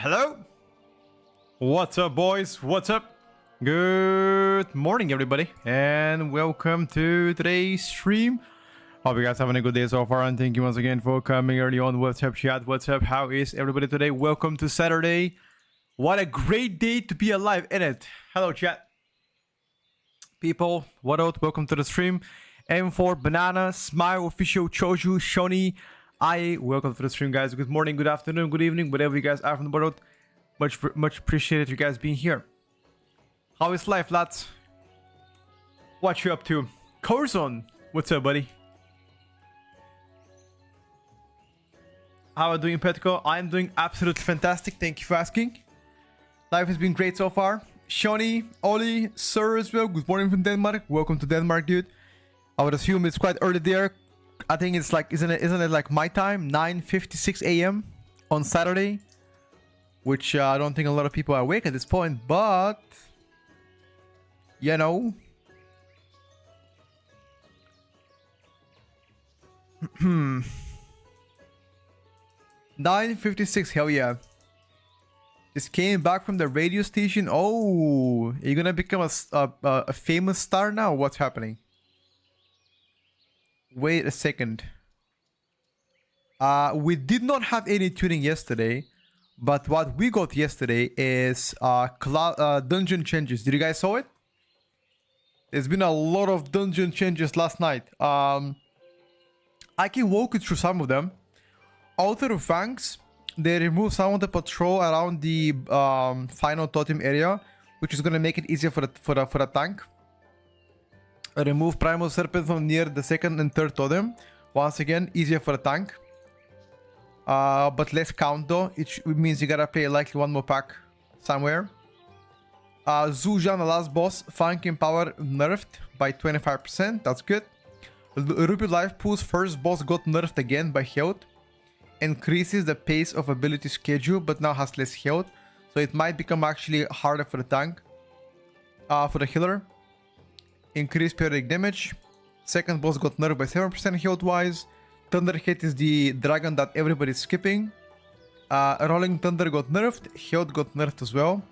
Hello? What's up, boys? What's up? Good morning, everybody, and welcome to today's stream. Hope you guys having a good day so far, and thank you once again for coming early on. What's up, chat? What's up? How is everybody today? Welcome to Saturday. What a great day to be alive, in it. Hello, chat. People, what up? Welcome to the stream. M4, Banana, Smile, Official, Choju, Shoni, welcome to the stream, guys. Good morning, good afternoon, good evening, whatever you guys are from the world. Much appreciated you guys being here. How is life, lads? What you up to? Corzon, what's up, buddy? How are you doing, Petko? I'm doing absolutely fantastic. Thank you for asking. Life has been great so far. Shoni, Oli, Sir as well. Good morning from Denmark. Welcome to Denmark, dude. I would assume it's quite early there. I think it's like, isn't it like my time? 9:56 a.m. on Saturday. Which I don't think a lot of people are awake at this point, but you know, 9:56. Hell yeah. Just came back from the radio station. Oh, are you gonna become a famous star now? What's happening? Wait a second. We did not have any tuning yesterday, but what we got yesterday is dungeon changes. Did you guys saw it? There's been a lot of dungeon changes last night. I can walk you through some of them. Author of Fangs, they remove some of the patrol around the final totem area, which is gonna make it easier for the tank. Remove Primal Serpent from near the second and third totem. Once again, easier for the tank. But less count though. It means you gotta play likely one more pack somewhere. Zujan, the last boss, Funkin' Power nerfed by 25%. That's good. Ruby Life Pool's first boss got nerfed again by health. Increases the pace of ability schedule, but now has less health. So it might become actually harder for the tank. For the healer. Increased periodic damage. Second boss got nerfed by 7% health wise. Thunderhead is the dragon that everybody's skipping. Rolling Thunder got nerfed. Health got nerfed as well.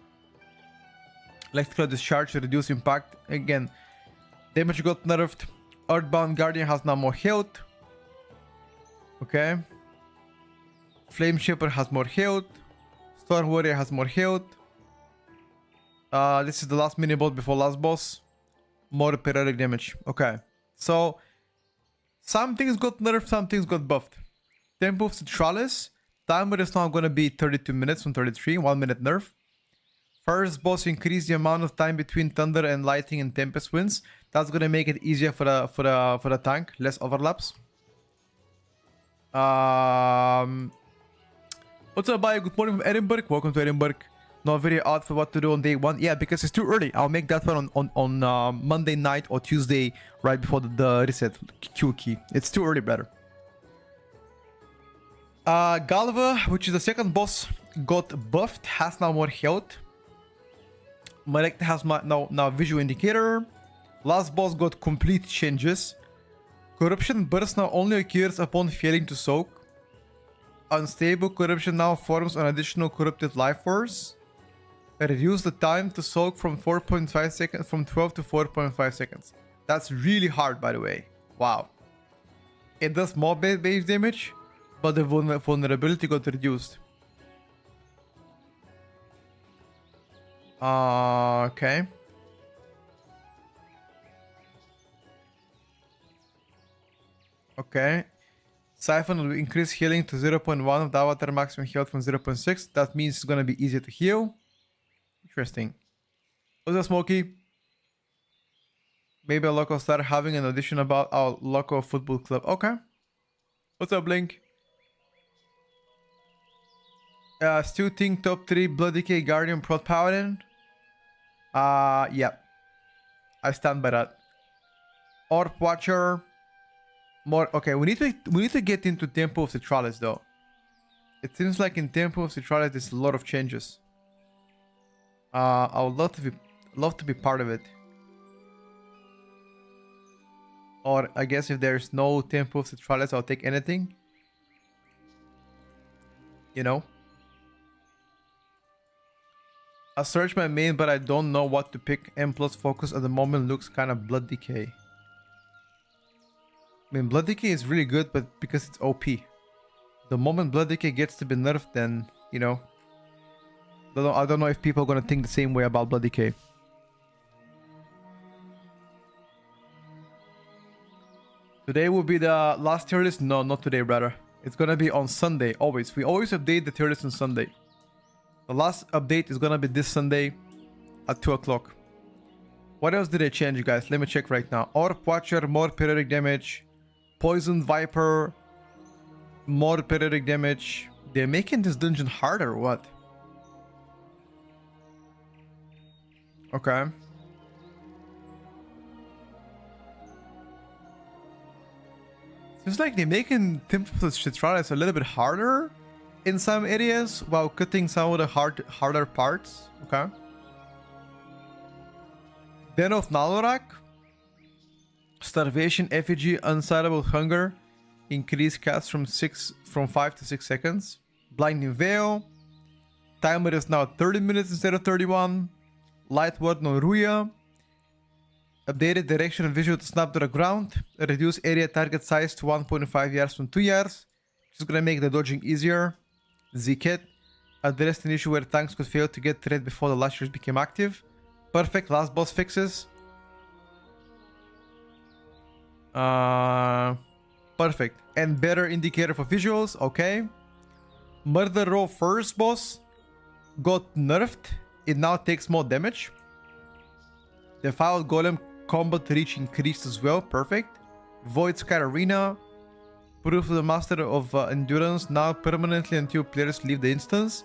Electrical Discharge to reduce impact. Again, damage got nerfed. Earthbound Guardian has now more health. Okay. Flame Shepherd has more health. Storm Warrior has more health. This is the last mini boss before last boss. More periodic damage. Okay. So, some things got nerfed, some things got buffed. Tempo of Citralis. Timer is now going to be 32 minutes from 33. 1 minute nerf. First boss increase the amount of time between thunder and lightning and tempest winds. That's going to make it easier for the tank. Less overlaps. What's up, bye? Good morning from Edinburgh. Welcome to Edinburgh. Not very odd for what to do on day one. Yeah, because it's too early. I'll make that one on Monday night or Tuesday, right before the reset Q key. It's too early, brother. Galva, which is the second boss, got buffed. Has now more health. Malekta has now visual indicator. Last boss got complete changes. Corruption burst now only occurs upon failing to soak. Unstable corruption now forms an additional corrupted life force. Reduce the time to soak from 4.5 seconds from 12 to 4.5 seconds. That's really hard, by the way. Wow. It does more base damage, but the vulnerability got reduced. Okay. Okay. Siphon will increase healing to 0.1 of the avatar maximum health from 0.6. That means it's gonna be easier to heal. Interesting. What's up, Smokey? Maybe a local start having an audition about our local football club. Okay. What's up, Blink? Still think top 3 Blood Decay Guardian Prot Paladin? Yeah. I stand by that. Orb Watcher. More. Okay, we need to get into Temple of Citralis though. It seems like in Temple of Citralis there's a lot of changes. I would love to be part of it. Or I guess if there's no Temple of Citralis, I'll take anything. You know. I searched my main, but I don't know what to pick. M plus focus at the moment looks kind of Blood Decay. I mean, Blood Decay is really good, but because it's OP. The moment Blood Decay gets to be nerfed, then, you know. I don't know if people are gonna think the same way about Blood Decay. Today will be the last tier list? No, not today, brother. It's gonna be on Sunday, always. We always update the tier list on Sunday. The last update is gonna be this Sunday at 2 o'clock. What else did they change, guys? Let me check right now. Orb Watcher, more periodic damage. Poison Viper, more periodic damage. They're making this dungeon harder or what? Okay. Seems like they're making Temple of Citralis a little bit harder in some areas while cutting some of the harder parts. Okay. Den of Nalorak. Starvation, effigy, unsatiable hunger. Increase cast from 5 to 6 seconds. Blinding Veil. Timer is now 30 minutes instead of 31. Light Ward no Ruya. Updated direction and visual to snap to the ground. Reduce area target size to 1.5 yards from 2 yards. Which is gonna make the dodging easier. Z-Kit. Addressed an issue where tanks could fail to get threat before the lashers became active. Perfect. Last boss fixes. Perfect. And better indicator for visuals. Okay. Murder Row first boss got nerfed. It now takes more damage. Defiled Golem combat reach increased as well. Perfect. Void Sky Arena. Proof of the Master of Endurance now permanently until players leave the instance.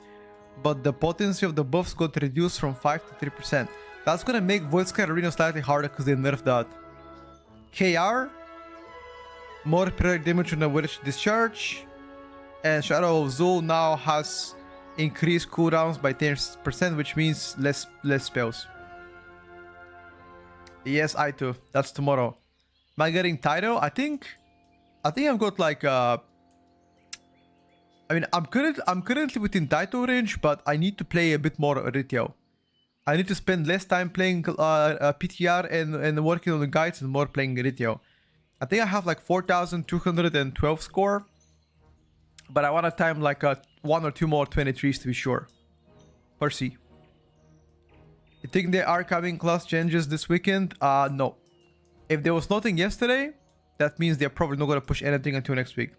But the potency of the buffs got reduced from 5 to 3%. That's gonna make Void Sky Arena slightly harder because they nerfed that. KR. More periodic damage on the Witch Discharge. And Shadow of Zul now has increased cooldowns by 10%, which means less spells. Yes, I too. That's tomorrow. Am I getting title? I think I've got like I mean, I'm currently within title range, but I need to play a bit more retail. I need to spend less time playing PTR and working on the guides and more playing retail. I think I have like 4,212 score, but I want to time like 1 or 2 more 23s to be sure. Percy. You think there are coming class changes this weekend? No. If there was nothing yesterday, that means they're probably not going to push anything until next week.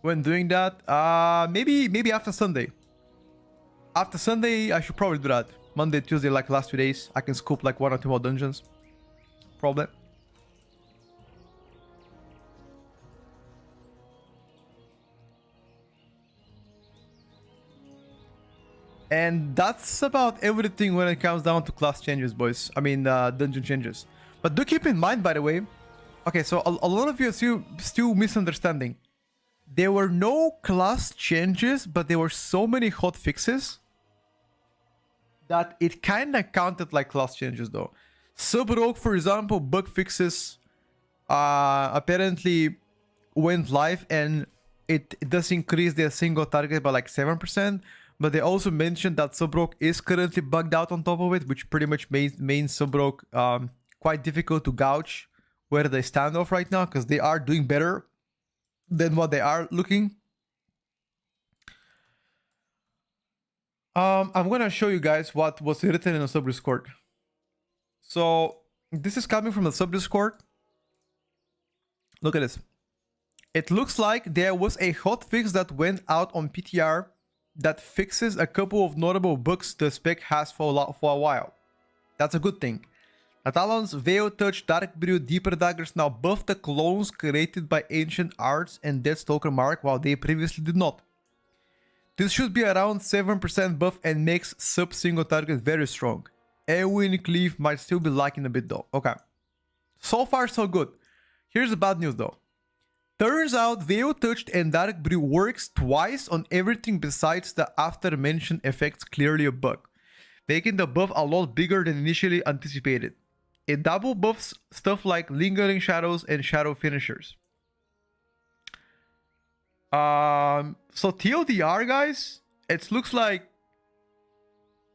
When doing that, maybe after Sunday. After Sunday, I should probably do that. Monday, Tuesday, like last 2 days, I can scoop like 1 or 2 more dungeons. Probably. And that's about everything when it comes down to class changes, boys. I mean, dungeon changes. But do keep in mind, by the way. Okay, so a lot of you are still misunderstanding. There were no class changes, but there were so many hot fixes that it kind of counted like class changes, though. Sub-Rogue, for example, bug fixes apparently went live, and it does increase their single target by like 7%. But they also mentioned that Sub-Rogue is currently bugged out on top of it, which pretty much made Sub-Rogue quite difficult to gauge where they stand off right now, because they are doing better than what they are looking. I'm gonna show you guys what was written in the sub-discord. So this is coming from the sub-discord. Look at this. It looks like there was a hotfix that went out on PTR that fixes a couple of notable bugs the spec has for a while. That's a good thing. Natalon's Veil Touch Dark Brew Deeper Daggers now buff the clones created by Ancient Arts and Deathstalker Mark, while they previously did not. This should be around 7% buff and makes sub single target very strong. Airwind Cleave might still be lacking a bit though. Okay. So far so good. Here's the bad news though. Turns out Veil Touched and Dark Brew works twice on everything besides the after mentioned effects, clearly a bug, making the buff a lot bigger than initially anticipated. It double buffs stuff like Lingering Shadows and Shadow Finishers. So TLDR guys, it looks like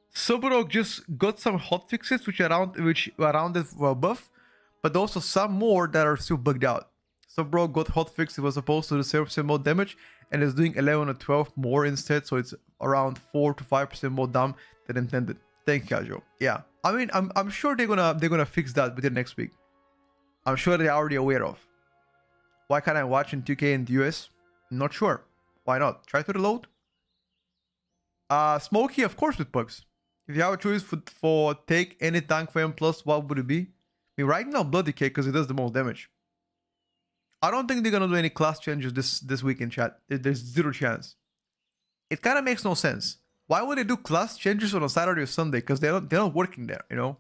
Sub-Rogue just got some hotfixes which around the buff, but also some more that are still bugged out. Sub-Rogue got hotfix, it was supposed to do 7% more damage and is doing 11 or 12 more instead, so it's around 4 to 5% more dumb than intended. Thank you, Casual. Yeah, I mean, I'm sure they're gonna fix that within next week. I'm sure they're already aware of. Why can't I watch in 2K in the US? Not sure. Why not? Try to reload. Smokey, of course, with bugs. If you have a choice for take any tank for M+, what would it be? I mean, right now, Bloody Cake, because it does the most damage. I don't think they're gonna do any class changes this week in chat. There's zero chance. It kind of makes no sense. Why would they do class changes on a Saturday or Sunday? Because they're not working there, you know?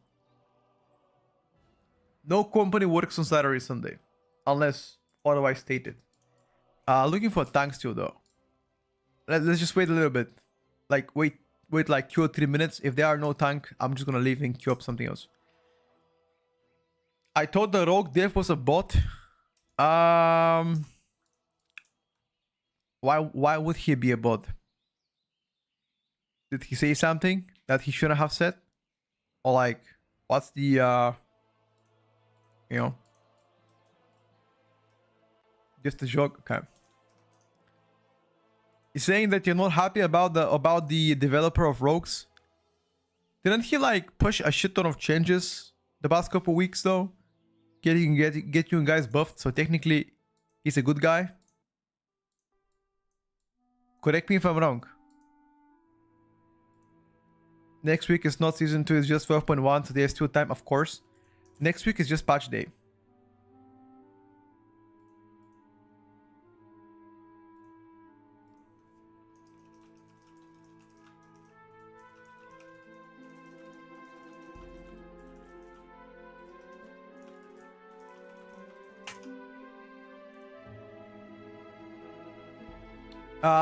No company works on Saturday or Sunday. Unless otherwise stated. Looking for tanks too though. Let's just wait a little bit. Like wait like 2 or 3 minutes. If there are no tank, I'm just gonna leave and queue up something else. I thought the rogue dev was a bot. Um, why would he be a bot? Did he say something that he shouldn't have said? Or like, what's the you know, just a joke? Okay. He's saying that you're not happy about the developer of Rogues. Didn't he like push a shit ton of changes the past couple weeks though? Get you guys buffed, so technically he's a good guy. Correct me if I'm wrong. Next week is not season 2, it's just 12.1, so there's still time, of course. Next week is just patch day.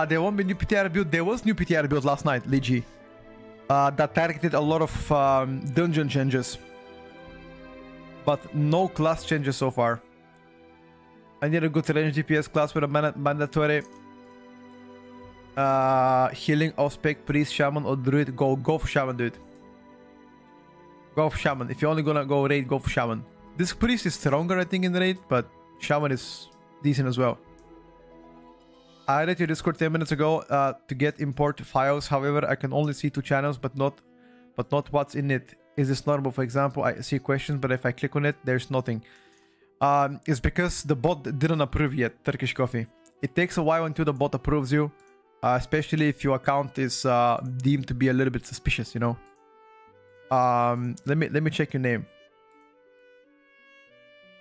There won't be new PTR build. There was new PTR build last night, Ligi. That targeted a lot of dungeon changes. But no class changes so far. I need a good range DPS class with a mandatory healing, Auspec, Priest, Shaman, or Druid. Go for Shaman, dude. Go for Shaman. If you're only gonna go raid, go for Shaman. This Priest is stronger, I think, in raid, but Shaman is decent as well. I added your Discord 10 minutes ago to get import files. However, I can only see 2 channels, but not what's in it. Is this normal? For example, I see questions, but if I click on it, there's nothing. It's because the bot didn't approve yet, Turkish Coffee. It takes a while until the bot approves you, especially if your account is deemed to be a little bit suspicious, you know. Let me check your name.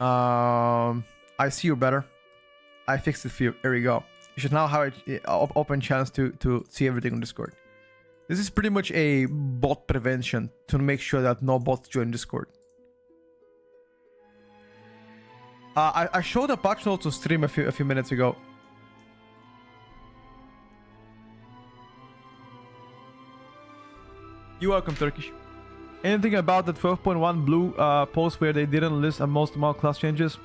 I see you better. I fixed it for you. There we go. You should now have an open chance to see everything on Discord. This is pretty much a bot prevention to make sure that no bots join Discord. I showed a patch notes on stream a few minutes ago. You're welcome, Turkish. Anything about the 12.1 blue post where they didn't list a most amount class changes?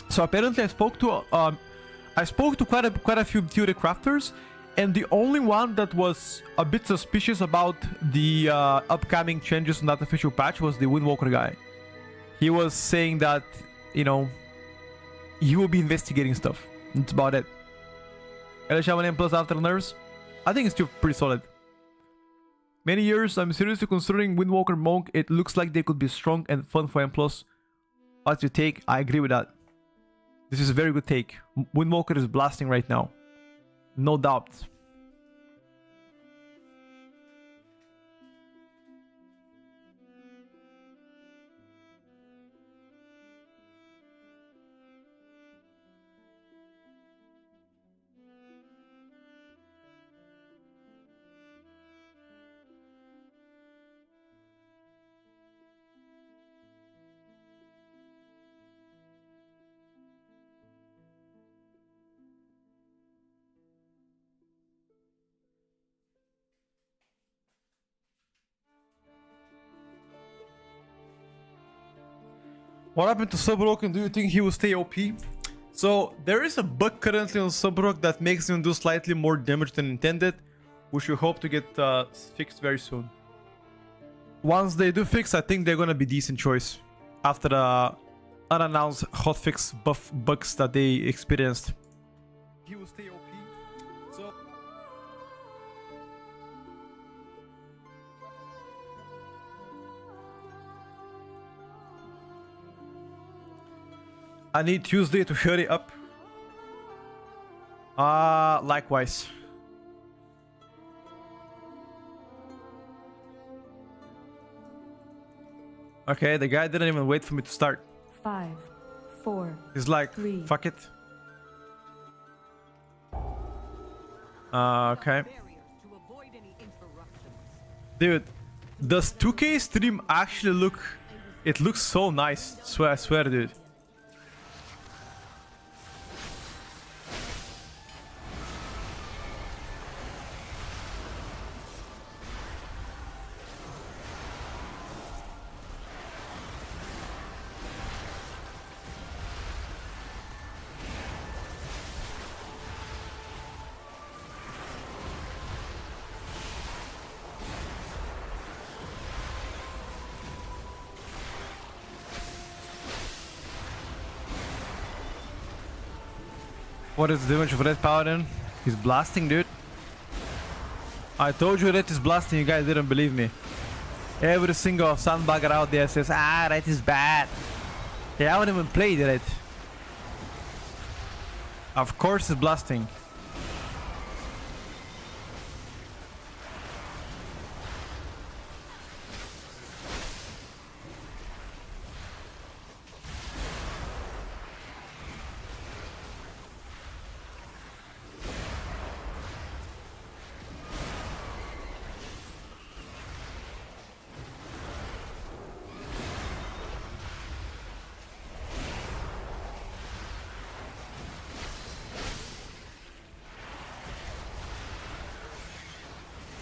So apparently I spoke to quite a few theory crafters, and the only one that was a bit suspicious about the upcoming changes in that official patch was the Windwalker guy. He was saying that, you know, he will be investigating stuff. That's about it. LHM plus after nerves, I think it's still pretty solid. Many years, I'm seriously considering Windwalker Monk. It looks like they could be strong and fun for M+. What's your take? I agree with that. This is a very good take. Windwalker is blasting right now. No doubt. What happened to Subrock, and do you think he will stay OP? So there is a bug currently on Subrock that makes him do slightly more damage than intended, which we hope to get fixed very soon. Once they do fix, I think they're gonna be decent choice after the unannounced hotfix buff bugs that they experienced. He will stay OP. So I need Tuesday to hurry up. Likewise. Okay, the guy didn't even wait for me to start. 5, 4. He's like, 3. fuck it. Okay. Dude, does 2K stream actually look... It looks so nice. I swear, dude. What is the damage of Red Paladin? He's blasting, dude. I told you Red is blasting, you guys didn't believe me. Every single sandbagger out there says, ah, Red is bad. Yeah, I haven't even played Red. Of course it's blasting.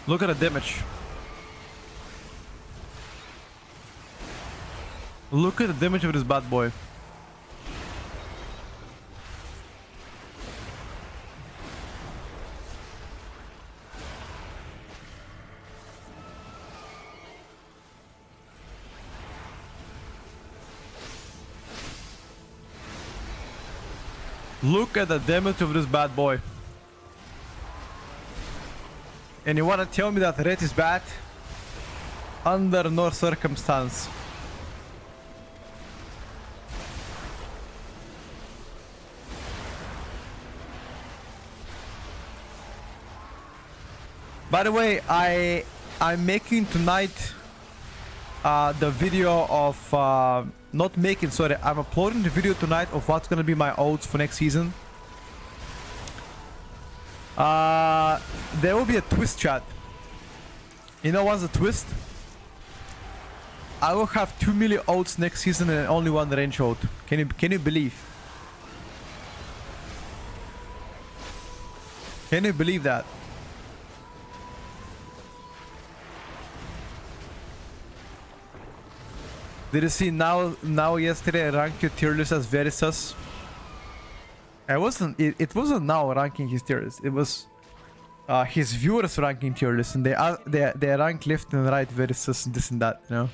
Look at the damage. Look at the damage of this bad boy. Look at the damage of this bad boy. And you wanna tell me that Red is bad? Under no circumstance. By the way, I'm making tonight the video of not making, sorry, I'm uploading the video tonight of what's gonna be my odds for next season. There will be a twist, chat. You know what's the twist? I will have 2 million odds next season and only one range odd. Can you believe? Can you believe that? Did you see now yesterday I ranked your tier list as very sus? It wasn't now ranking his tier list. It was his viewers ranking tier list, and they rank left and right very sus and this and that, you know.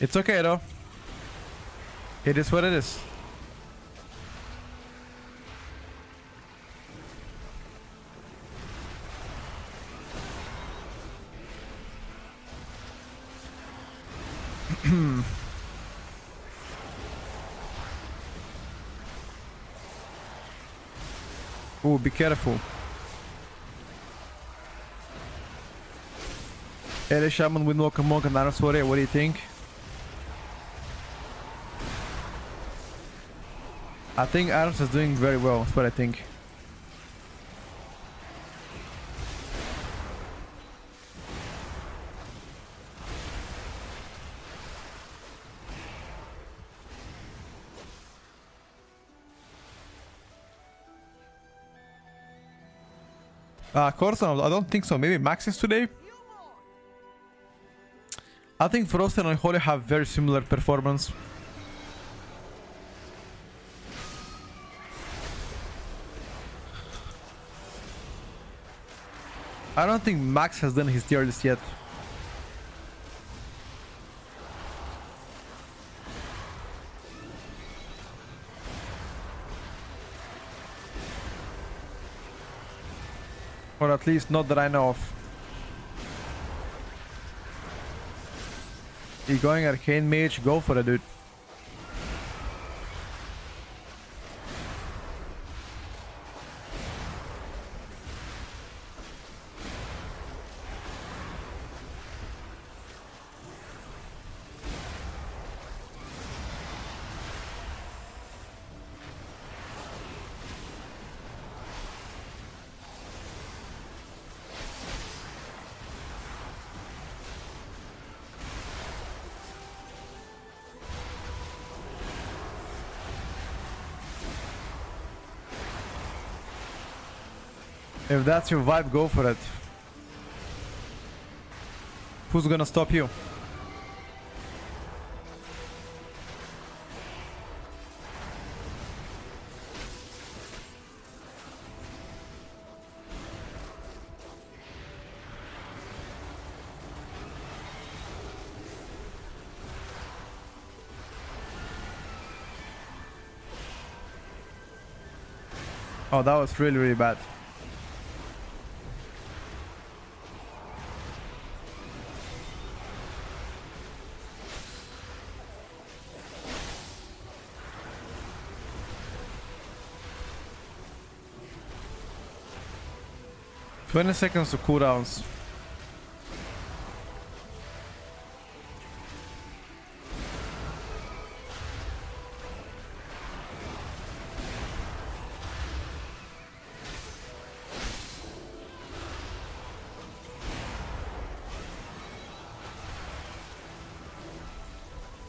It's okay though. It is what it is. Oh, be careful. Ele Shaman with Walker Monk and Iron Warrior, what do you think? I think Arms is doing very well, that's what I think. Corson, I don't think so. Maybe Max is today? I think Frost and Holy have very similar performance. I don't think Max has done his tier list yet. Or at least not that I know of. You going Arcane Mage? Go for it, dude. If that's your vibe, go for it. Who's gonna stop you? Oh, that was really, really bad. "20 seconds to cooldowns."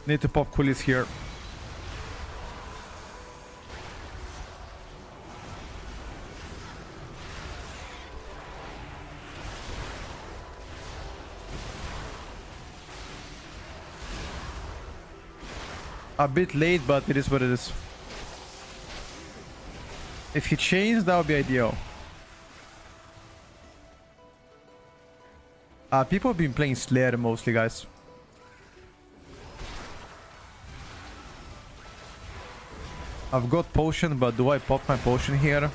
Need to pop coolies here. A bit late, but it is what it is. If he chains, that would be ideal. People have been playing Slayer mostly, guys. I've got potion, but do I pop my potion here?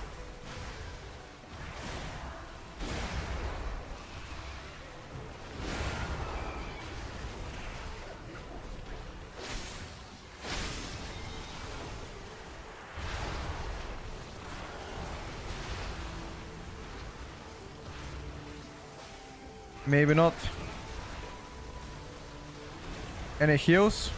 Maybe not. Any heals?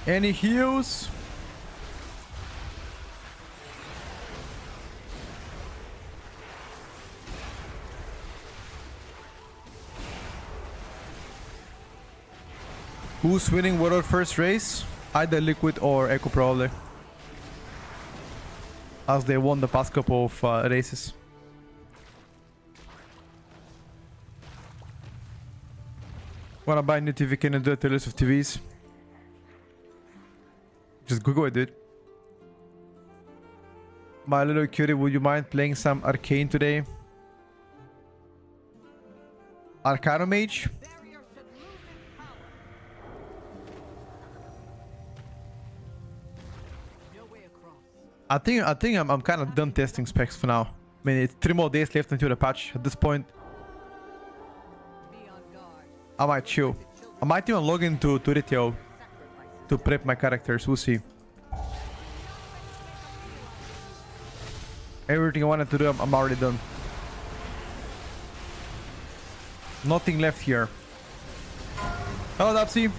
Any heals? Who's winning world first race? Either Liquid or Echo probably. As they won the past couple of races. Wanna buy a new TV? Can I do a tier list of TVs? Just Google it, dude. My little cutie, would you mind playing some Arcane today? Arcano Mage? I think I'm kind of done testing specs for now. I mean, it's 3 more days left until the patch. At this point, I might chill. I might even log into retail to prep my characters. We'll see. Everything I wanted to do, I'm already done. Nothing left here. Hello, Dapsy.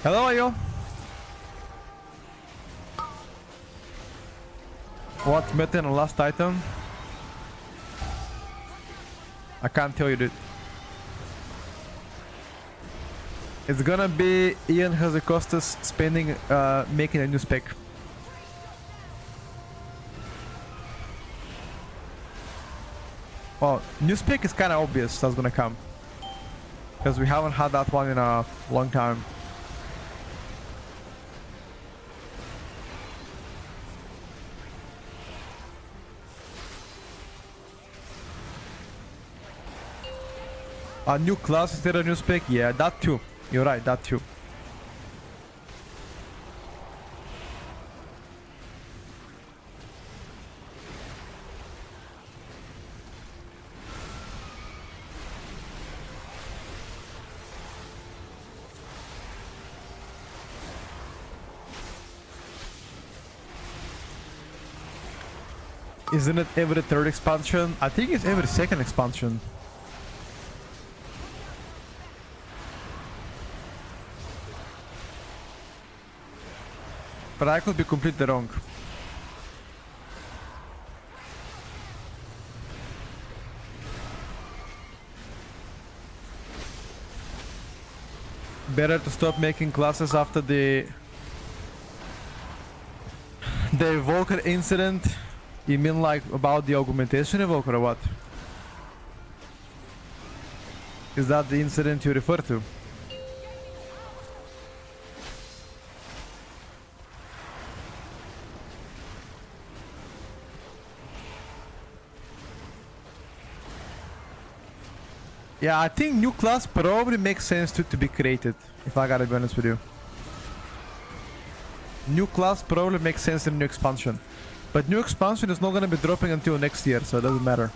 Hello, Ayo. What's better than the last item? I can't tell you, dude. It's gonna be Ian Hazakostas spending, making a new spec. Well, new spec is kind of obvious that's gonna come. Because we haven't had that one in a long time. A new class instead of new spec? Yeah, that too. You're right, that too. Isn't it every third expansion? I think it's every second expansion. But I could be completely wrong. better to stop making classes after the evoker incident. You mean like about the augmentation evoker or what? Is that the incident you refer to? Yeah, I think new class probably makes sense to be created, if I gotta be honest with you. New class probably makes sense in new expansion. But new expansion is not gonna be dropping until next year, so it doesn't matter.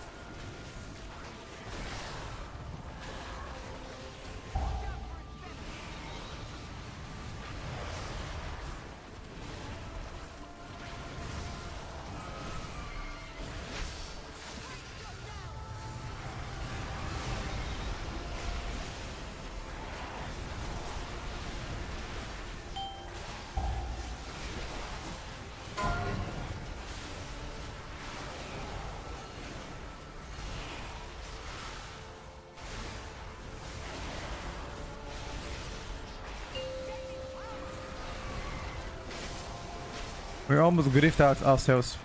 We almost griefed out ourselves.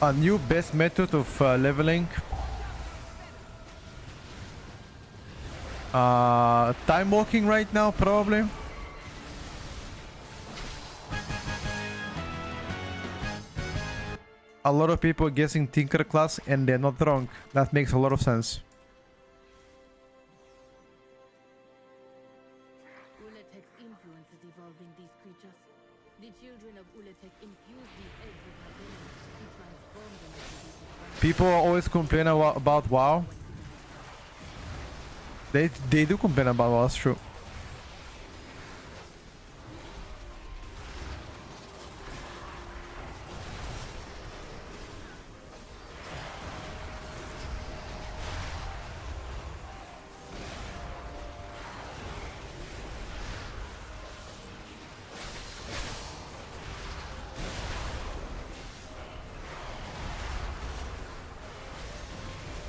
A new best method of leveling. Time walking right now, probably. A lot of people guessing Tinker class and they're not wrong. That makes a lot of sense. Uletek's influence is evolving these creatures. The children of Uletek infuse these eggs with my venom to transform them into these divine. People always complain about WoW. They do complain about WoW, that's true.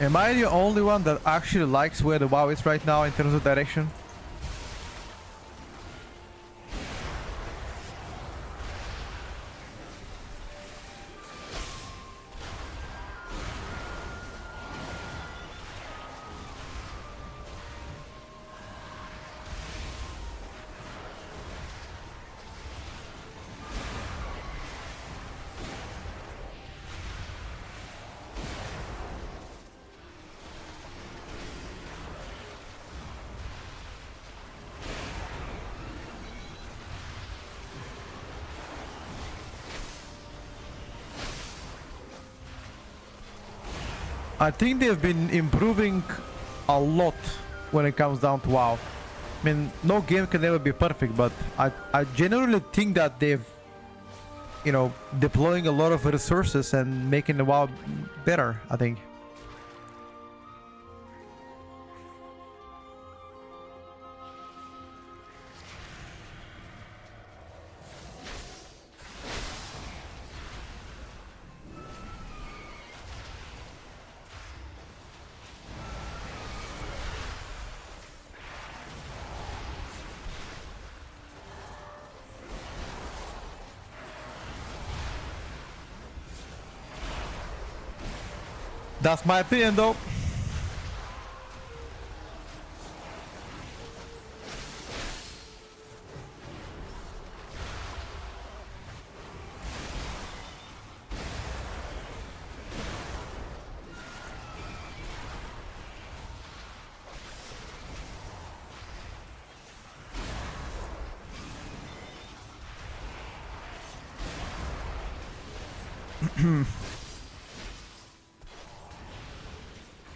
Am I the only one that actually likes where the WoW is right now in terms of direction? I think they've been improving a lot when it comes down to WoW. I mean, no game can ever be perfect, but I generally think that they've, you know, deploying a lot of resources and making the WoW better, I think. That's my opinion, though.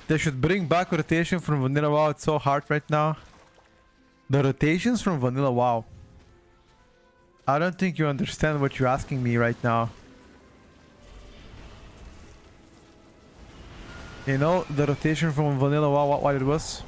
They should bring back rotation from Vanilla WoW. It's so hard right now. The rotations from Vanilla WoW. I don't think you understand what you're asking me right now. You know the rotation from Vanilla WoW, what it was?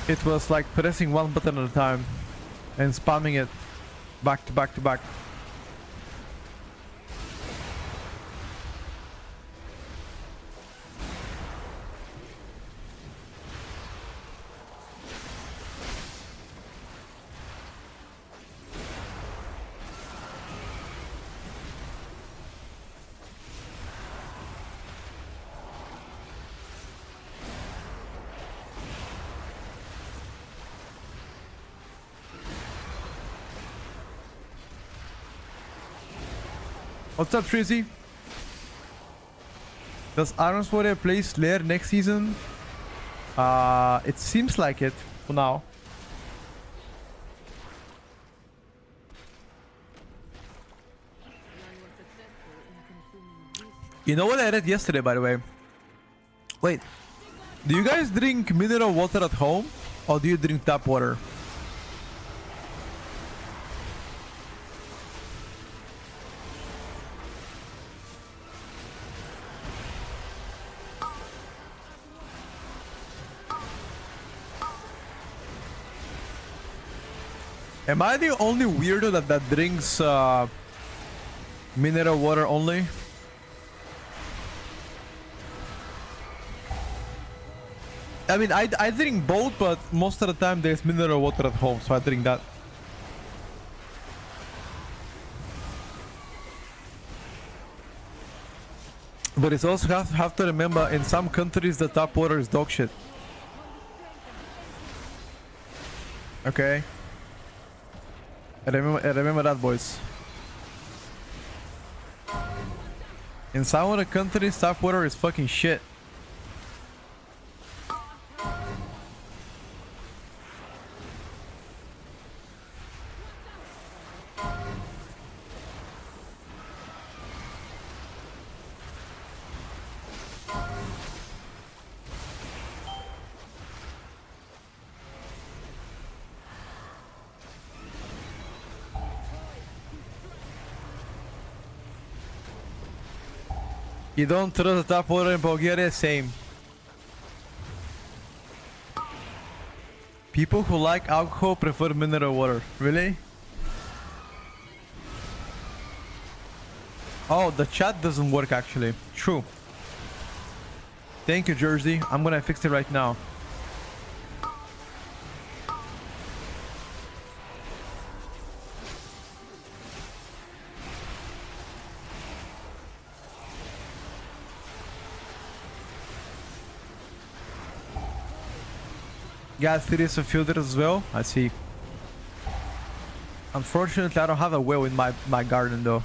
it was like pressing one button at a time and spamming it back to back to back. What's up, Trizzy? Does Arms Warrior play Slayer next season? It seems like it for now. Now you are successful in consuming this. You know what I read yesterday, by the way? Wait, do you guys drink mineral water at home or do you drink tap water? Am I the only weirdo that drinks mineral water only? I mean, I drink both, but most of the time there's mineral water at home, so I drink that. But it's also have to remember, in some countries the tap water is dog shit. Okay. I remember that, boys. In some of the countries, tap water is fucking shit. You don't trust the tap water in Bulgaria? Same. People who like alcohol prefer mineral water. Really? Oh, the chat doesn't work actually. True. Thank you, Jersey. I'm gonna fix it right now. Gas series of filters as well. I see. Unfortunately, I don't have a well in my garden though.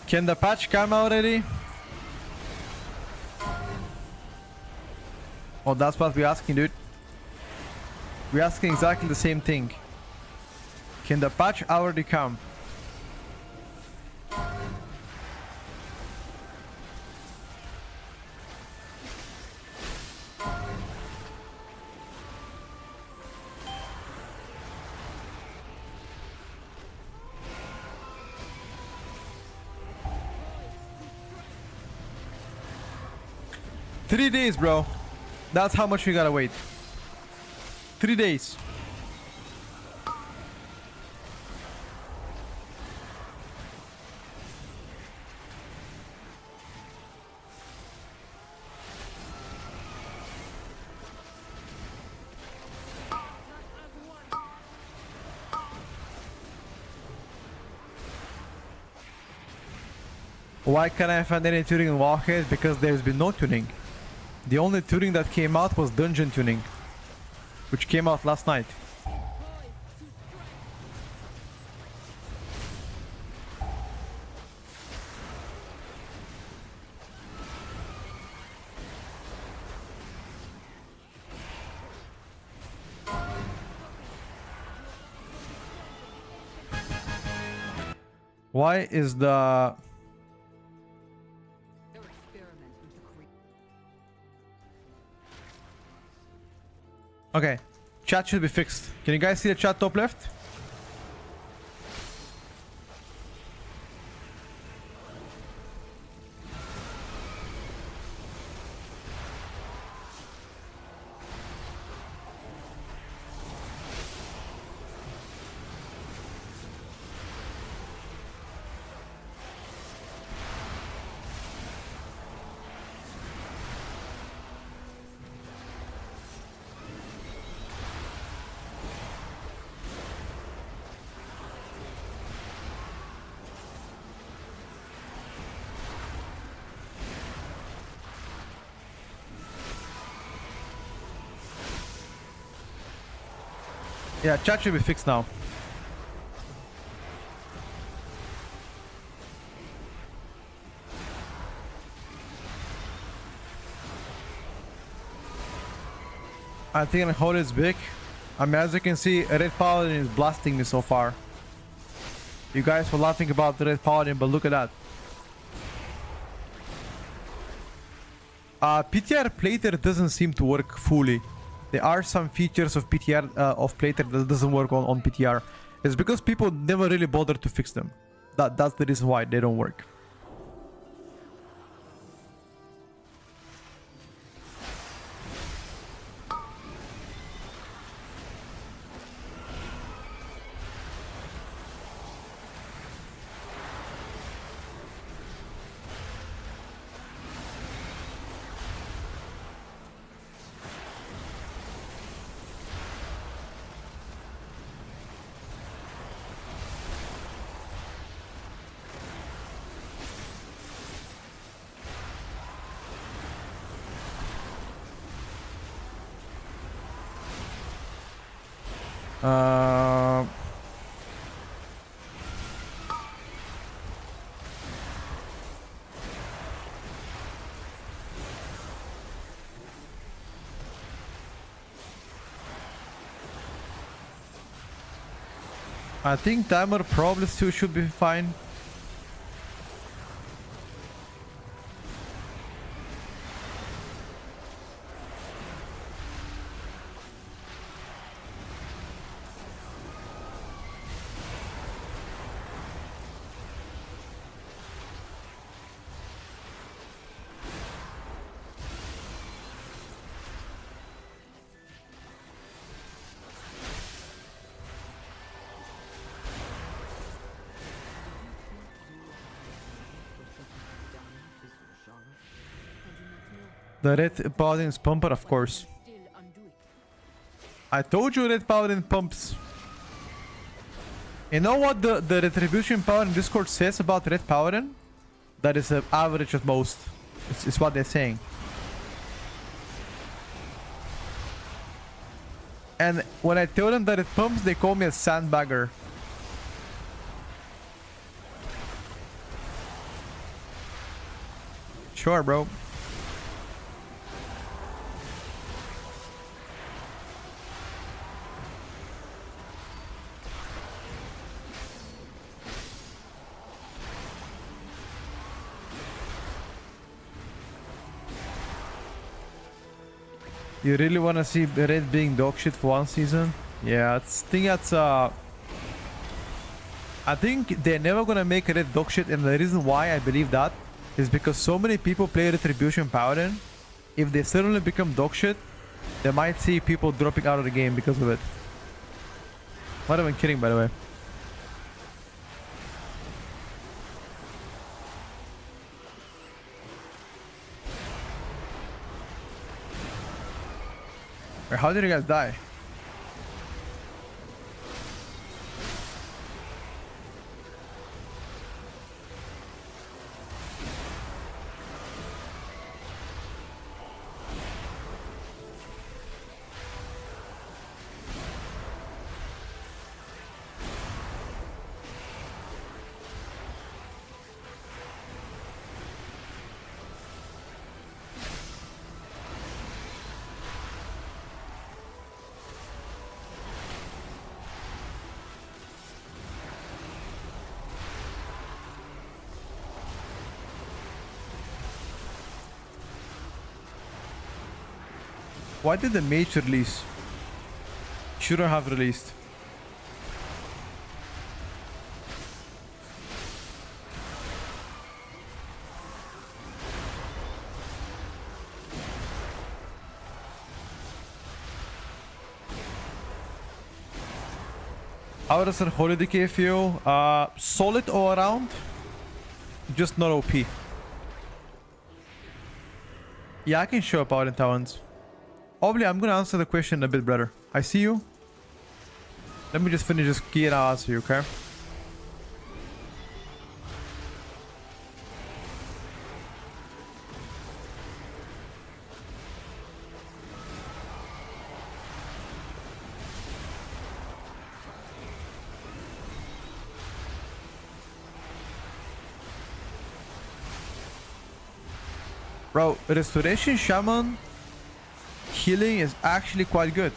Can the patch come already? Oh, that's what we're asking, dude. We're asking exactly the same thing. Can the patch already come? $3 days, bro. That's how much we gotta wait. 3 days. Why can't I find any tuning in Walkhead? Because there's been no tuning. The only tuning that came out was dungeon tuning, which came out last night. Why is the... Okay, chat should be fixed. Can you guys see the chat top left? Yeah, chat should be fixed now. I think the hole is big. I mean, as you can see, Red Paladin is blasting me so far. You guys were laughing about the Red Paladin, but look at that. PTR Plater doesn't seem to work fully. There are some features of PTR of Plater that doesn't work on PTR. It's because people never really bother to fix them. That's the reason why they don't work. I think timer probably still should be fine. The Red Paladin's pumper, of course. Still undo it. I told you Red Paladin pumps. You know what the Retribution power in Discord says about Red Paladin? That is average at most. It's what they're saying. And when I tell them that it pumps, they call me a sandbagger. Sure, bro. You really want to see Red being dog shit for one season? Yeah, I think they're never gonna make Red dog shit, and the reason why I believe that is because so many people play Retribution Paladin. If they suddenly become dog shit, they might see people dropping out of the game because of it. Not even kidding, by the way. Wait, how did you guys die? Why did the mage release? Shouldn't have released. How does a Holy Decay feel? Solid all around. Just not OP. Yeah, I can show up out in talents. Obviously, I'm gonna answer the question a bit better. I see you. Let me just finish this key and I'll answer you, okay? Bro, Restoration Shaman healing is actually quite good.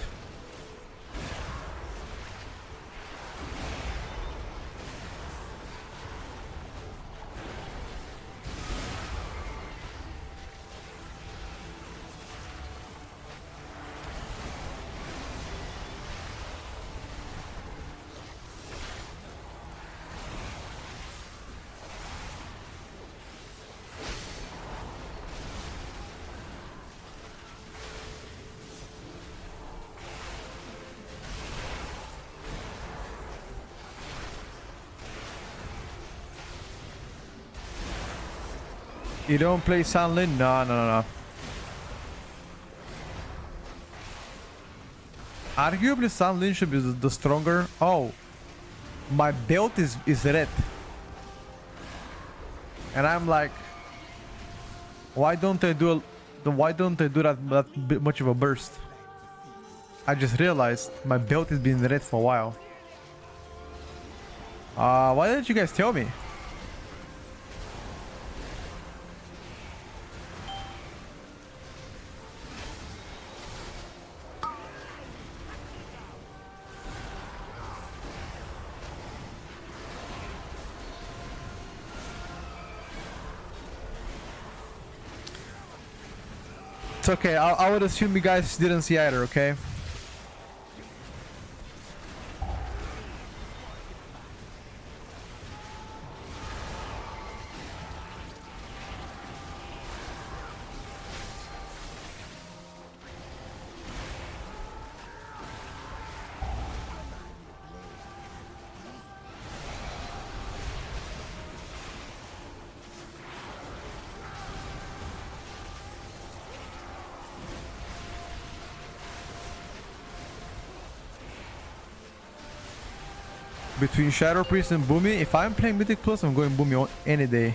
You don't play Sanlin? No. Arguably Sanlin should be the stronger. Oh, my belt is red. And I'm like, why don't I do that much of a burst? I just realized my belt has been red for a while. Why didn't you guys tell me? It's okay, I would assume you guys didn't see either, okay? Between Shadow Priest and Boomy, if I'm playing Mythic Plus, I'm going Boomy on any day.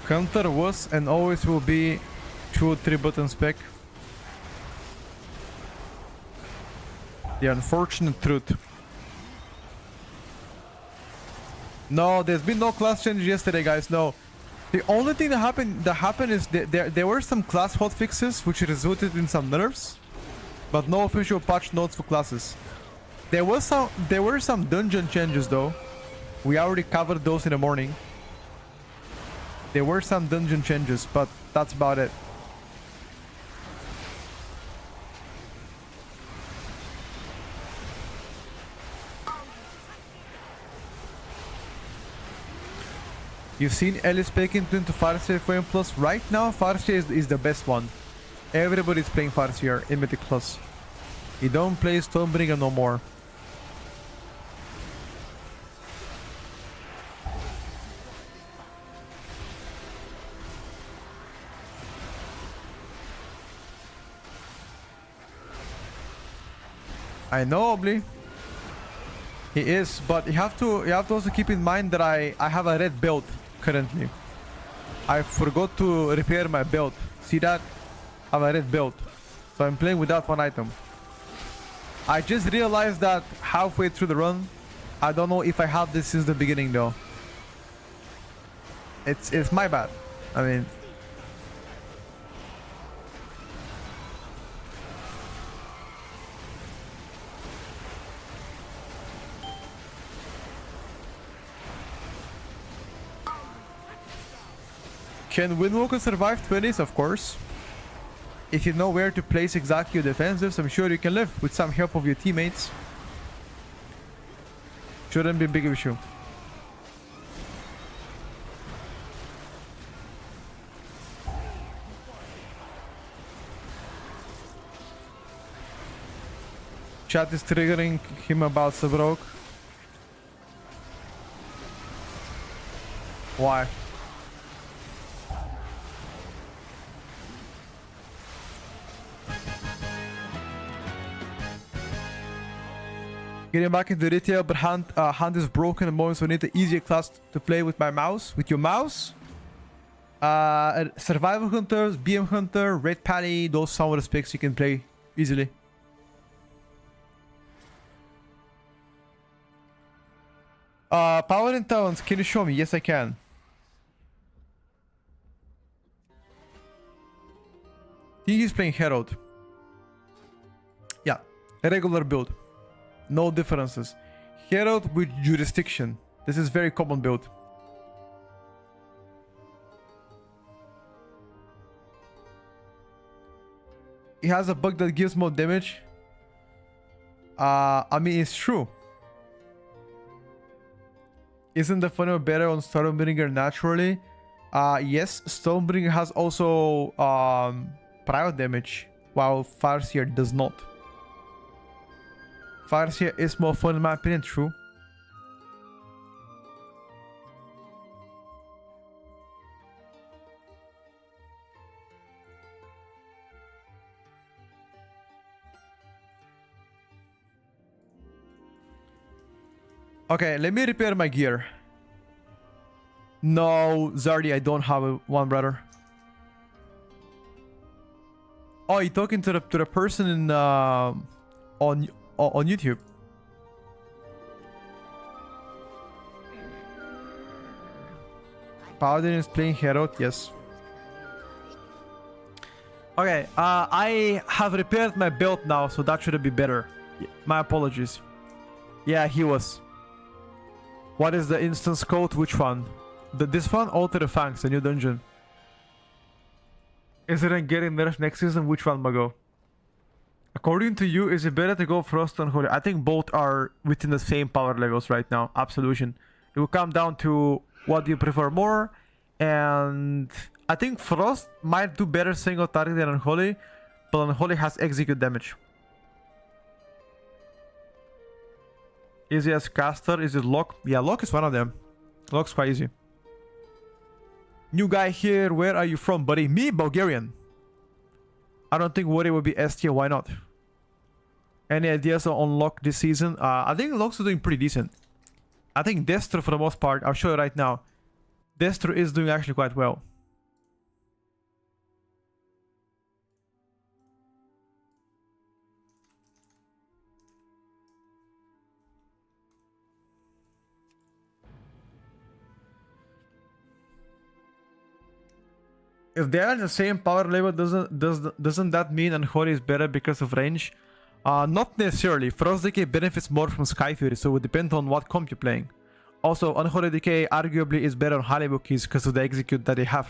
Counter was and always will be 2 or 3 button spec. The unfortunate truth. No, there's been no class change yesterday, guys. No. The only thing that happened is there were some class hotfixes which resulted in some nerfs, but no official patch notes for classes. There were some dungeon changes though. We already covered those in the morning. There were some dungeon changes, but that's about it. You've seen Ellis Bacon into Farseer Flame Plus. Right now, Farseer is the best one. Everybody's playing Farseer in Mythic Plus. You don't play Stonebringer no more. I know, Obli. He is, but you have to also keep in mind that I have a red belt currently. I forgot to repair my belt. See that? have a red build. So I'm playing without one item. I just realized that halfway through the run. I don't know if I have this since the beginning though. It's my bad. I mean, can Windwalker survive 20s? Of course. If you know where to place exactly your defensives, I'm sure you can live with some help of your teammates. Shouldn't be a big issue. Chat is triggering him about Sabrok. Why? Getting back into retail, but hand is broken at moments, so I need the easier class to play with my mouse. With your mouse? Survival Hunters, BM Hunter, Red Patty, those some of the specs you can play easily. Power in Towns, can you show me? Yes, I can. He's playing Herald. Yeah, a regular build. No differences. Herald with Jurisdiction. This is very common build. He has a bug that gives more damage. I mean, it's true. Isn't the funnel better on Stormbringer naturally? Yes, Stormbringer has also private damage, while Farseer does not. Farseer is more fun in my opinion, true. Okay, let me repair my gear. No, Zardy, I don't have one, brother. Oh, you're talking to the person in on YouTube. Paladin is playing Herald, yes. Okay, I have repaired my belt now, so that should be better. My apologies. Yeah, he was. What is the instance code? Which one? This one? Alter the Fangs, the new dungeon. Is it getting nerfed next season? Which one, Mago? According to you, is it better to go Frost and Holy? I think both are within the same power levels right now. Absolution. It will come down to what do you prefer more. And I think Frost might do better single target than Unholy, but Unholy has execute damage. Easy as caster. Is it Lock? Yeah, Lock is one of them. Lock's quite easy. New guy here. Where are you from, buddy? Me, Bulgarian. I don't think Worry will be S tier. Why not? Any ideas on Lock this season? I think Lock's doing pretty decent. I think Destro for the most part. I'll show you right now. Destro is doing actually quite well. If they are the same power level, doesn't that mean Anhori is better because of range? Not necessarily. Frost Decay benefits more from Sky Fury, so it would depend on what comp you're playing. Also, Unholy Decay arguably is better on Halibukis because of the execute that they have.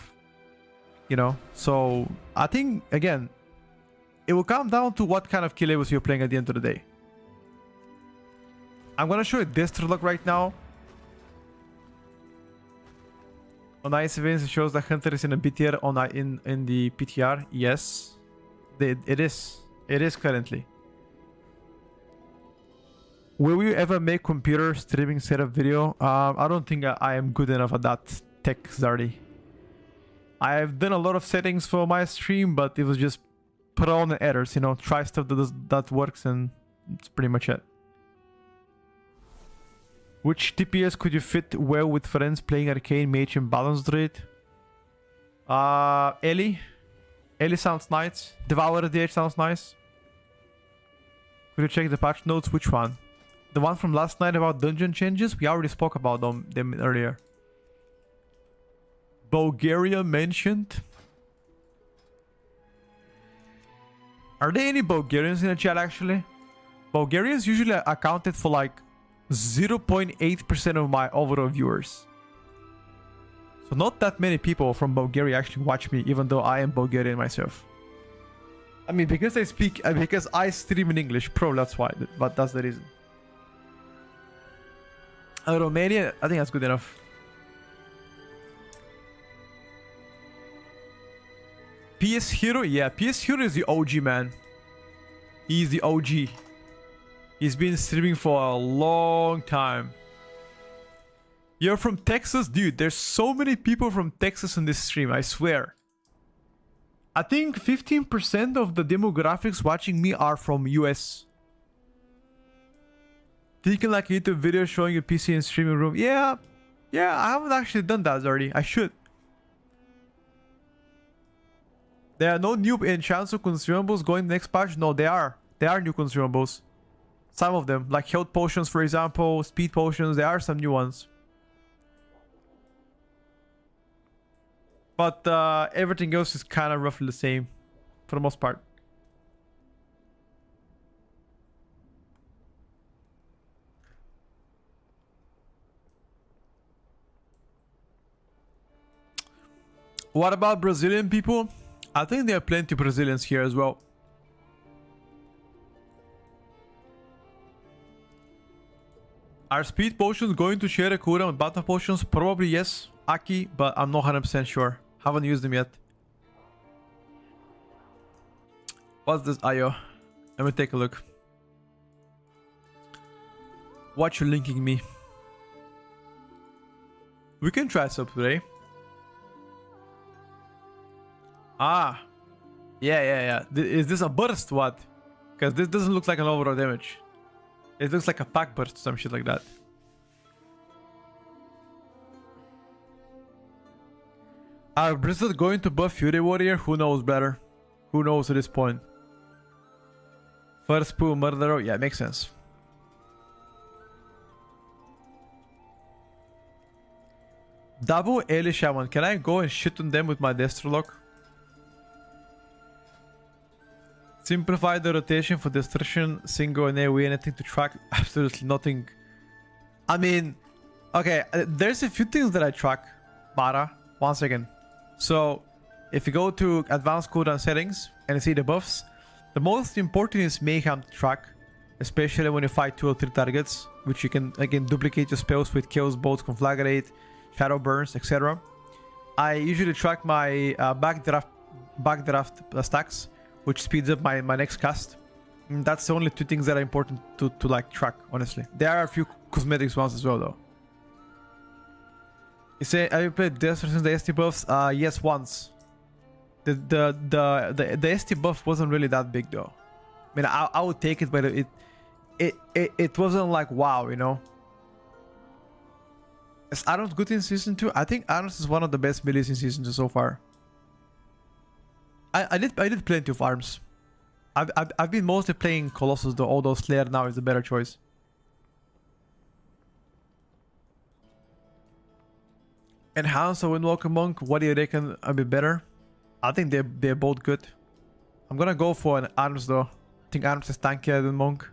You know? So, I think, again, it will come down to what kind of kill levels you're playing at the end of the day. I'm gonna show you Destro Lock right now. On Ice Events, it shows that Hunter is in a B tier in the PTR. Yes, it is. It is currently. Will you ever make computer streaming setup video? I don't think I am good enough at that tech, Zardy. I've done a lot of settings for my stream, but it was just prone to errors. You know, try stuff that works, and it's pretty much it. Which DPS could you fit well with friends playing Arcane, Mage, and Balanced Druid? Ellie. Ellie sounds nice. Devourer DH sounds nice. Could you check the patch notes? Which one? The one from last night about dungeon changes? We already spoke about them earlier. Bulgaria mentioned. Are there any Bulgarians in the chat actually? Bulgarians usually accounted for like 0.8% of my overall viewers. So not that many people from Bulgaria actually watch me, even though I am Bulgarian myself. I mean, because I stream in English, that's why, but that's the reason. Romania, I think that's good enough. PS Hero, yeah, PS Hero is the OG, man. He's the OG. He's been streaming for a long time. You're from Texas? Dude, there's so many people from Texas in this stream, I swear. I think 15% of the demographics watching me are from US. Thinking like a YouTube video showing your PC in streaming room. Yeah, I haven't actually done that already. I should. There are no new enchants or consumables going next patch? No, they are. There are new consumables. Some of them, like health potions for example, speed potions, there are some new ones. But everything else is kind of roughly the same, for the most part. What about Brazilian people? I think there are plenty of Brazilians here as well. Are speed potions going to share a cooldown with battle potions? Probably yes, Aki, but I'm not 100% sure. Haven't used them yet. What's this IO? Let me take a look. What you linking me? We can try sub today. Ah. Yeah. Is this a burst? What? Because this doesn't look like an overall damage. It looks like a pack burst, some shit like that. Are Blizzard going to buff Fury Warrior? Who knows better? Who knows at this point? First pool Murderer? Yeah, makes sense. Double Eli Shaman. Can I go and shit on them with my Destrolock? Simplify the rotation for destruction, single and AoE, anything to track? Absolutely nothing. I mean, okay, there's a few things that I track. Mara, 1 second. So, if you go to advanced cooldown settings and see the buffs, the most important is Mayhem to track, especially when you fight 2 or 3 targets, which you can again duplicate your spells with kills, bolts, conflagrate, shadow burns, etc. I usually track my backdraft stacks, which speeds up my next cast. And that's the only 2 things that are important to like track, honestly. There are a few cosmetics ones as well though. You say, have you played Desert since the ST buffs? Yes, once. The ST buff wasn't really that big though. I mean, I would take it, but it wasn't like wow, you know. Is Arms good in season 2? I think Arms is one of the best melees in season 2 so far. I did plenty of Arms. I've been mostly playing Colossus though, although Slayer now is the better choice. Enhance or Windwalker Monk, what do you reckon a bit better? I think they're both good. I'm gonna go for an Arms though. I think Arms is tankier than Monk.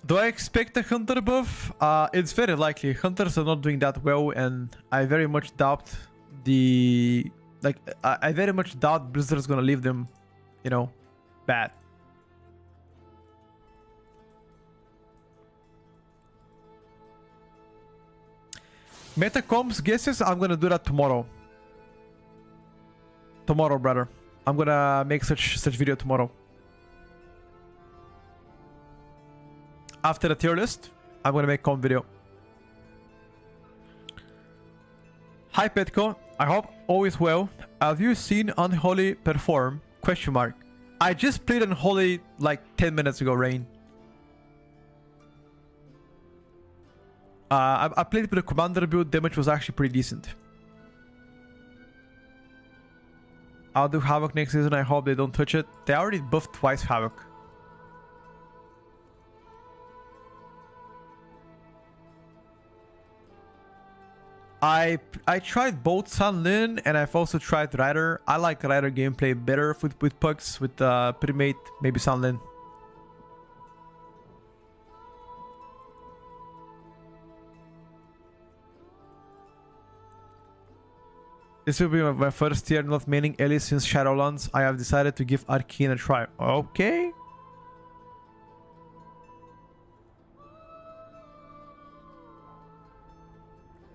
Do I expect a Hunter buff? It's very likely. Hunters are not doing that well, and I very much doubt I very much doubt Blizzard is gonna leave them, you know, bad. Metacoms guesses, I'm gonna do that tomorrow. Tomorrow, brother. I'm gonna make such video tomorrow. After the tier list, I'm gonna make comp video. Hi Petco, I hope all is well. Have you seen Unholy perform? Question mark. I just played Unholy like 10 minutes ago, Rain. I played with the commander build, damage was actually pretty decent. I'll do Havoc next season. I hope they don't touch it. They already buffed twice Havoc. I tried both Sun Lin and I've also tried Rider. I like Rider gameplay better with pucks, with Primate, maybe Sun Lin. This will be my first year not maining Ellie since Shadowlands. I have decided to give Arcane a try. Okay.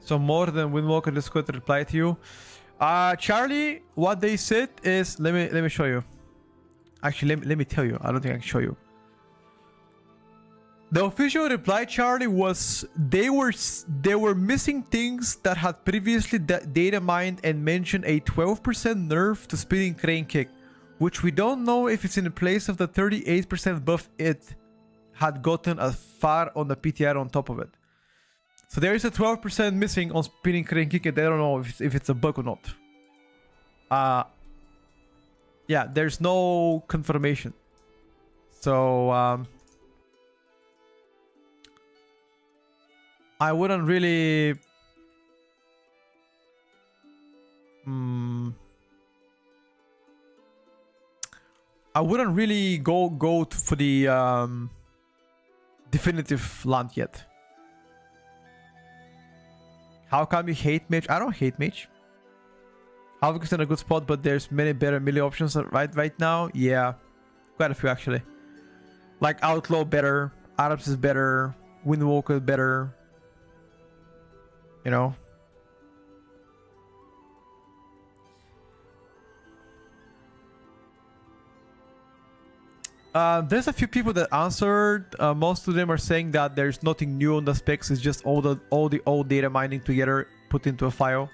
So more than Windwalker Discord reply to you. Charlie, what they said is, let me show you. Actually, let me tell you. I don't think I can show you. The official reply, Charlie, was they were missing things that had previously data mined and mentioned a 12% nerf to spinning crane kick, which we don't know if it's in place of the 38% buff it had gotten as far on the PTR on top of it. So there is a 12% missing on spinning crane kick, and they don't know if it's a bug or not. Yeah, there's no confirmation. So I wouldn't really go for the definitive land yet. How come you hate Mage? I don't hate Mage. Havoc is in a good spot, but there's many better melee options right now. Yeah, quite a few actually. Like Outlaw better, Arabs is better, Windwalker better. You know. There's a few people that answered. Most of them are saying that there's nothing new on the specs. It's just all the old data mining together put into a file.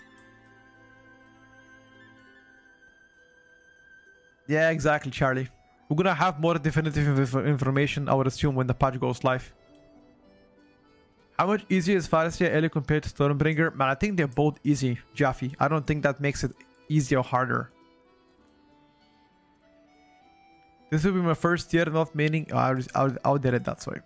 Yeah, exactly, Charlie. We're gonna have more definitive information, I would assume, when the patch goes live. How much easier is Pharisia Ellie compared to Stormbringer? Man, I think they're both easy, Jaffe. I don't think that makes it easier or harder. This will be my first year not maining. I outdid it that way.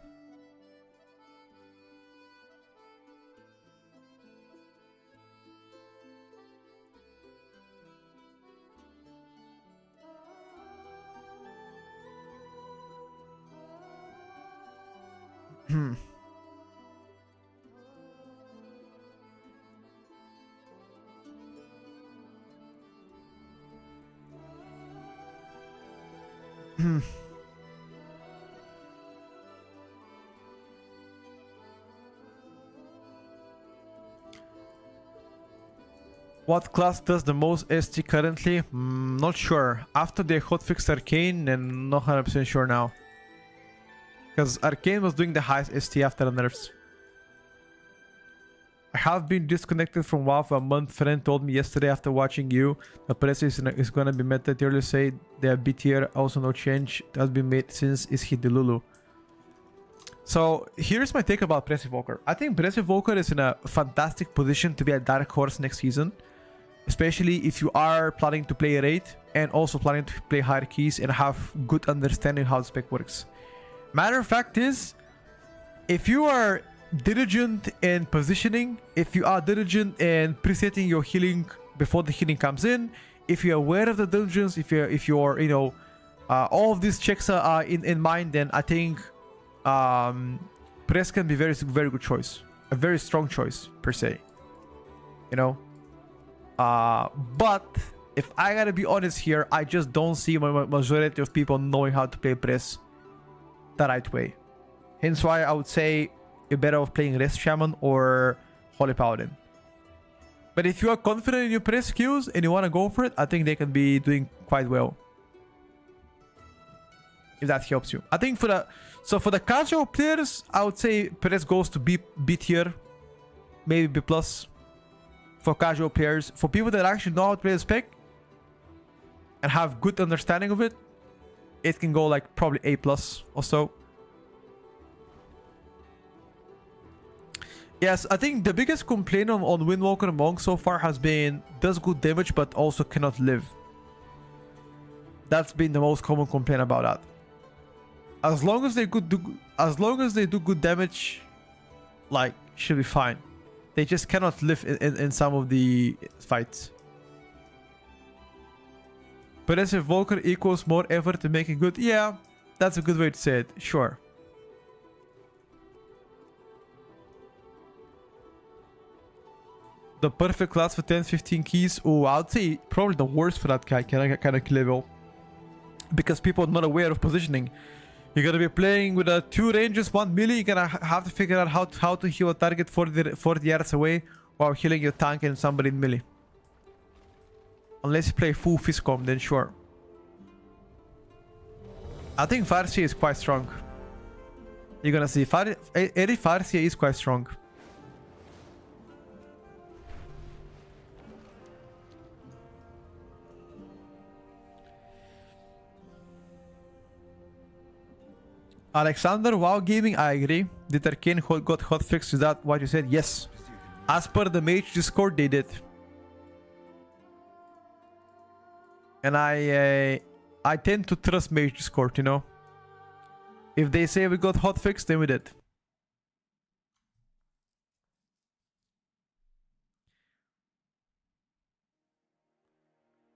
What class does the most ST currently? Not sure. After they hotfixed Arcane, and not 100% sure now. Because Arcane was doing the highest ST after the nerfs. I have been disconnected from WoW for a month. Friend told me yesterday after watching you. The press is gonna be meta. Tierlist say they are B tier. Also no change has been made since is hit the Lulu. So here's my take about Press Evoker. I think Press Evoker is in a fantastic position to be a dark horse next season. Especially if you are planning to play raid and also planning to play higher keys and have good understanding how the spec works. Matter of fact is, if you are diligent in positioning, if you are diligent in presetting your healing before the healing comes in, if you're aware of the dungeons, if you're you know, all of these checks are in mind, then I think Press can be very good choice, a very strong choice per se, you know. But if I gotta be honest here, I just don't see my majority of people knowing how to play Press the right way. Hence why I would say you're better off playing Rest Shaman or Holy Paladin. But if you are confident in your Press skills and you want to go for it, I think they can be doing quite well. If that helps you. I think for the casual players, I would say Press goes to B tier, maybe B plus. For casual players, for people that actually know how to play the spec and have good understanding of it, it can go like probably A plus or so. Yes, I think the biggest complaint on Windwalker Monk so far has been does good damage but also cannot live. That's been the most common complaint about that. As long as they do good damage, like, should be fine. They just cannot live in some of the fights. But as if Volker equals more effort to make it good, yeah, that's a good way to say it, sure. The perfect class for 10-15 keys. Oh, I'd say probably the worst for that kind of level. Because people are not aware of positioning. You're gonna be playing with 2 ranges, 1 melee. You're gonna have to figure out how to heal a target 40 yards away while healing your tank and somebody in melee. Unless you play full Fiscom, then sure. I think Farsia is quite strong. You're gonna see Eri Farsia is quite strong. Alexander, WoW Gaming, I agree. Did Arcane got hotfixed? Is that what you said? Yes. As per the Mage Discord, they did. And I tend to trust Mage Discord, you know. If they say we got hotfixed, then we did.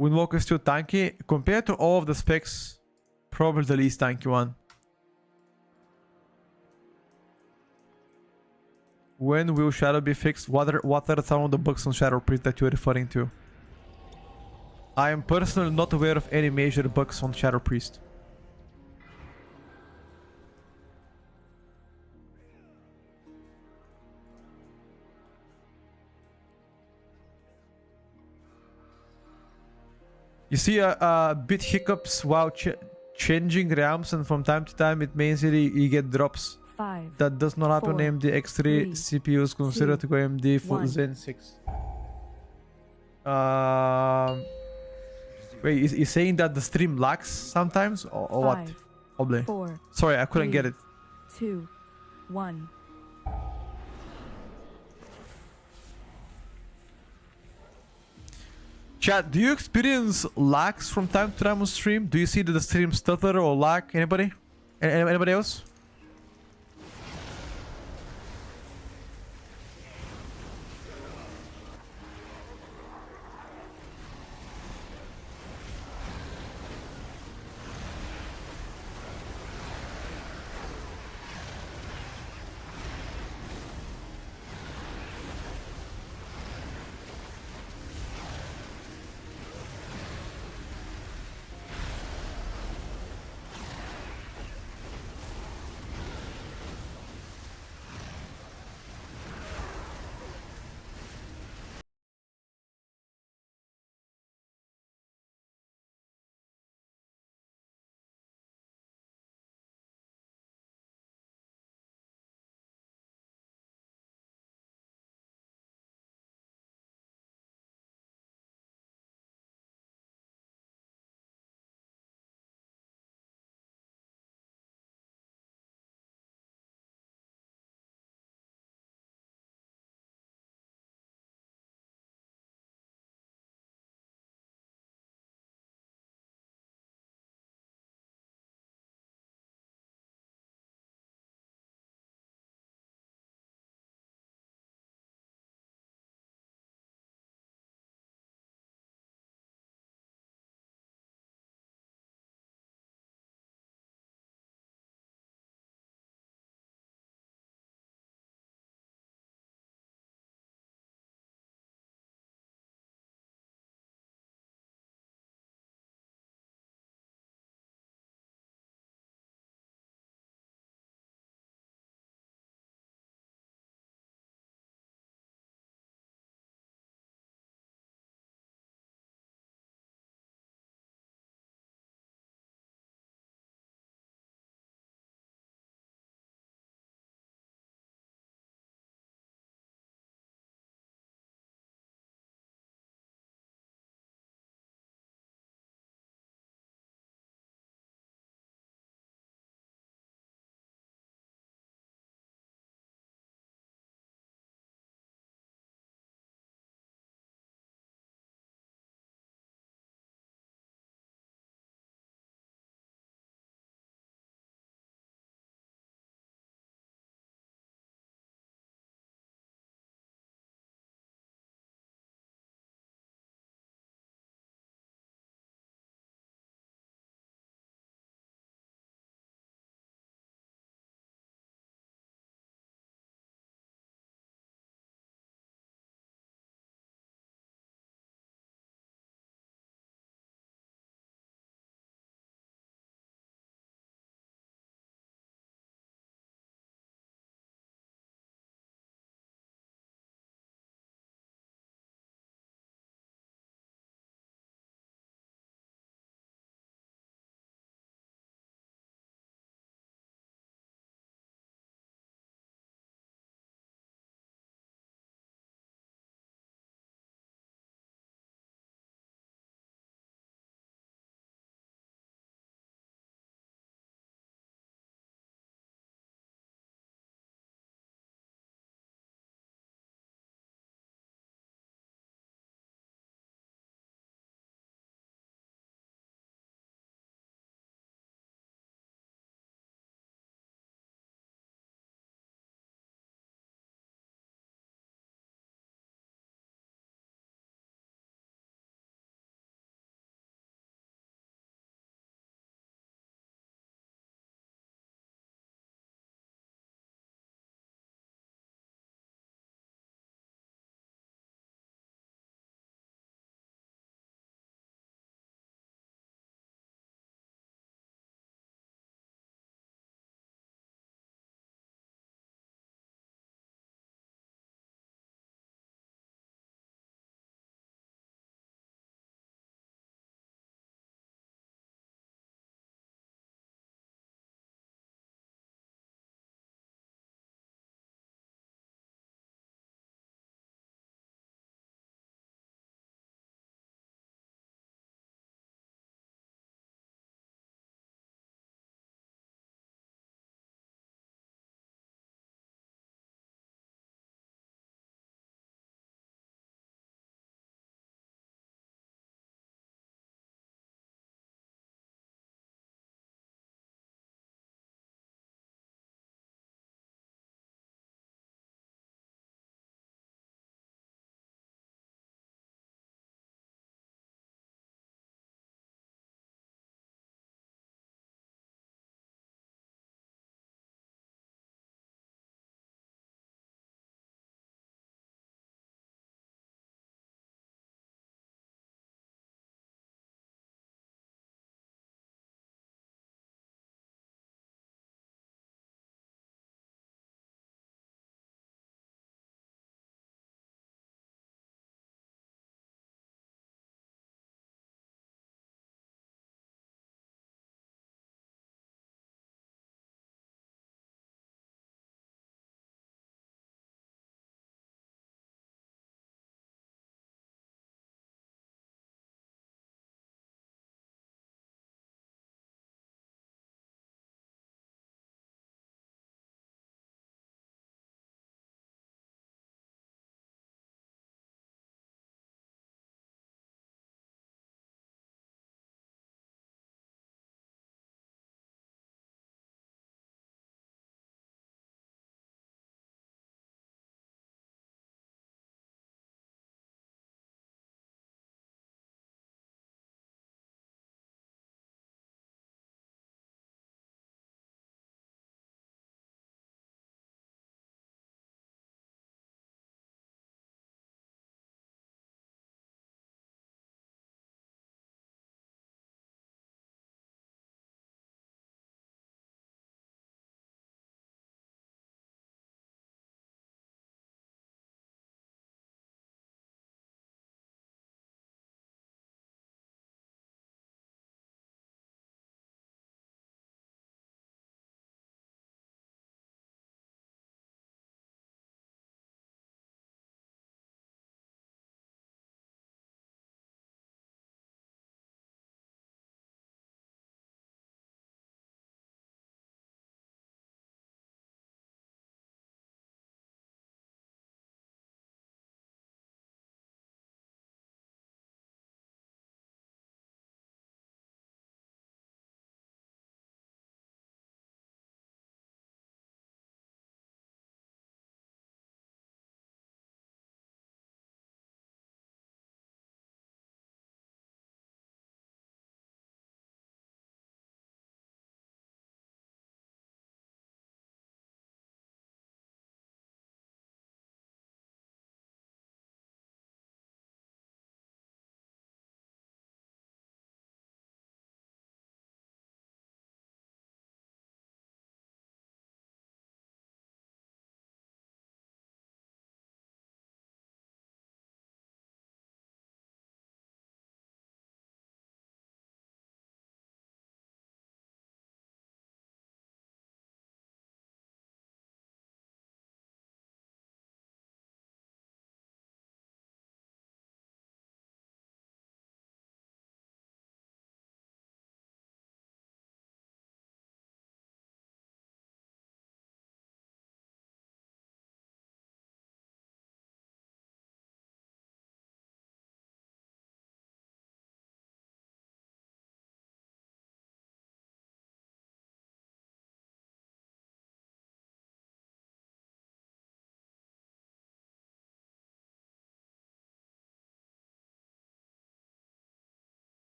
Windwalker is still tanky. Compared to all of the specs, probably the least tanky one. When will Shadow be fixed? What are some of the bugs on Shadow Priest that you're referring to? I am personally not aware of any major bugs on Shadow Priest. You see a bit hiccups while changing realms, and from time to time it means that you get drops. 5. That does not happen. 4, AMD X3 3, CPUs considered 2, to go AMD for 1. Zen 6. Wait, is saying that the stream lags sometimes or what? 5, Probably. 4, Sorry, I couldn't 3, get it. 2, 1. Chat, do you experience lags from time to time on stream? Do you see that the stream stutter or lag? Anybody? Anybody else?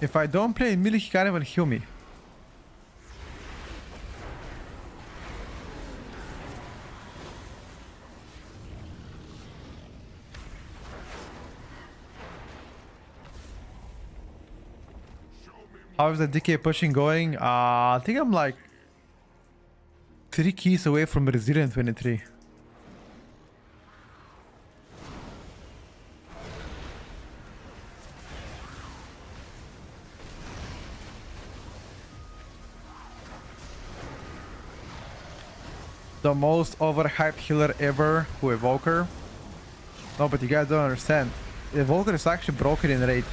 If I don't play melee, he can't even heal me. How is the DK pushing going? I think I'm like 3 keys away from Resilient 23. The most overhyped healer ever who Evoker. No, but you guys don't understand. Evoker is actually broken in raid.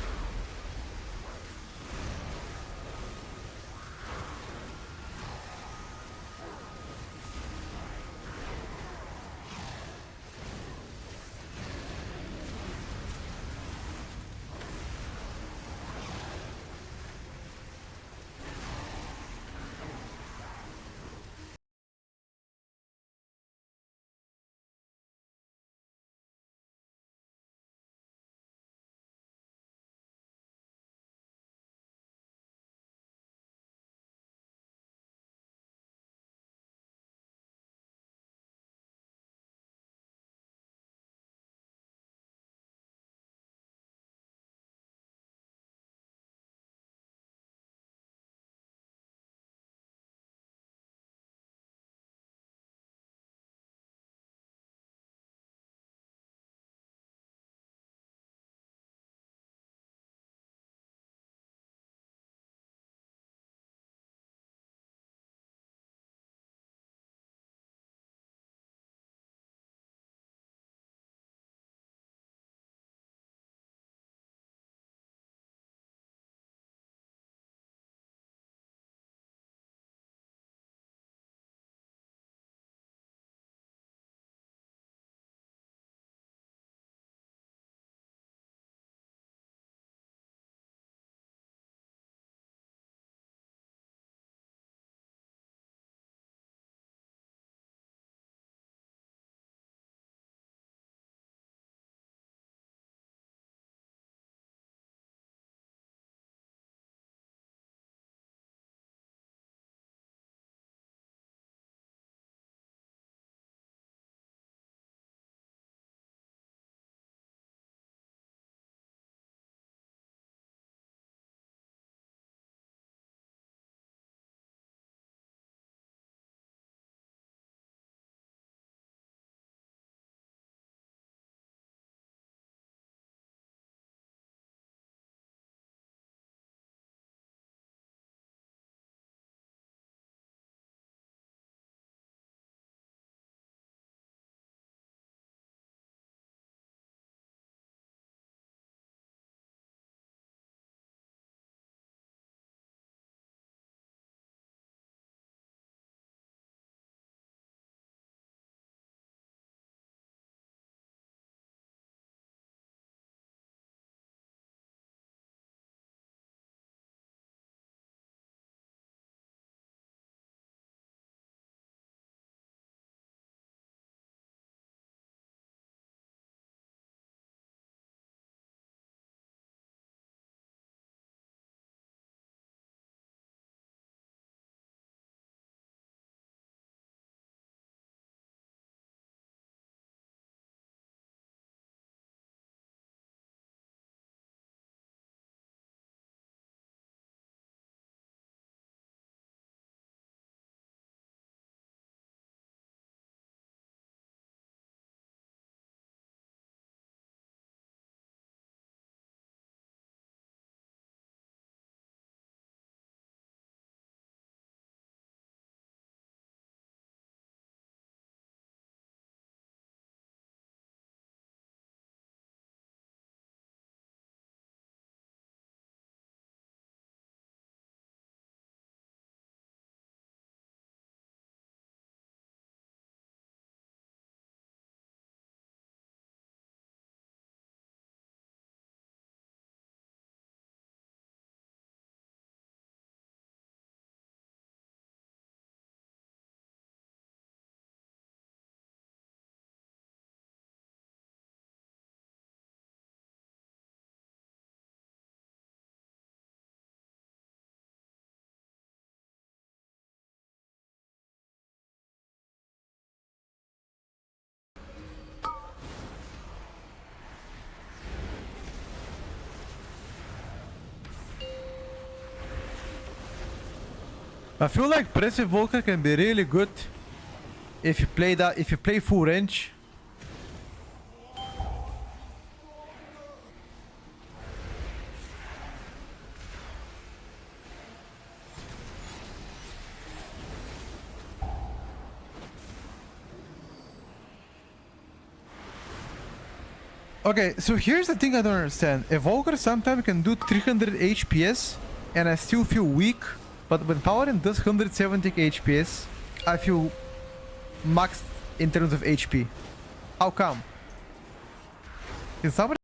I feel like Passive Volker can be really good if you play that, if you play full range. Okay, so here's the thing I don't understand. Evoker sometimes can do 300 HPS and I still feel weak, but when Paladin does 170 HPS, I feel maxed in terms of HP. How come? Can somebody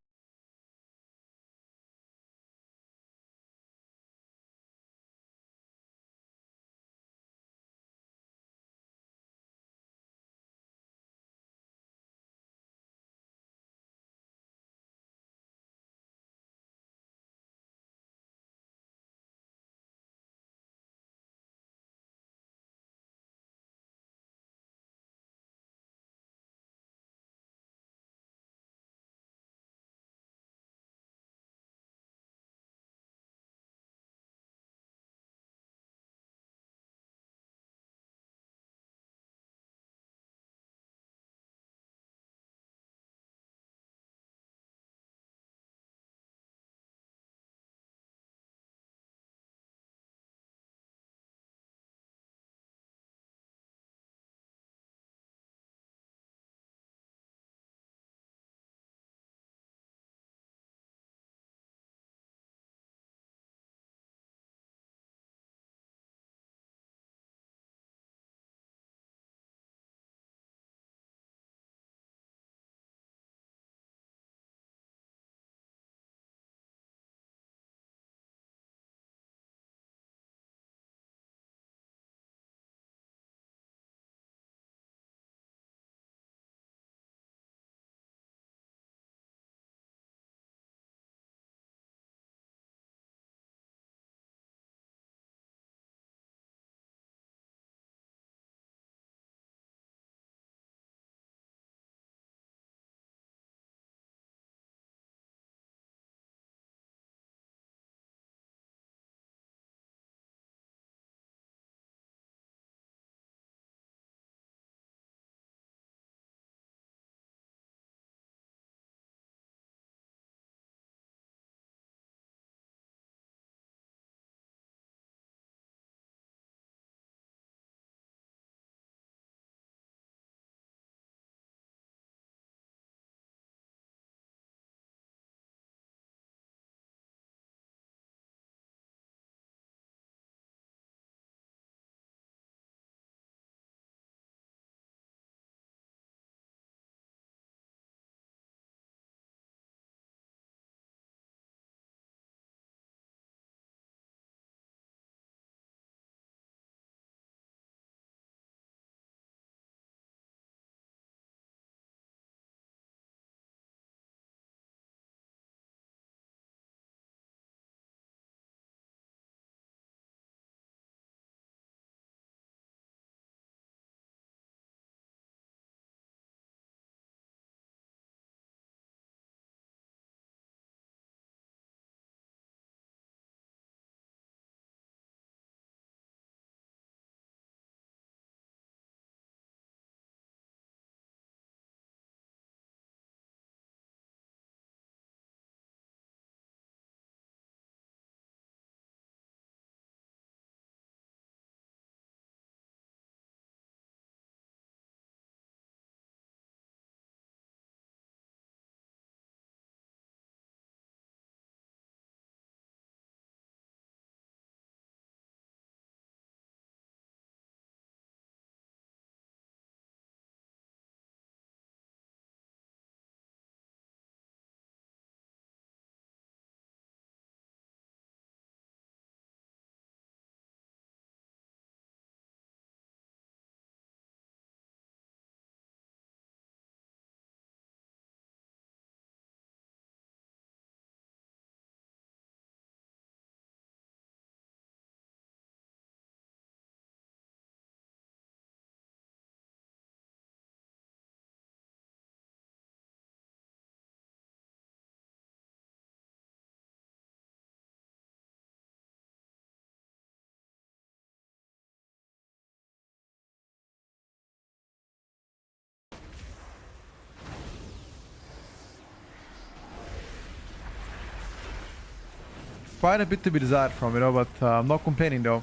quite a bit to be desired from, you know, but I'm not complaining though.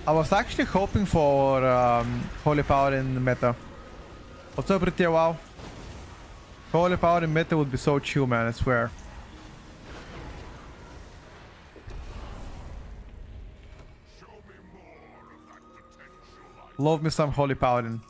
I was actually hoping for Holy Power in the meta. What's up, Tier WoW? Holy Power in meta would be so chill, man, I swear. Love me some Holy Paladin.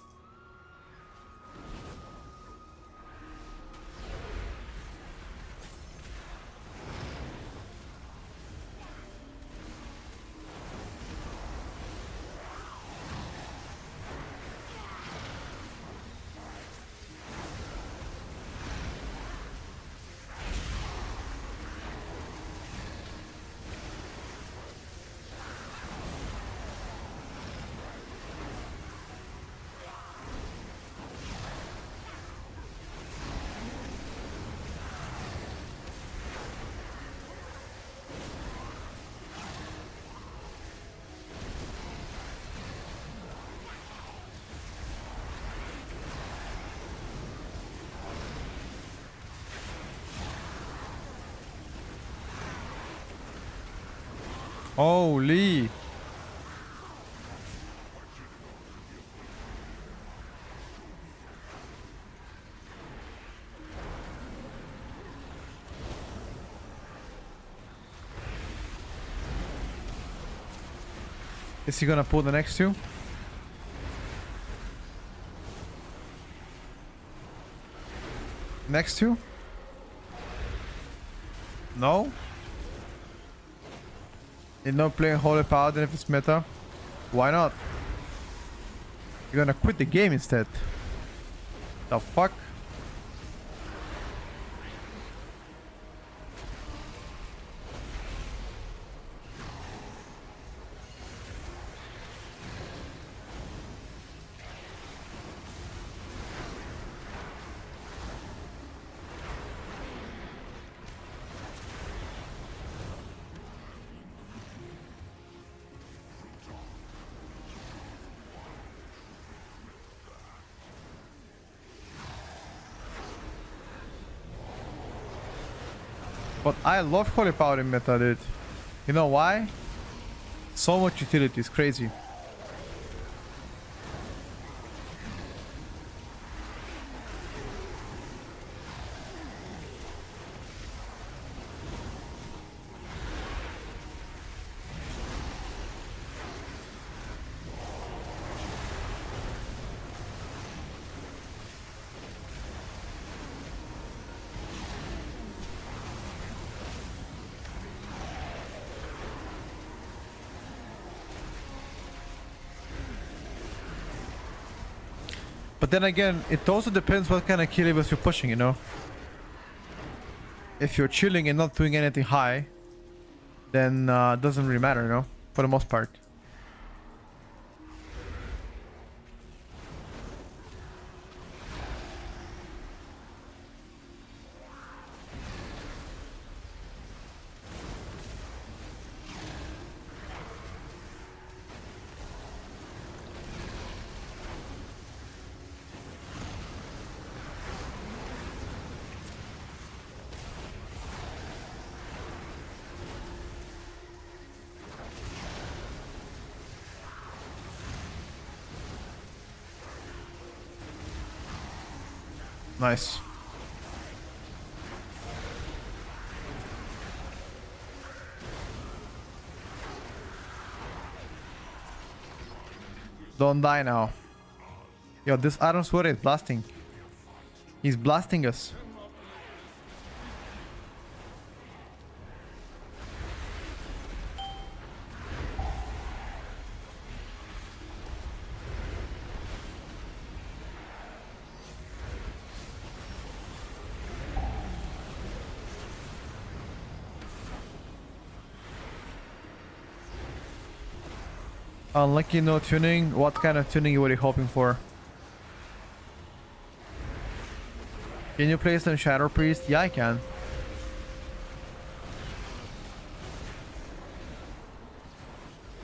Holy. Is he gonna pull the next two? Next two? No? You're not playing Holy Paladin if it's meta? Why not? You're gonna quit the game instead. The fuck? But I love Holy Power in meta, dude. You know why? So much utility, it's crazy. But then again, it also depends what kind of kill levels you're pushing, you know? If you're chilling and not doing anything high, then it doesn't really matter, you know? For the most part. Nice. Don't die now. Yo, this Iron Sword is blasting. He's blasting us. Unlucky no tuning. What kind of tuning were you hoping for? Can you place on Shadow Priest? Yeah, I can.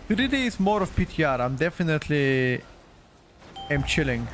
Today is more of PTR. I'm definitely am chilling.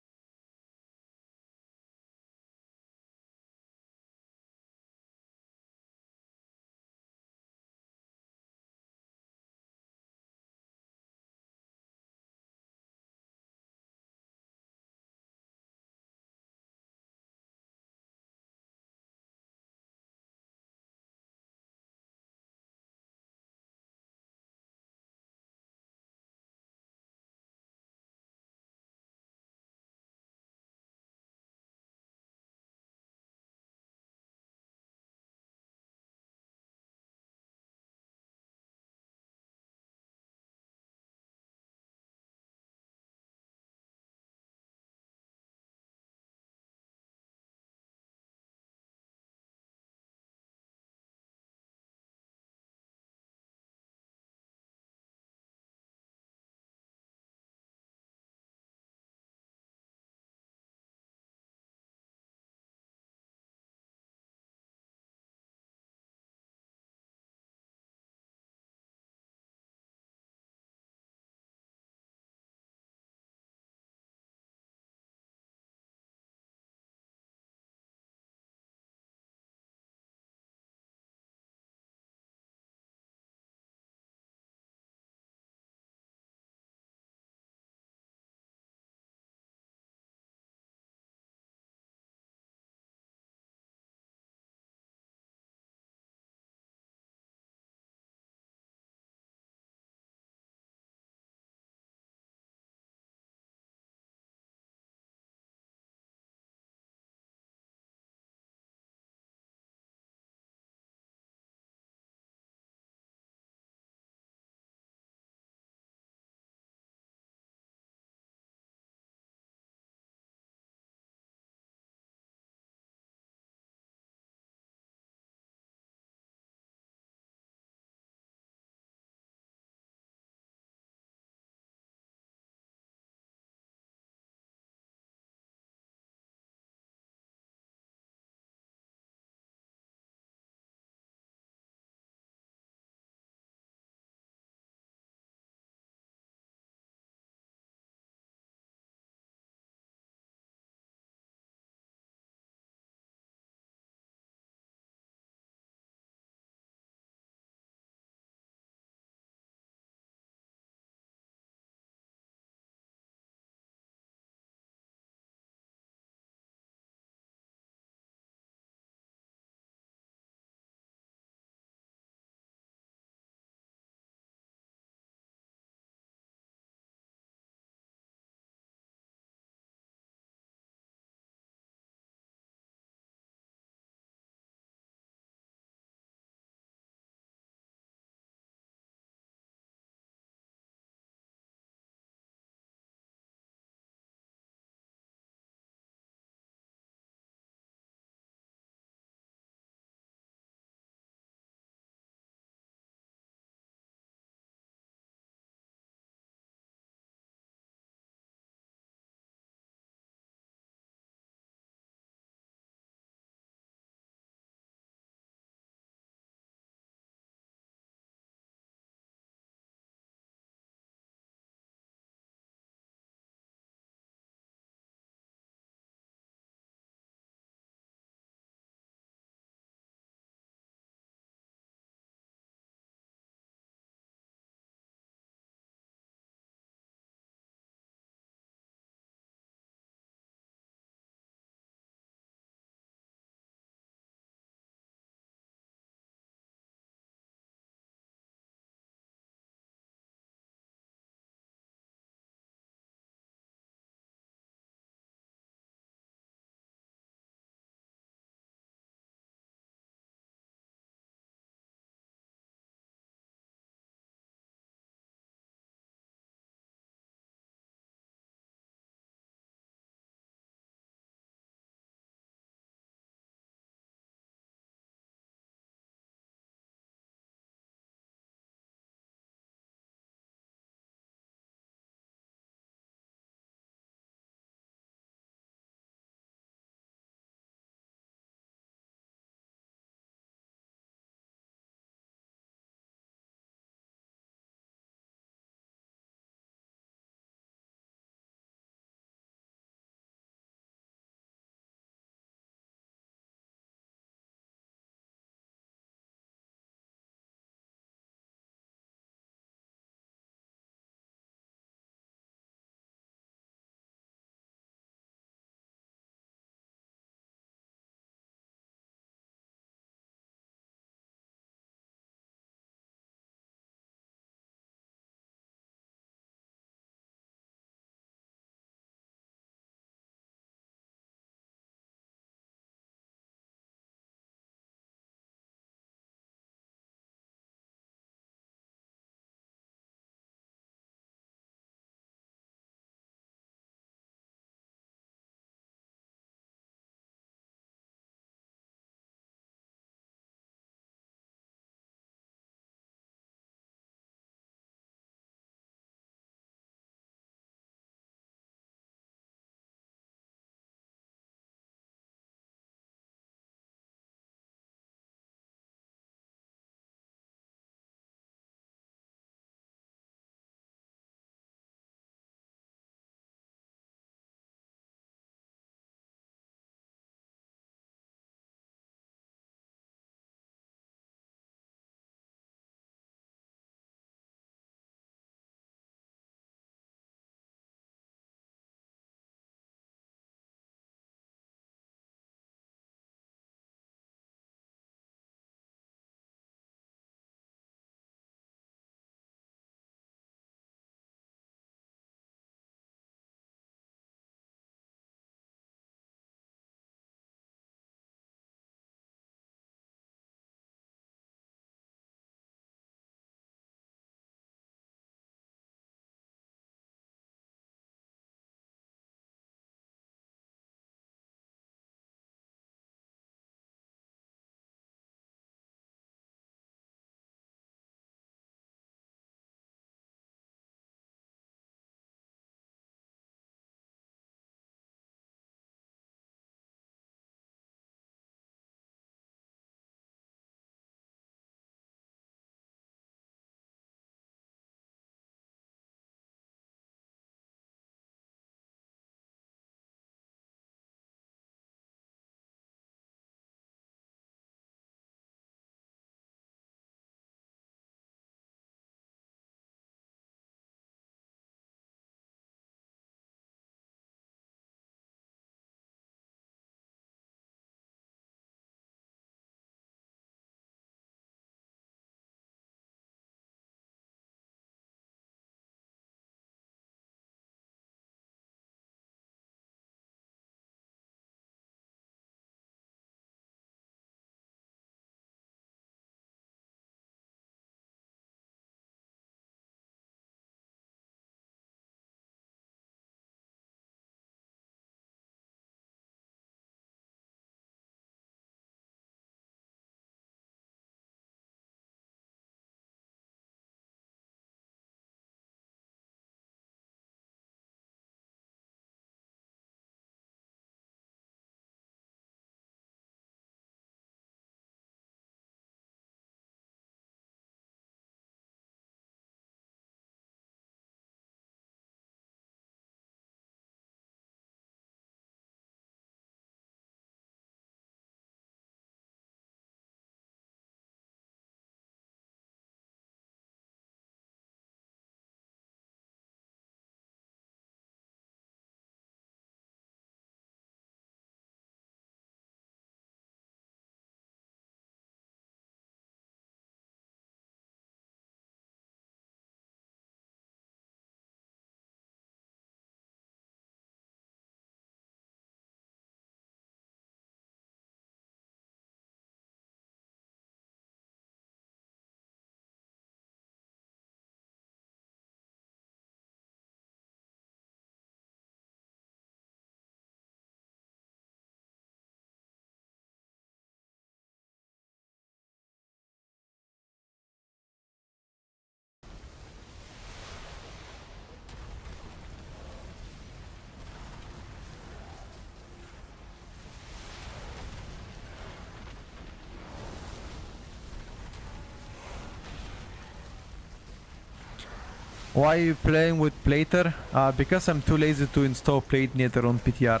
Why are you playing with Plater? Because I'm too lazy to install Plate Meter on PTR.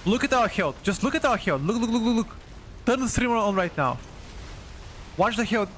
Look at our health. Just look at our health. Look, look, look, look, look. Turn the streamer on right now. Watch the health.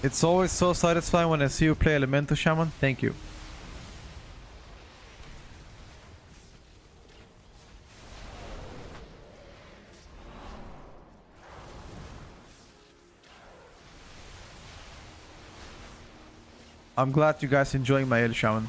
It's always so satisfying when I see you play Elemental Shaman. Thank you. I'm glad you guys enjoying my El Shaman.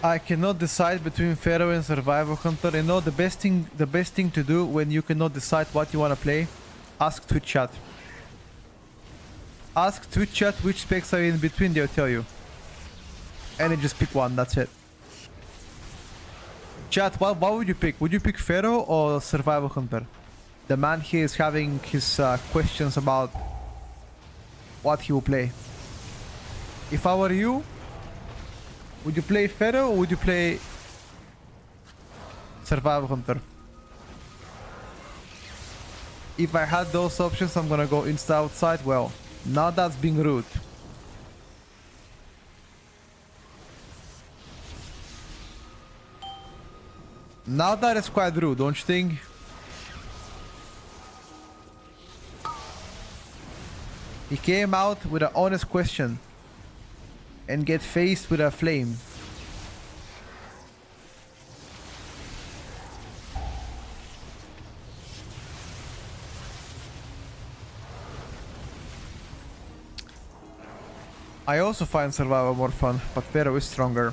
I cannot decide between Pharaoh and Survival Hunter. You know, the best thing to do when you cannot decide what you want to play, ask Twitch chat. Ask Twitch chat which specs are in between, they'll tell you. And then just pick one, that's it. Chat, what would you pick? Would you pick Pharaoh or Survival Hunter? The man here is having his questions about what he will play. If I were you, would you play Pharaoh or would you play Survival Hunter? If I had those options, I'm gonna go insta outside. Well, now that's being rude. Now that is quite rude, don't you think? He came out with an honest question and get faced with a flame. I also find survival more fun, but Pharaoh is stronger.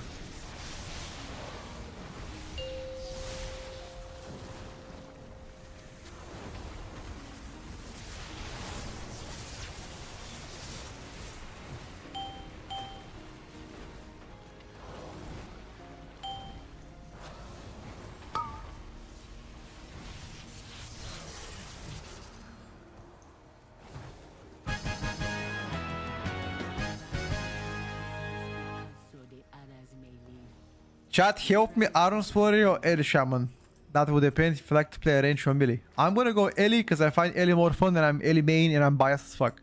So the others may live. Chat, help me, Arms Warrior or Ellie Shaman? That would depend if you like to play a range from Ellie. I'm gonna go Ellie because I find Ellie more fun and I'm Ellie main and I'm biased as fuck.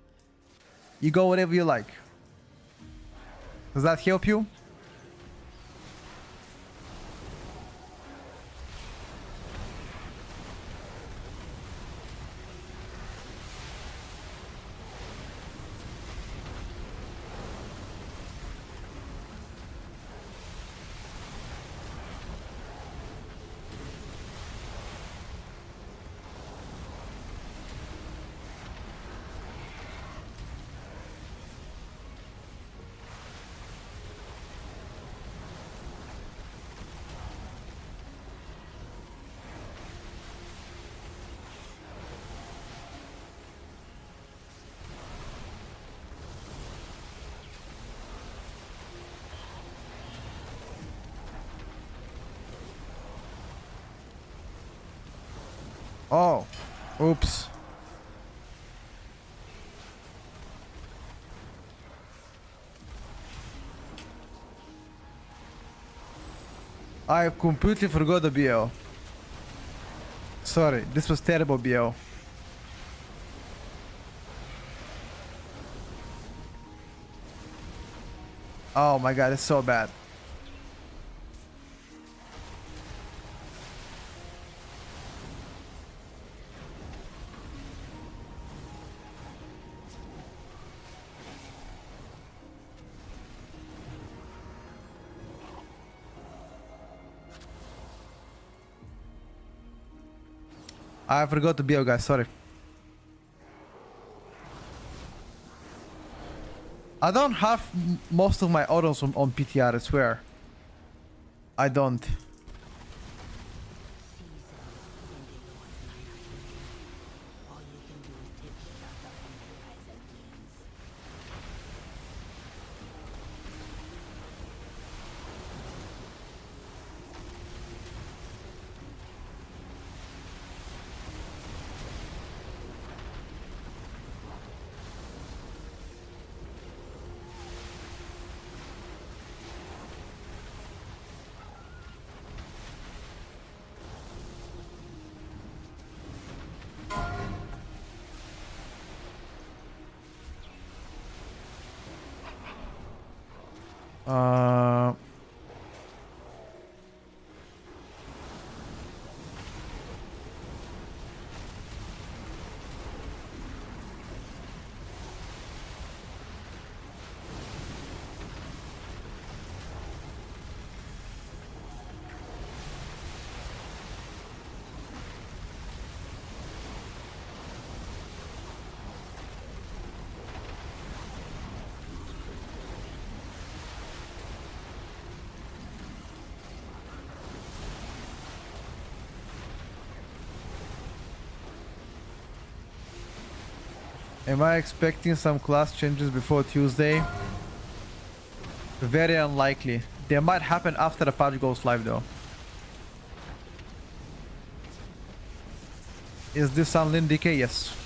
You go whatever you like. Does that help you? Oh, oops. I completely forgot the BL. Sorry, this was terrible BL. Oh my god, it's so bad. I forgot the BL, guys, sorry. I don't have most of my autos on PTR, I swear. I don't. Uh... Am I expecting some class changes before Tuesday? Very unlikely. They might happen after the patch goes live though. Is this on DK? Yes.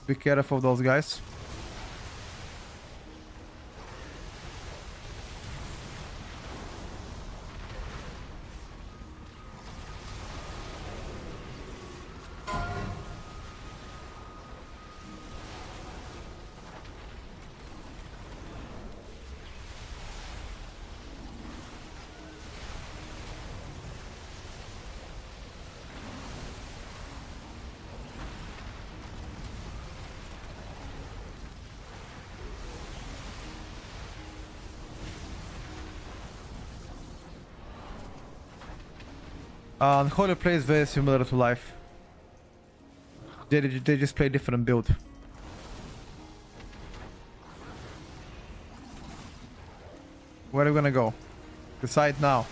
Be careful of those guys. Unholy play is very similar to life. They just play different build. Where are we gonna go? Decide now.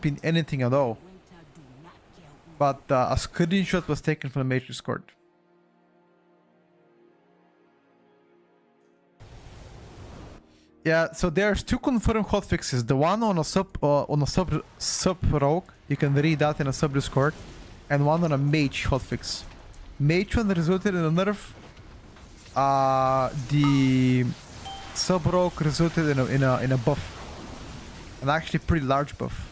been anything at all. But a screenshot was taken from the Mage Discord. Yeah, so there's two confirmed hotfixes. The one on a sub rogue, you can read that in a sub Discord, and one on a mage hotfix. Mage one resulted in a nerf. The sub rogue resulted in a buff, an actually pretty large buff.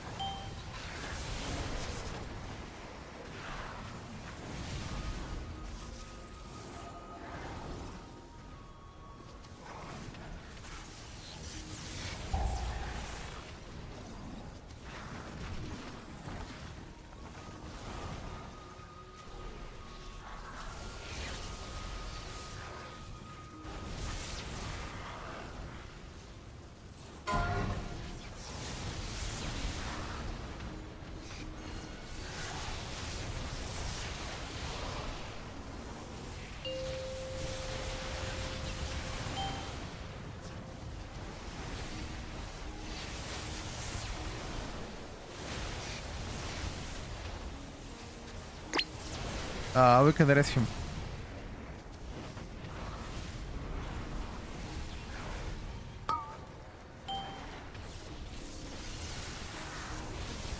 We can arrest him.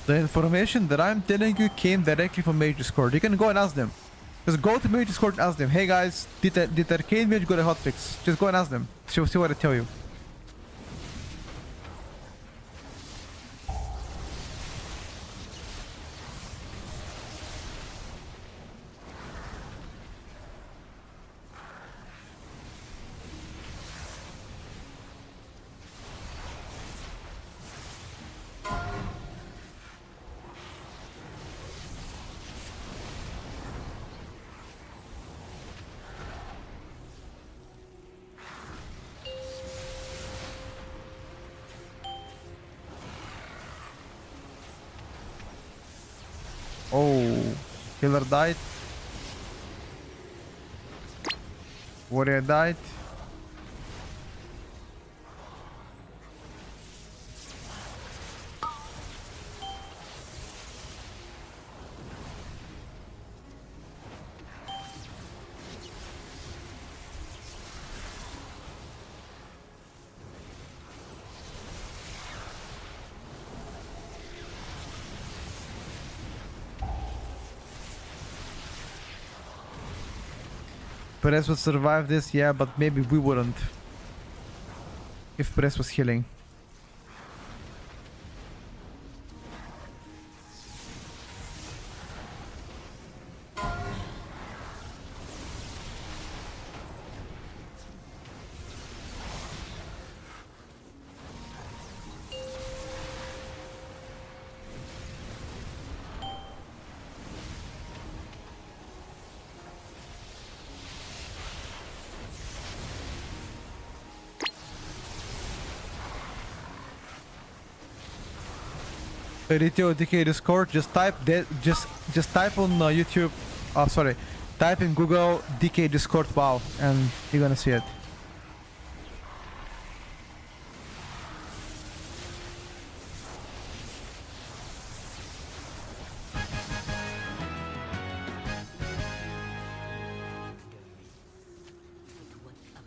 The information that I'm telling you came directly from Mage Discord. You can go and ask them. Just go to Mage Discord and ask them. Hey guys, did Arcane Mage got a hotfix? Just go and ask them. See what I tell you. Oh, Killer died. Warrior died. Perez would survive this, yeah, but maybe we wouldn't. If Perez was healing. Retail DK Discord, just type that, just type on YouTube, sorry, type in Google DK Discord WoW and you're gonna see it.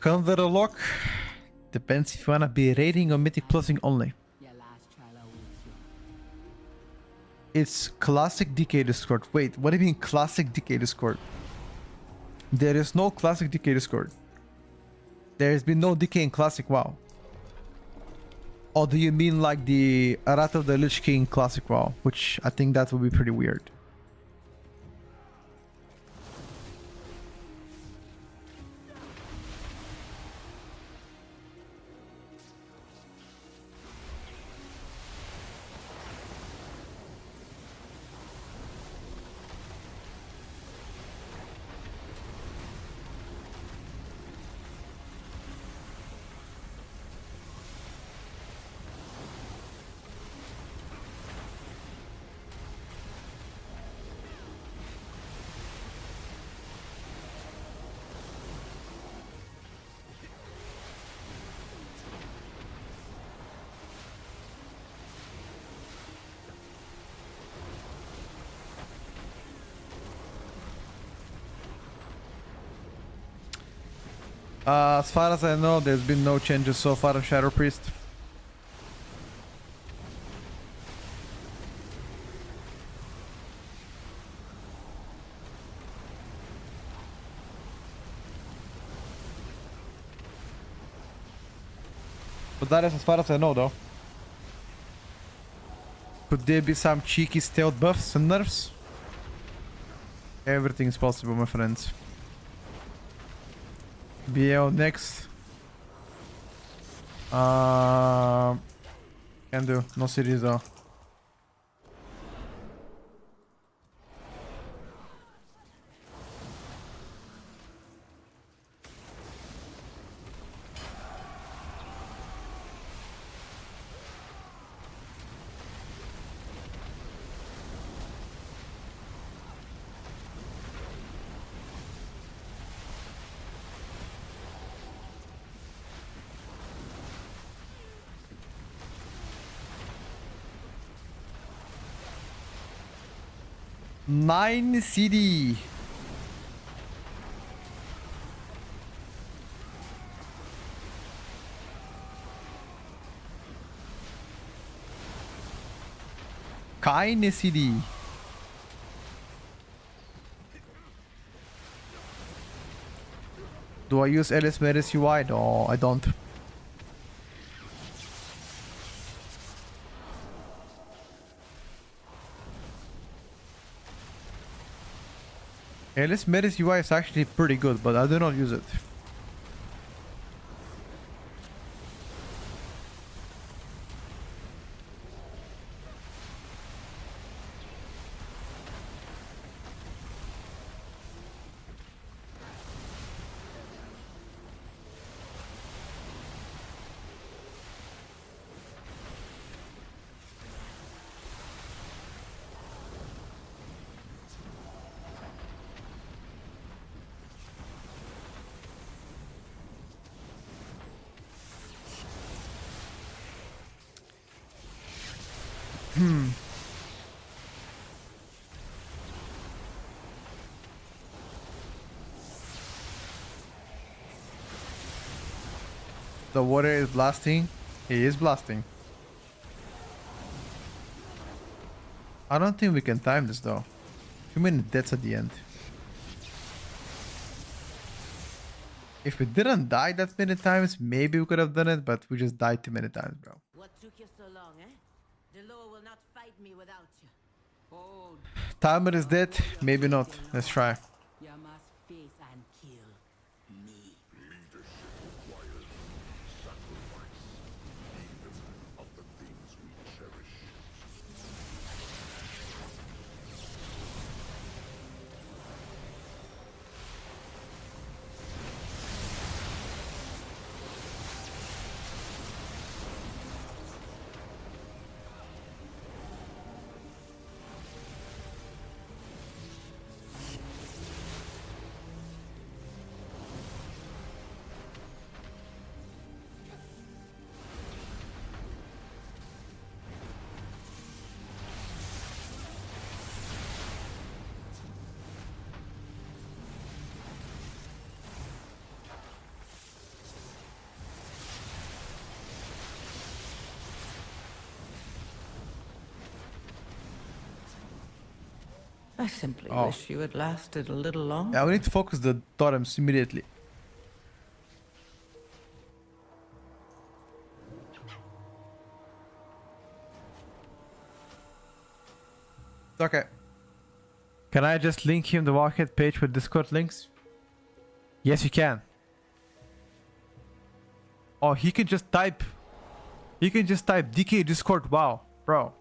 Conver lock depends if you wanna be raiding or mythic plusing only. It's classic DK Discord. Wait, what do you mean classic DK Discord? There is no classic DK Discord. There has been no DK in classic WoW. Or do you mean like the Wrath of the Lich King classic WoW? Which I think that would be pretty weird. As far as I know, there's been no changes so far on Shadow Priest. But that is as far as I know, though. Could there be some cheeky stealth buffs and nerfs? Everything is possible, my friends. BL next. Can do. No series though. Nine CD. Keine CD. Do I use LS Meris UI? No, I don't. LS Meris UI is actually pretty good, but I do not use it. The water is blasting. He is blasting. I don't think we can time this though. Too many deaths at the end. If we didn't die that many times, maybe we could have done it, but we just died too many times, bro. What took you so long, eh? The law will not fight me without you. Oh, Timer is dead. Maybe not. Let's try. you must face and kill me. I simply Oh. wish you had lasted a little longer. Yeah, we need to focus the totems immediately. Okay. Can I just link him the Walkhead page with Discord links? Yes, you can. Oh, he can just type. He can just type DK Discord. Wow, bro.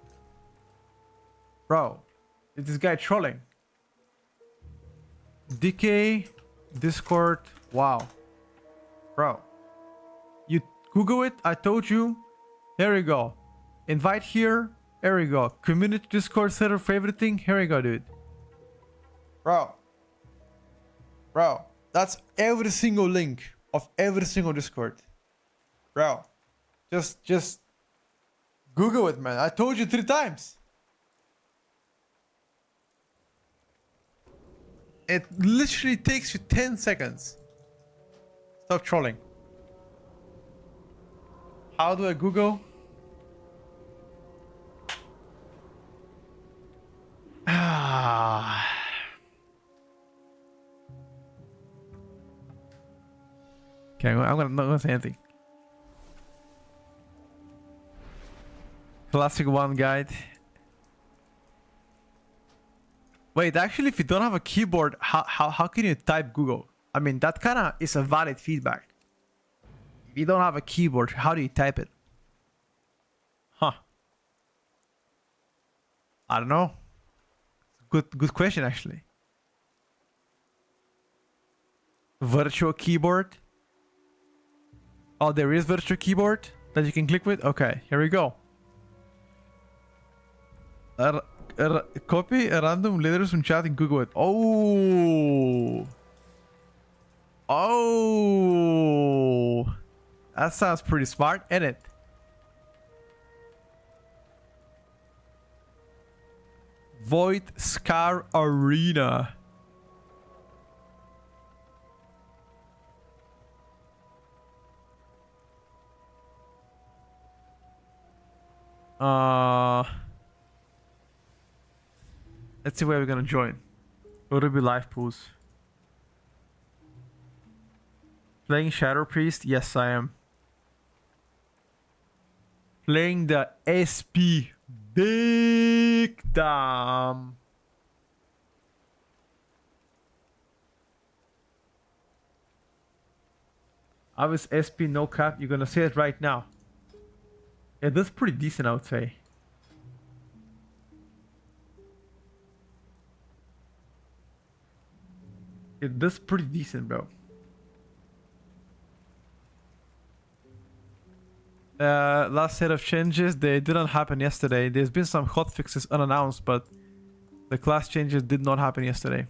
Bro, is this guy trolling? DK Discord. Wow, bro. You Google it. I told you. Here we go. Invite here. Here we go. Community Discord server favorite thing. Here we go, dude. Bro. Bro. That's every single link of every single Discord. Bro. Just Google it, man. I told you 3 times. It literally takes you 10 seconds. Stop trolling. How do I Google? Ah. Okay, I'm not gonna say anything. Classic one guide. Wait, actually, if you don't have a keyboard, how can you type Google? I mean, that kind of is a valid feedback. If you don't have a keyboard, how do you type it? Huh. I don't know. Good question, actually. Virtual keyboard. Oh, there is virtual keyboard that you can click with? Okay, here we go. Copy random letters from chat and Google it. Oh. Oh. That sounds pretty smart, ain't it? Void Scar Arena. Let's see where we're gonna join. Will it be live pools? Playing Shadow Priest? Yes, I am. Playing the SP. Big damn. I was SP no cap. You're gonna say it right now. Yeah, that's pretty decent, I would say. That's pretty decent, bro. Last set of changes, they didn't happen yesterday. There's been some hotfixes unannounced, but the class changes did not happen yesterday.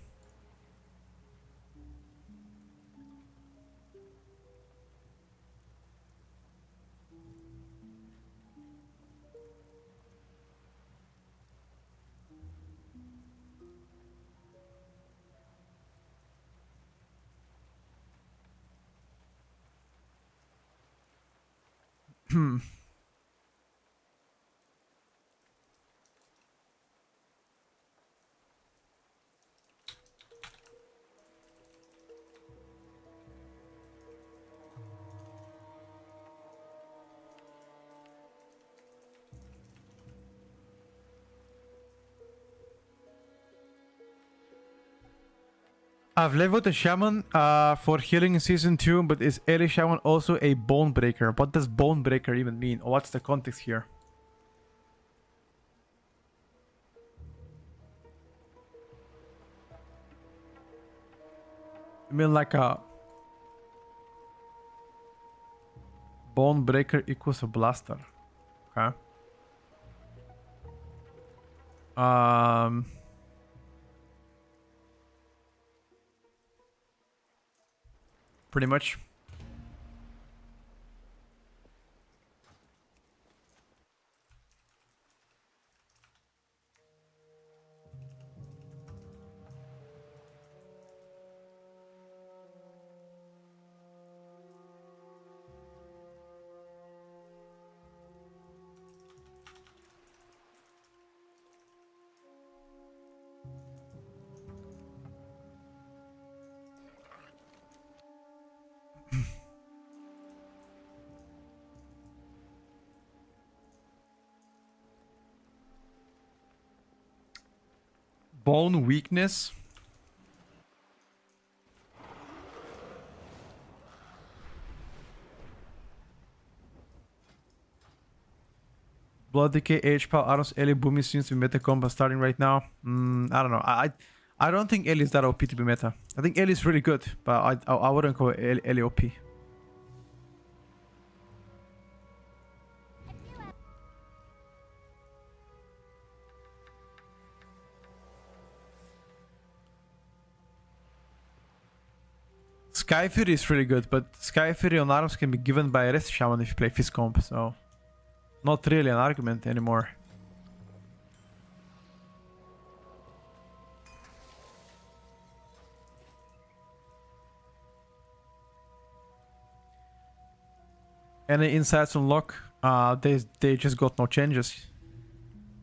I've leveled a shaman for healing in season 2, but is Ellie shaman also a bone breaker? What does bone breaker even mean? Or what's the context here? You mean like a bone breaker equals a blaster? Okay. Pretty much. Bone weakness. Blood decay, H-Pow, Aros, Ellie, Boomy seems to be meta combo starting right now. I don't know. I don't think Ellie is that OP to be meta. I think Ellie is really good, but I wouldn't call Ellie OP. Sky Fury is really good, but Sky Fury on arms can be given by a rest shaman if you play Fist Comp, so not really an argument anymore. Any insights on lock? They just got no changes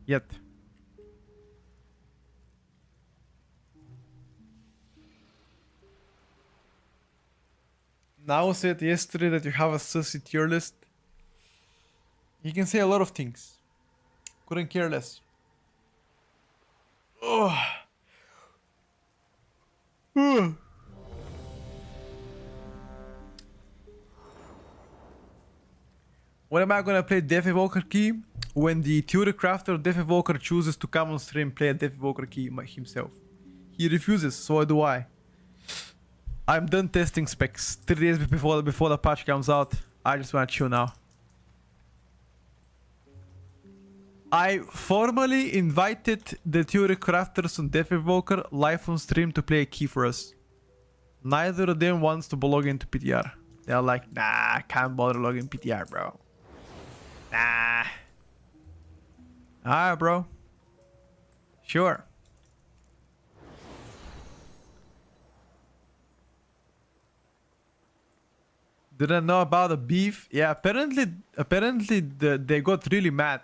yet. Now said yesterday that you have a sussy tier list. He can say a lot of things. Couldn't care less. Oh. When am I gonna play Death Evoker Key? When the Theory Crafter Death Evoker chooses to come on stream play a Death Evoker Key himself. He refuses, so do I. I'm done testing specs. 3 days before the patch comes out. I just wanna chill now. I formally invited the Theory Crafters on Death Evoker live on stream to play a key for us. Neither of them wants to log into PTR. They're like, nah, can't bother logging PTR, bro. Nah. Alright, bro. Sure. Didn't know about the beef. Yeah, apparently they got really mad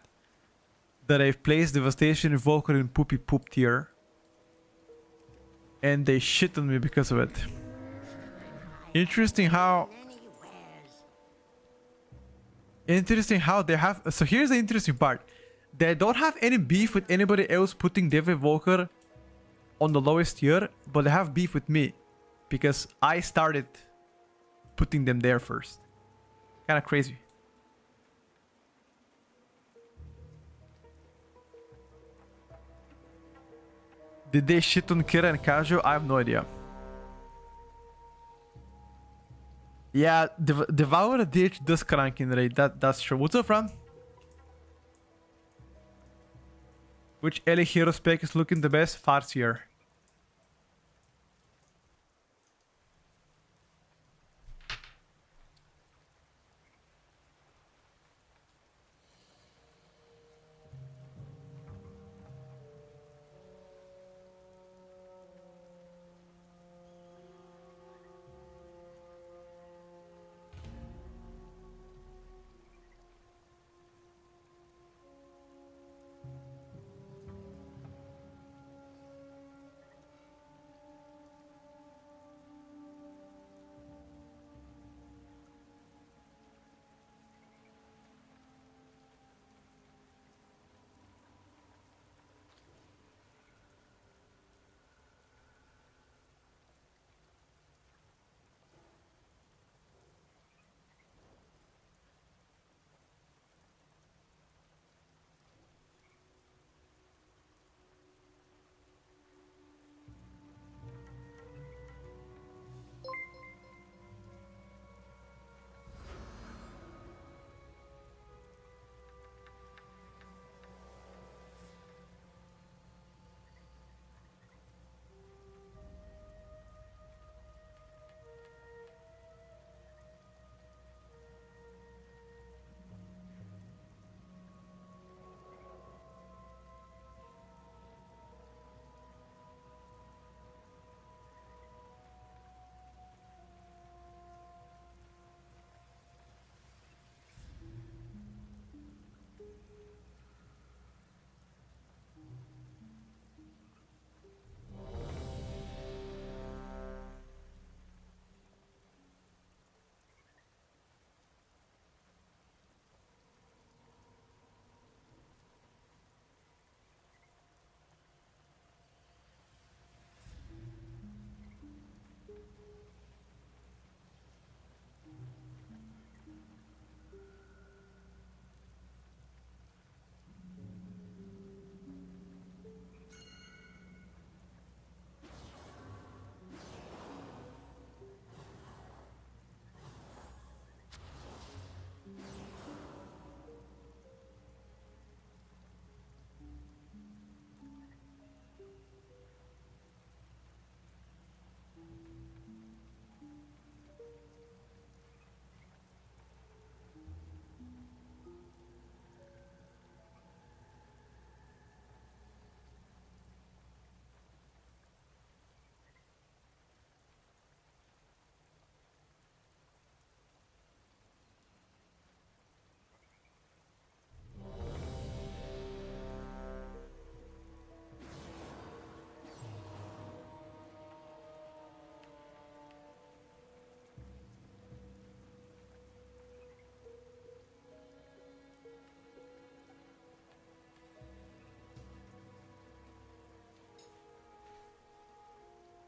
that I've placed Devastation Evoker in poopy poop tier. And they shit on me because of it. Interesting how they have. So here's the interesting part. They don't have any beef with anybody else putting Dev Evoker on the lowest tier, but they have beef with me because I started putting them there first. Kind of crazy. Did they shit on Kira and Kajo? I have no idea. Yeah, Devour DH does crank in raid. That's true. What's up, Fran? Which LA hero spec is looking the best? Farseer.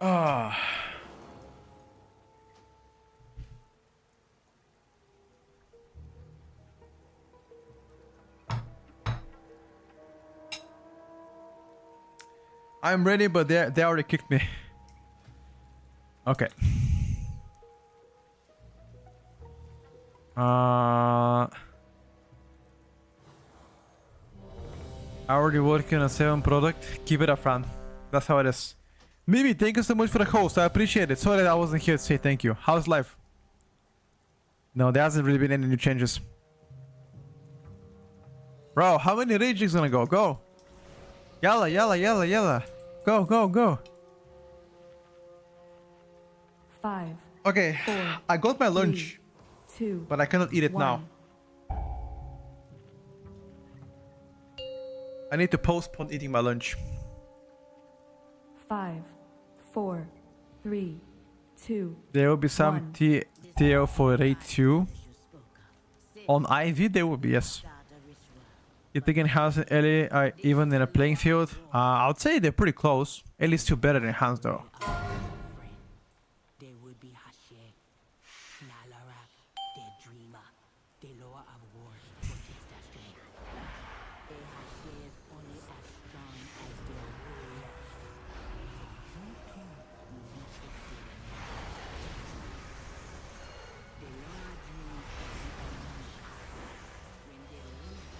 Ah. I'm ready, but they already kicked me. Okay. Already working on 7 product. Keep it up, friend. That's how it is. Mimi, thank you so much for the host. I appreciate it. Sorry that I wasn't here to say thank you. How's life? No, there hasn't really been any new changes. Bro, how many rages gonna go? Go. Yalla, yalla, yalla, yalla. Go, go, go. 5, Okay, 4, I got my lunch, 2, but I cannot eat it now. 1. I need to postpone eating my lunch. 5, 4, 3, 2. There will be some One. TL for raid 2. On IV, there will be, yes. You think Enhanced and Ellie are even in a playing field? I would say they're pretty close. Ellie's still better than Enhanced though. They would be Hashe, Nalarak, the dreamer, the lower of war, but it's that strength. They Hashe is only as strong as their warrior. So you too will be tested in life. The lower dreams of the unknown. When they leave their own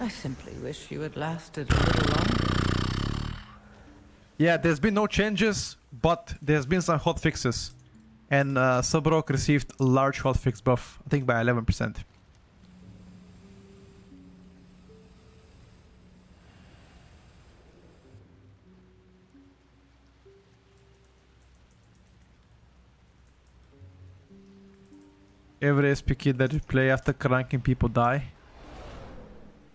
I simply wish you had lasted a little longer. Yeah, there's been no changes, but there's been some hot fixes. And Subrok received a large hotfix buff, I think by 11%. Every SP kit that you play after cranking people die.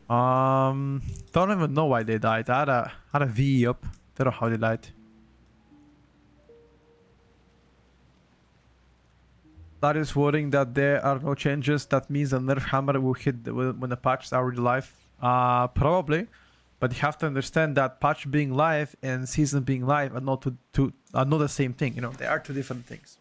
Don't even know why they died. I had a VE up. Don't know how they died. That is worrying that there are no changes. That means the nerf hammer will hit when the patch is already live. Probably, but you have to understand that patch being live and season being live are not are not the same thing. You know, they are two different things.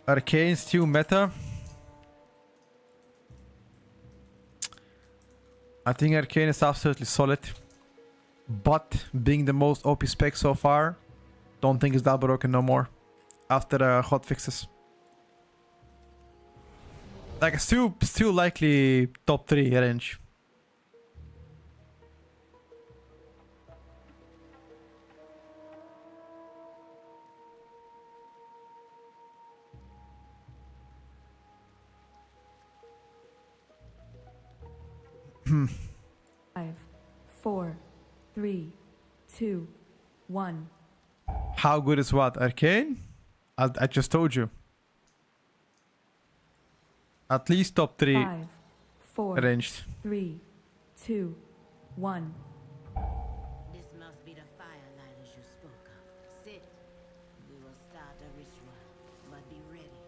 Arcane still meta. I think Arcane is absolutely solid, but being the most OP spec so far, don't think it's that broken no more after the hot fixes. Like still likely top 3 range. Five, 4, 3, 2, 1. How good is what? Arcane? I just told you. At least top 3 5, 4, ranged. 3, 2, 1. This must be the firelight you spoke of. Sit. We will start a ritual, but be ready.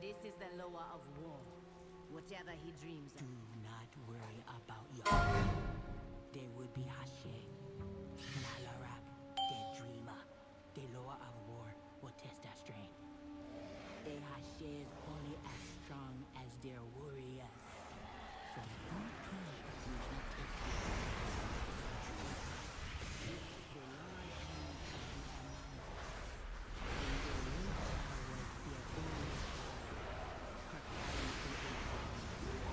This is the lower of war. Whatever he dreams Do of. not worry about your. They would be Hashe, Nalarak, the dreamer, the lower of war, will test that strength. They Hashe is only as strong as their warriors. So you too will be tested. The Lord dreams of the unknown. When the wind was their only preparing to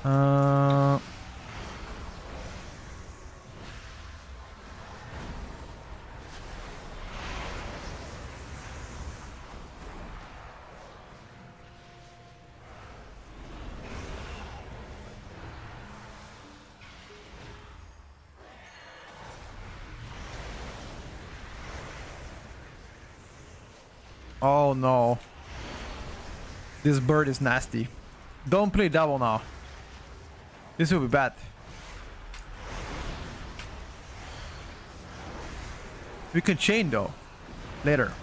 Uh, oh no. This bird is nasty. Don't play double now. This will be bad. We can chain though. Later.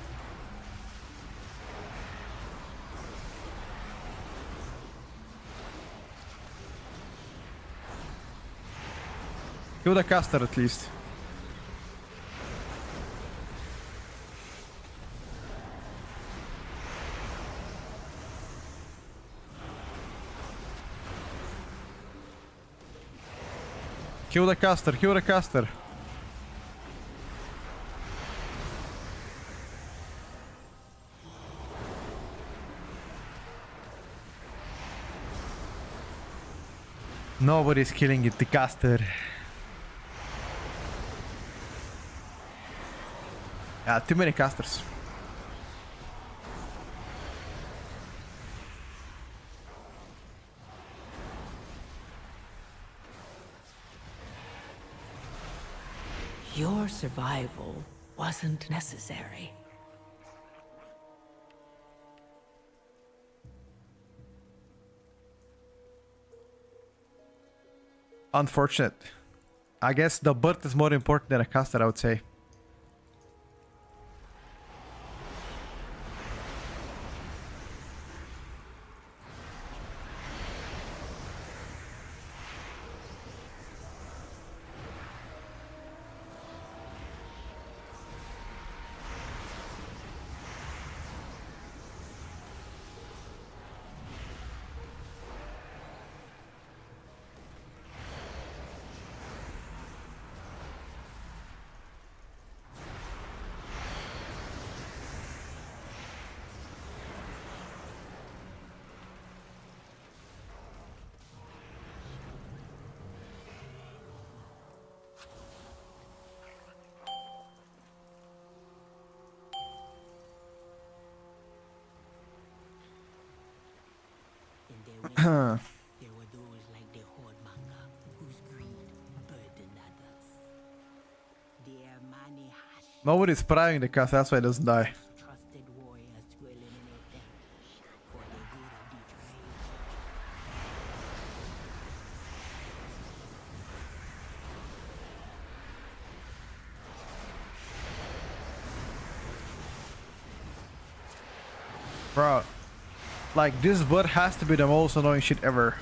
Kill the caster at least. Kill the caster, kill the caster. Nobody's killing it, the caster. Yeah, too many casters. Your survival wasn't necessary. Unfortunate. I guess the bird is more important than a caster, I would say. In their way, there were those like the Hordmanga, whose greed burdened others. Their money hash Nobody's prying the caster, that's why it doesn't die. trusted warriors to eliminate them for the good of the trade. Bro. Like, this bird has to be the most annoying shit ever.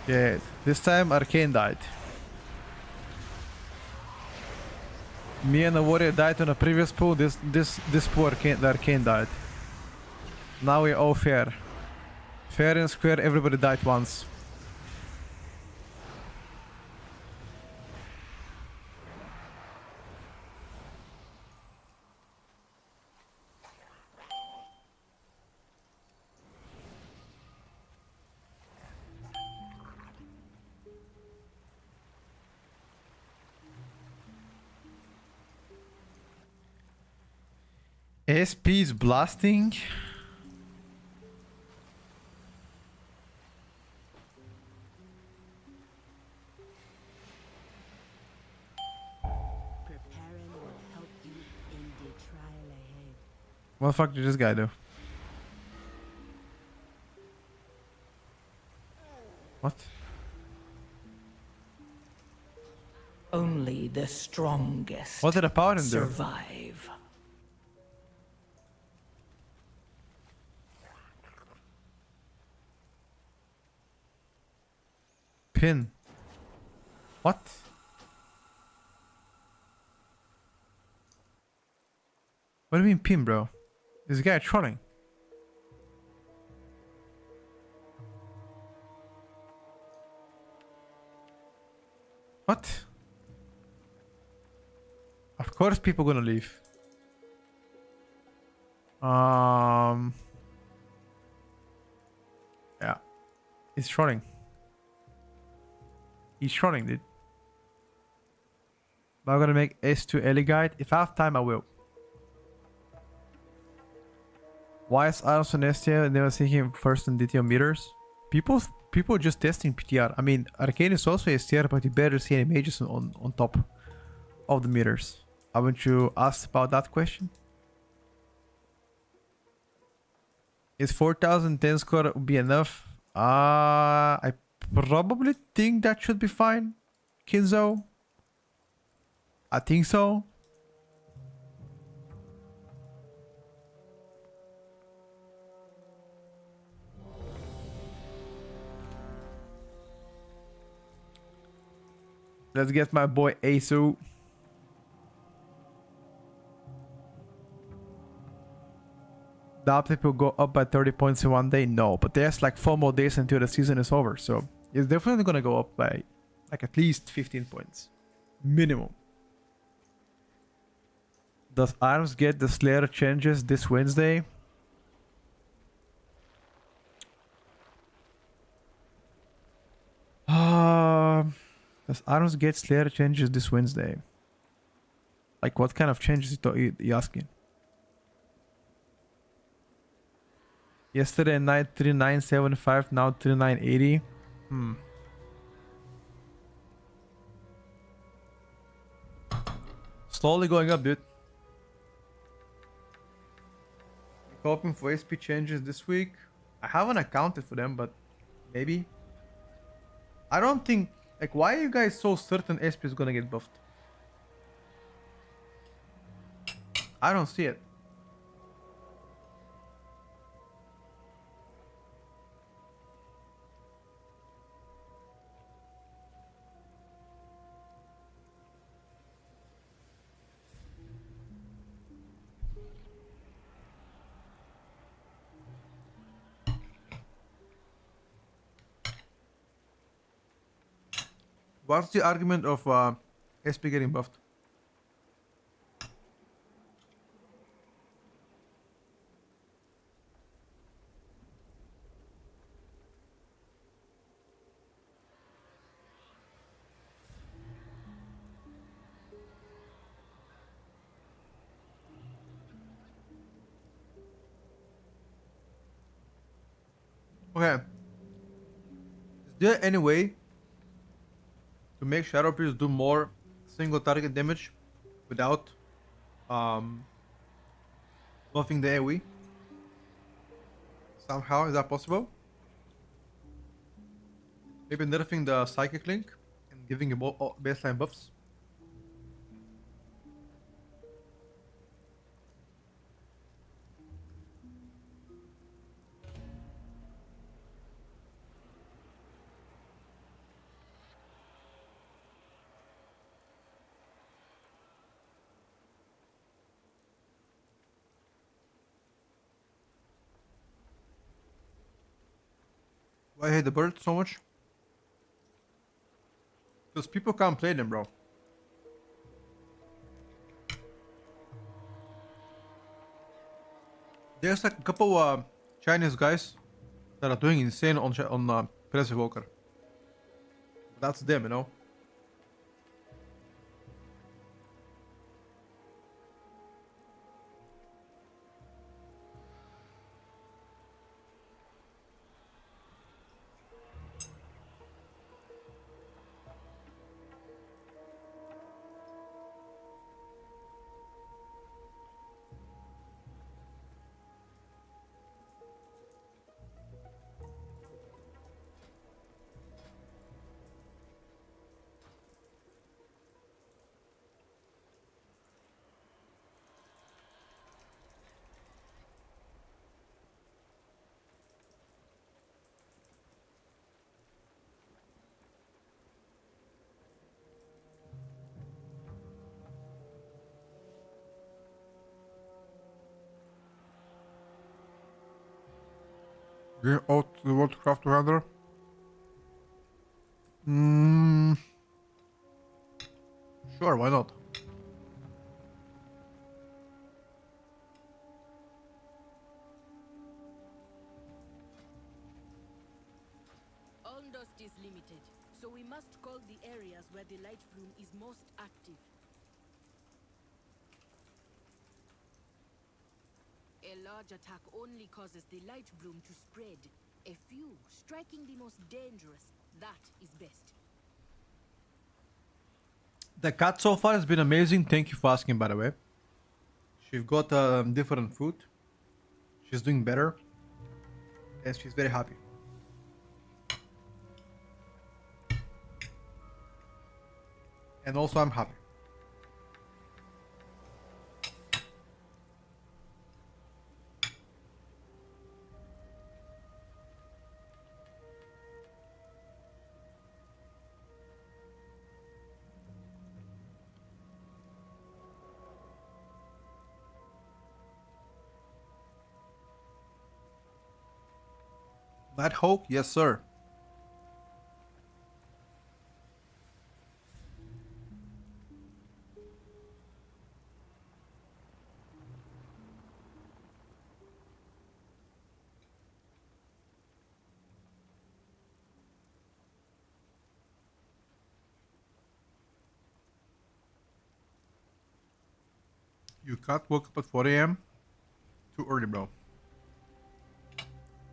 Yeah, this time Arcane died. Me and the warrior died on a previous pool. This pool the Arcane died. Now we're all fair. Fair and square, everybody died once. SP's blasting. Preparing will help you in the trial ahead. What the fuck did this guy do? What? Only the strongest What did the paladin do? survive. pin. What? What do you mean pin, bro? This guy trolling. What? Of course people gonna leave. Yeah. He's trolling. He's trolling, dude. But I'm gonna make S2 Ellie guide. If I have time, I will. Why is Iros on STL and they were thinking first on DTO meters? People just testing PTR. I mean, Arcane is also STR, but you better see any mages on top of the meters. Haven't you asked about that question? Is 4010 score be enough? I probably think that should be fine, Kinzo. I think so. Let's get my boy Asu. The uptake will go up by 30 points in one day? No, but there's like 4 more days until the season is over, so it's definitely gonna go up by like at least 15 points. Minimum. Does Arms get the Slayer changes this Wednesday? Does Arms get Slayer changes this Wednesday? Like what kind of changes are you asking? Yesterday night 3975, now 3980. Slowly going up, dude. Hoping for SP changes this week. I haven't accounted for them, but maybe. I don't think... Like, why are you guys so certain SP is gonna get buffed? I don't see it. What's the argument of SP getting buffed? Okay. Is there any way to make Shadow Priest do more single target damage without buffing the AoE? Somehow, is that possible? Maybe nerfing the Psychic Link and giving him baseline buffs? Why I hate the bird so much? Because people can't play them, bro. There's like a couple Chinese guys that are doing insane on Press Evoker. That's them, you know. Green oat the watercraft together. Sure, why not? All dust is limited, so we must call the areas where the light bloom is most active. A large attack only causes the light bloom to spread. A few striking the most dangerous. That is best. The cat so far has been amazing. Thank you for asking, by the way. She's got different food. She's doing better. And she's very happy. And also I'm happy. Night Hawk, yes sir. You can't wake up at 4 a.m. Too early, bro.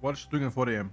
What is she doing at 4 a.m.?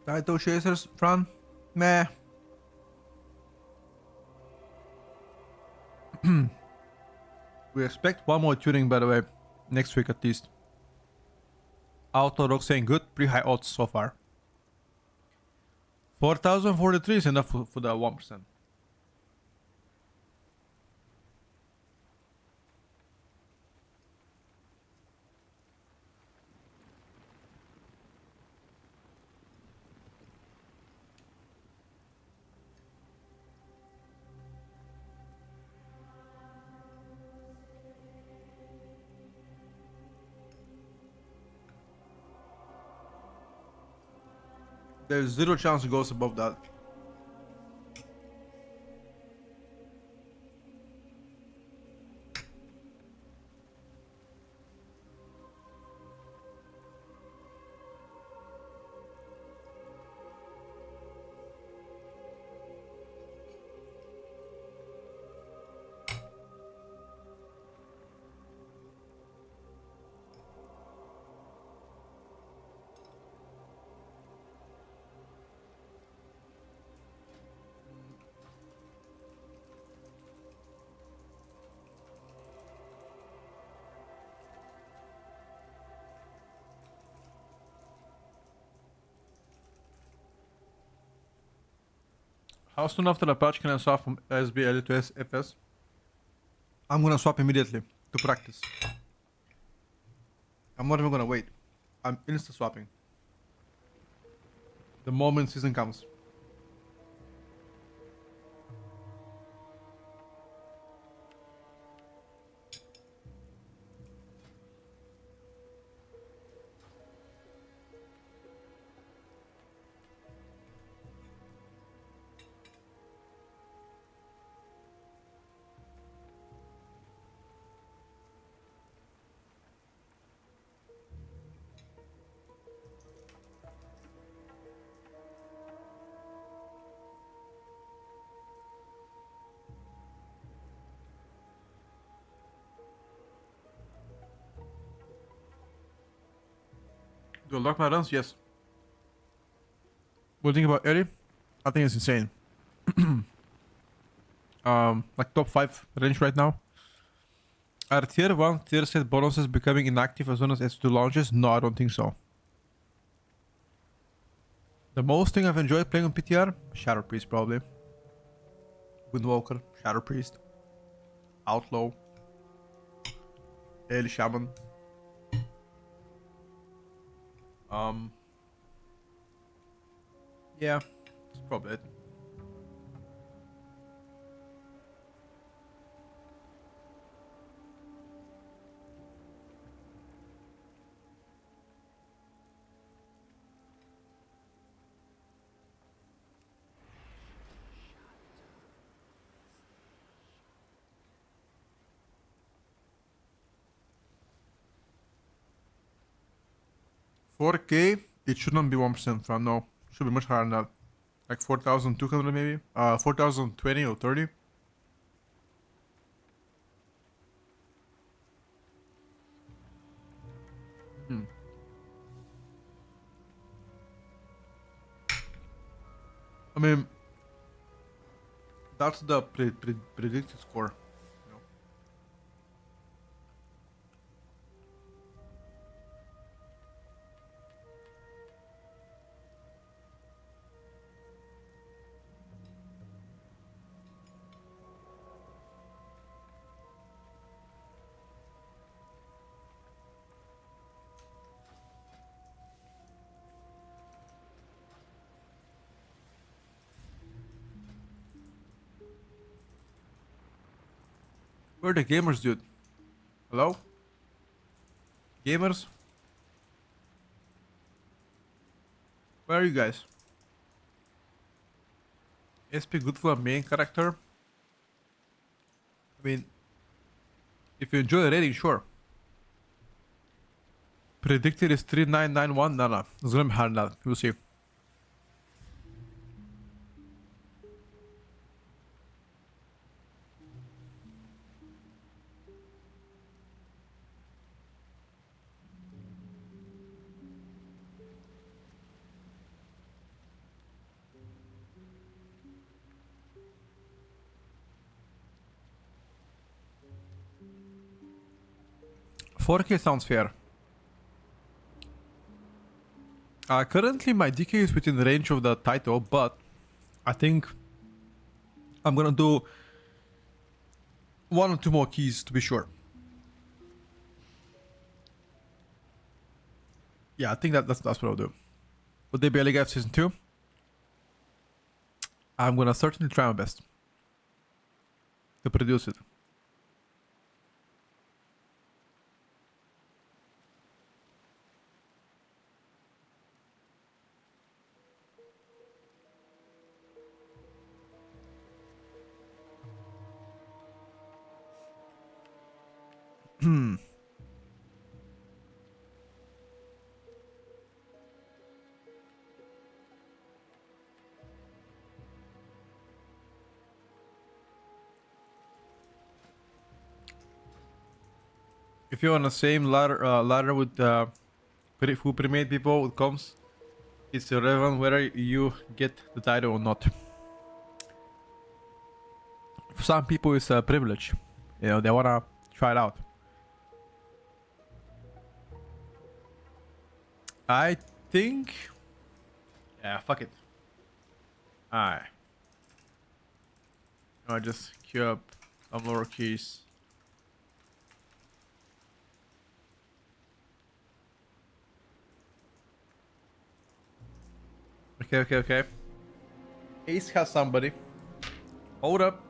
Title chasers, Fran? Meh. We expect one more tuning, by the way, next week at least. Auto Rock saying good, pretty high odds so far. 4043 is enough for the 1%. There's zero chance it goes above that. How soon after the patch can I swap from SBL to SFS? I'm gonna swap immediately to practice. I'm not even gonna wait. I'm insta swapping. The moment season comes. Do I lock my runs? Yes. What do you think about Eddie? I think it's insane. like top 5 range right now. Are tier 1 tier set bonuses becoming inactive as soon as S2 launches? No, I don't think so. The most thing I've enjoyed playing on PTR? Shadow Priest probably. Windwalker, Shadow Priest, Outlaw, Daily Shaman. Yeah, that's probably it. $4K, it shouldn't be 1% from, no. It should be much higher than that. Like 4,200 maybe? 4,020 or 30? I mean, that's the predicted score. You know? 'Where are the gamers, dude? Hello? Gamers? Where are you guys? SP good for a main character? I mean, if you enjoy the rating, sure. Predicted is 3991? No, it's gonna be hard now. We'll see. $4K sounds fair. Currently my DK is within the range of the title, but I think I'm gonna do 1 or 2 more keys to be sure. Yeah, I think that's what I'll do. Would they be League F Season 2? I'm gonna certainly try my best to produce it. If you're on the same ladder with who premiered people with comms, it's irrelevant whether you get the title or not. For some people, it's a privilege. You know, they wanna try it out. I think... Yeah, fuck it. Alright. I'll just queue up some lower keys. Okay. Ace has somebody. Hold up.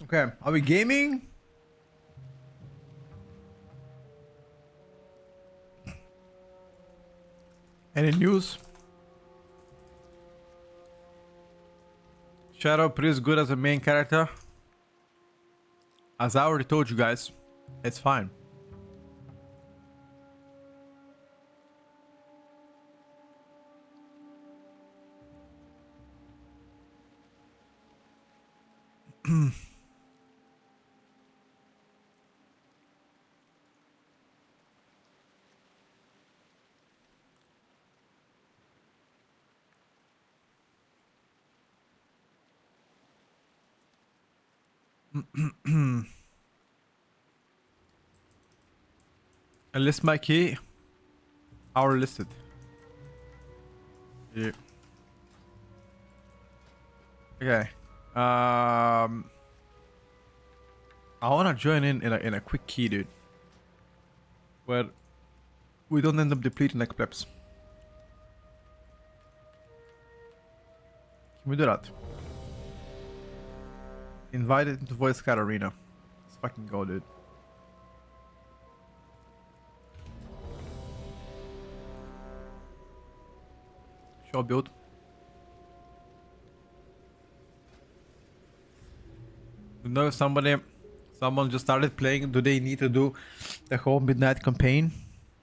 Okay, are we gaming? Any news? Shadow pretty good as a main character. As I already told you guys, it's fine. List my key. Our listed. Yeah. Okay. I wanna join in a quick key, dude. Where we don't end up depleting like plebs. Can we do that? Invited into voice chat arena. Let's fucking go, dude. Show build. You know if someone just started playing, do they need to do the whole midnight campaign?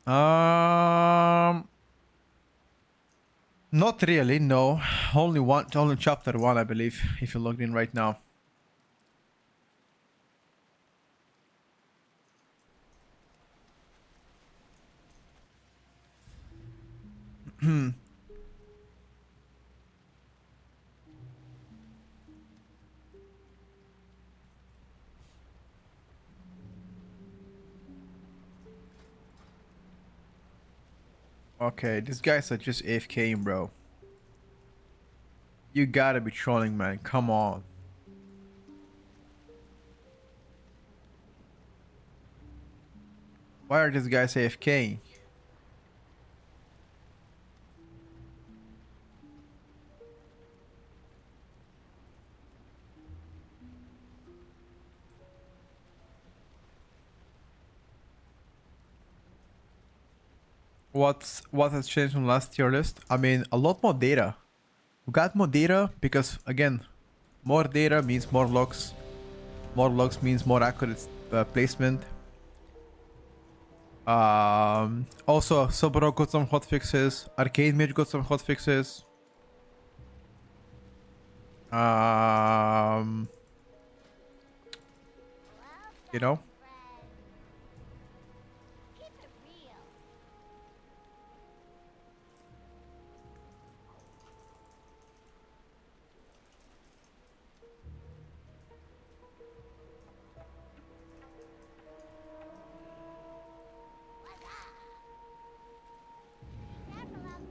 Not really, no. Only chapter 1, I believe, if you're logged in right now. Okay, these guys are just AFKing, bro. You gotta be trolling, man. Come on. Why are these guys AFKing? What has changed from last tier list? I mean, a lot more data. We got more data because, again, more data means more logs. More logs means more accurate placement. Also, Sobro got some hotfixes. Arcade Mage got some hotfixes. You know.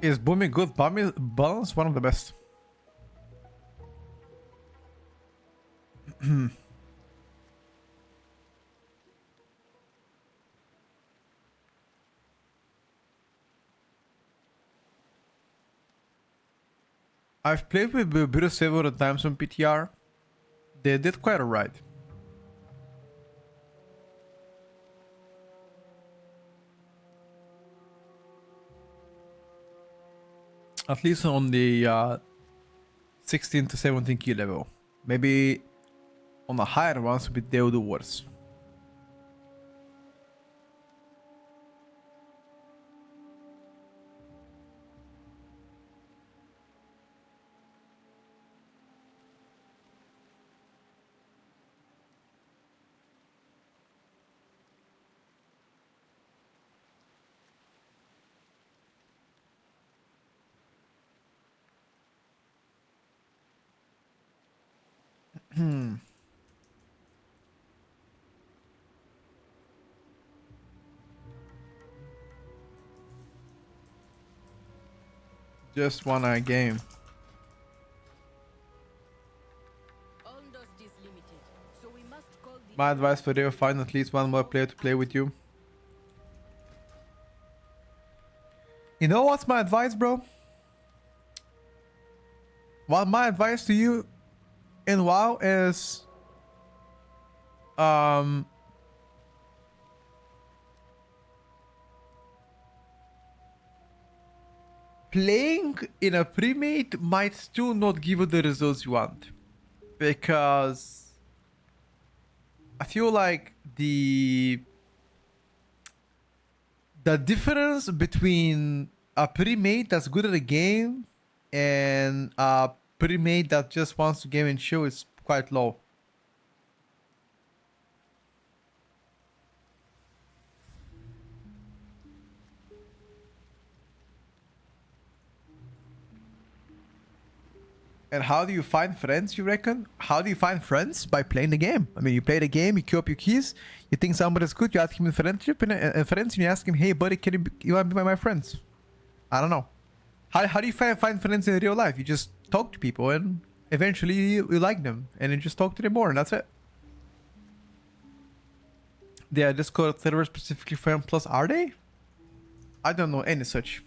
Is booming good balance? One of the best. I've played with Bureau several times on PTR. They did quite alright. At least on the 16 to 17 key level. Maybe on the higher ones they'll do worse. Just one game. My advice for you, find at least one more player to play with you. You know what's my advice, bro? Well, my advice to you in WoW is um playing in a pre-made might still not give you the results you want, because I feel like the difference between a pre-made that's good at a game and a pre-made that just wants to game and chill is quite low. And how do you find friends, you reckon? How do you find friends? By playing the game. I mean, you play the game, you queue up your keys, you think somebody's good, you ask him in friendship, and friends, and you ask him, hey, buddy, you want to be my friends? I don't know. How do you find friends in real life? You just talk to people, and eventually you like them, and you just talk to them more, and that's it. They are Discord servers specifically for M+, are they? I don't know any such.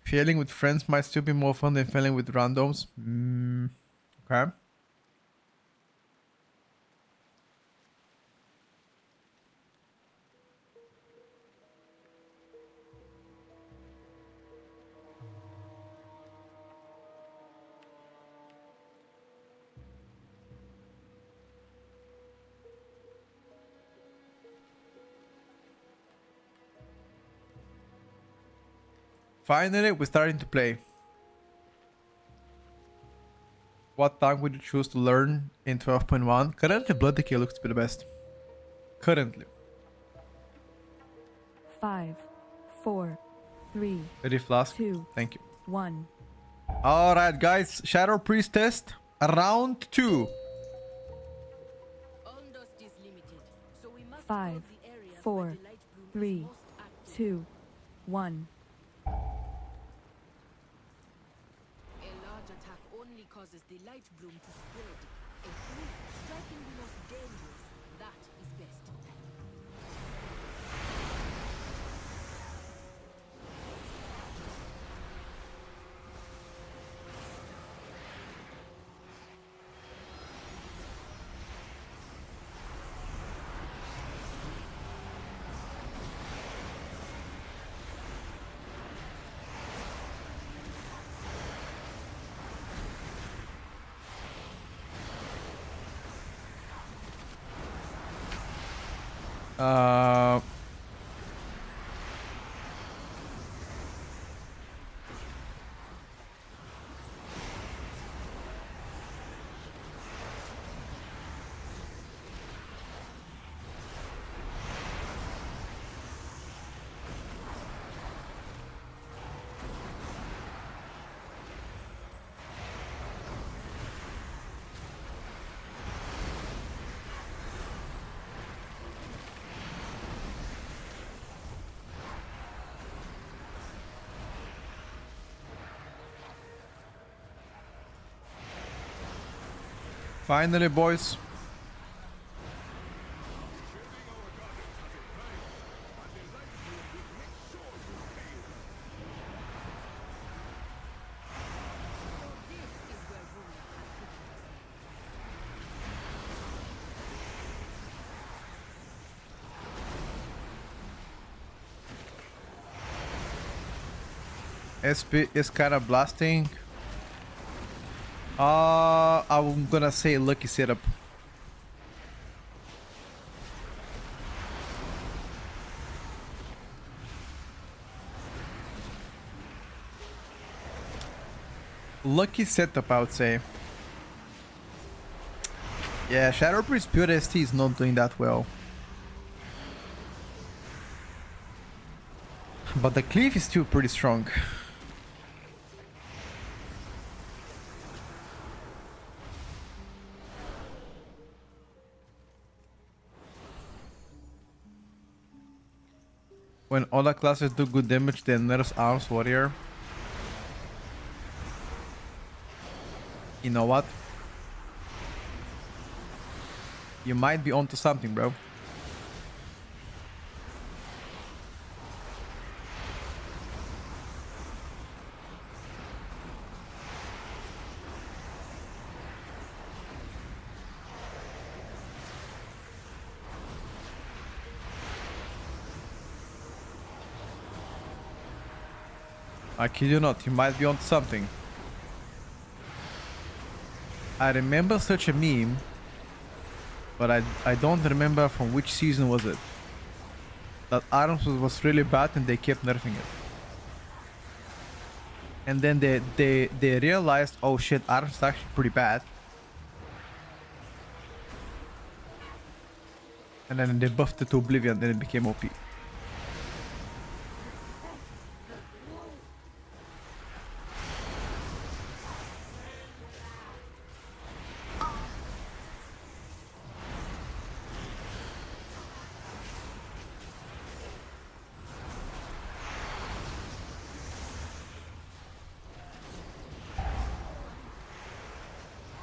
Failing with friends might still be more fun than failing with randoms. Okay. Finally, we're starting to play. What tank would you choose to learn in 12.1? Currently, Blood Decay looks to be the best. Currently. 5, 4, 3, Ready, Flask? 2, Thank you. 1. Alright, guys. Shadow Priest test. Round 2. Undust is limited, so we must 5, probe the areas where 4, the light bloom is 3, most active. 2, 1. A large attack only causes the light bloom to spread. A few striking the most dangerous. That is best. Uh... Finally, boys. SP is kind of blasting. I'm gonna say lucky setup. Lucky setup, I would say. Yeah, Shadow Priest Pure ST is not doing that well. But the cleave is still pretty strong. When all the classes do good damage, then nerfs Arms Warrior. You know what? You might be onto something, bro. I kid you not, you might be onto something. I remember such a meme, but I don't remember from which season was it. That Arms was really bad and they kept nerfing it. And then they realized, oh shit, Arms is actually pretty bad. And then they buffed it to Oblivion, then it became OP.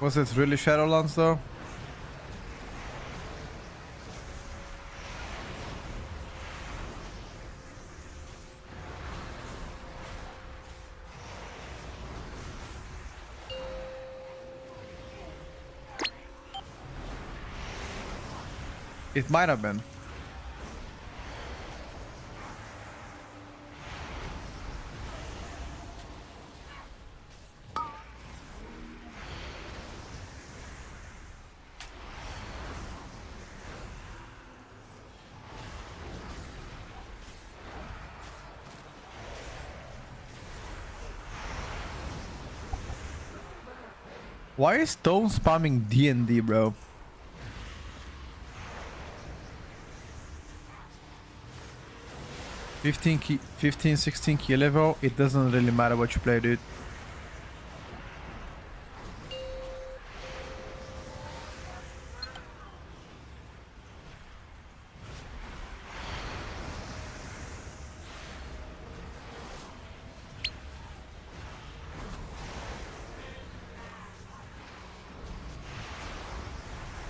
Was it really Shadowlands though? It might have been. Why is Stone spamming D&D, bro? Fifteen, 16 key level, it doesn't really matter what you play, dude.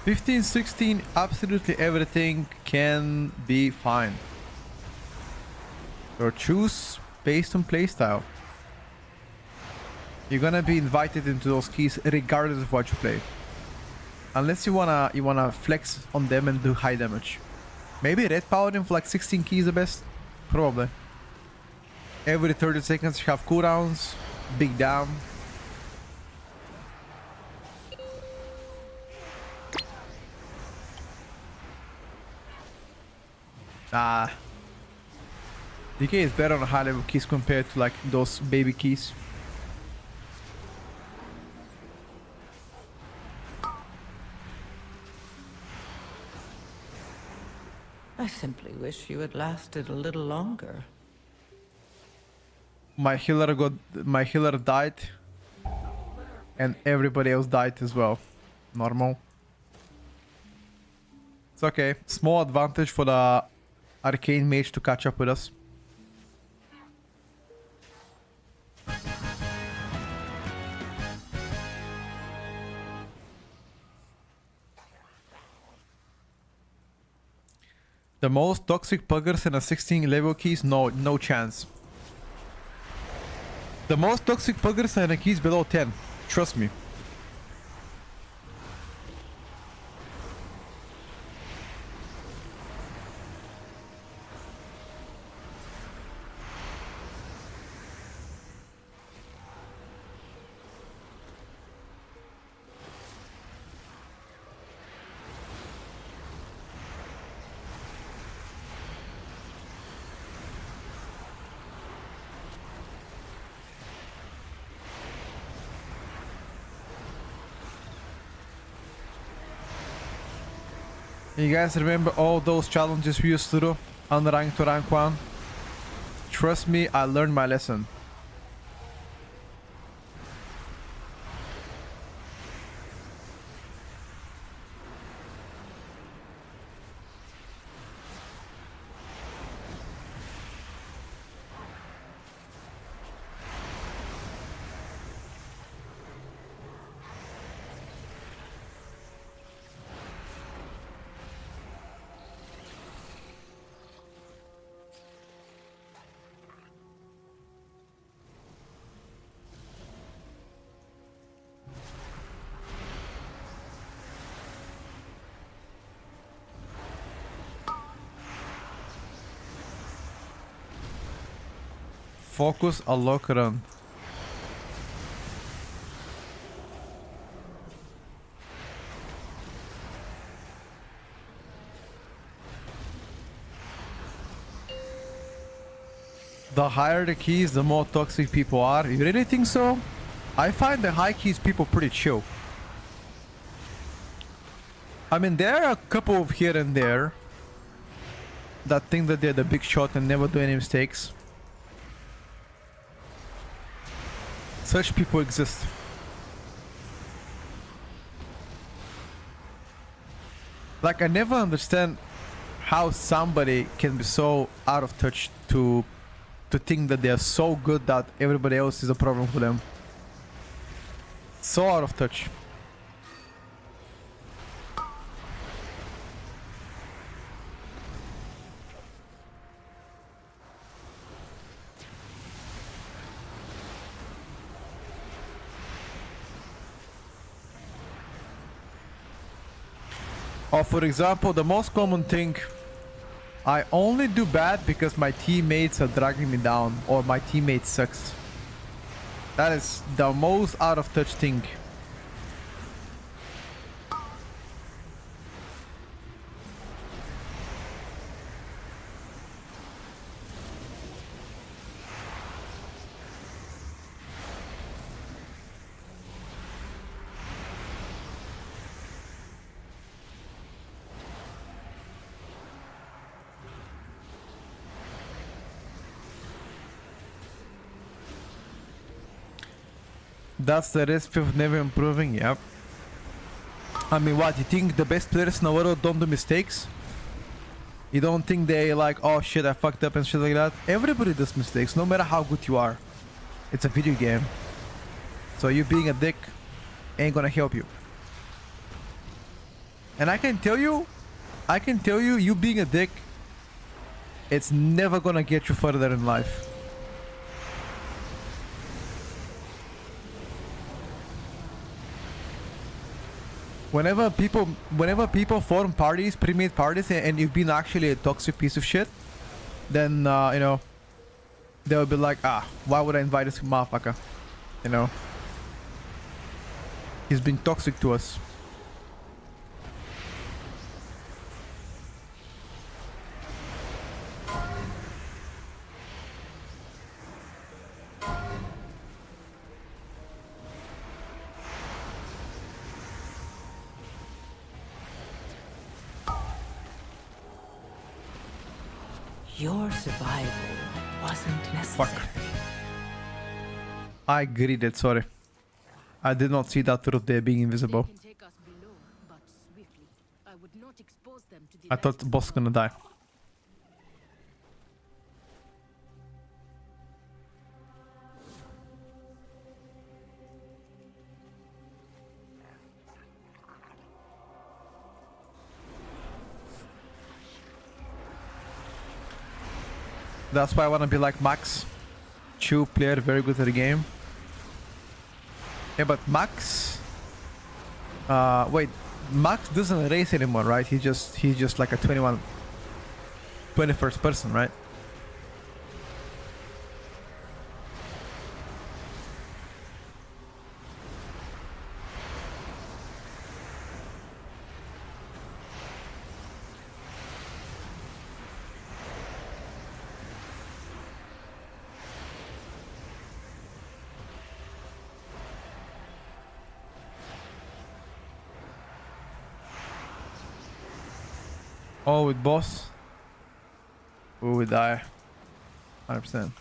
Fifteen, 16, absolutely everything can be fine. So choose based on playstyle. You're gonna be invited into those keys regardless of what you play. Unless you wanna flex on them and do high damage. Maybe Red Paladin for like 16 keys the best? Probably. Every 30 seconds you have cooldowns, big down. DK is better on high level keys compared to like those baby keys. I simply wish you had lasted a little longer. My healer died and everybody else died as well. Normal. It's okay. Small advantage for the arcane mage to catch up with us. The most toxic puggers in a 16 level keys? No chance. The most toxic puggers in a keys below 10. Trust me. You guys remember all those challenges we used to do? Unranked to rank 1? Trust me, I learned my lesson. Focus a lock run. The higher the keys, the more toxic people are. You really think so? I find the high keys people pretty chill. I mean, there are a couple of here and there that think that they're the big shot and never do any mistakes. Such people exist. Like, I never understand how somebody can be so out of touch to think that they are so good that everybody else is a problem for them. So out of touch. Or for example, the most common thing, I only do bad because my teammates are dragging me down or my teammate sucks. That is the most out of touch thing. That's the risk of never improving, yep. I mean, what, you think the best players in the world don't do mistakes? You don't think they like, oh shit, I fucked up and shit like that? Everybody does mistakes, no matter how good you are. It's a video game. So you being a dick ain't gonna help you. And I can tell you, you being a dick, it's never gonna get you further in life. Whenever people form parties, pre-made parties, and you've been actually a toxic piece of shit, then you know, they'll be like, ah, why would I invite this motherfucker? You know, he's been toxic to us. Your survival wasn't necessary. Fuck. I greeted, sorry. I did not see that through there being invisible. They can take us below, but swiftly. I would not expose them to the I thought the boss was gonna die. That's why I wanna be like Max. Chill player, very good at the game. Yeah, but Max... wait, Max doesn't race anymore, right? He's just like a 21st person, right? Oh, with boss. Oh, we die. 100%.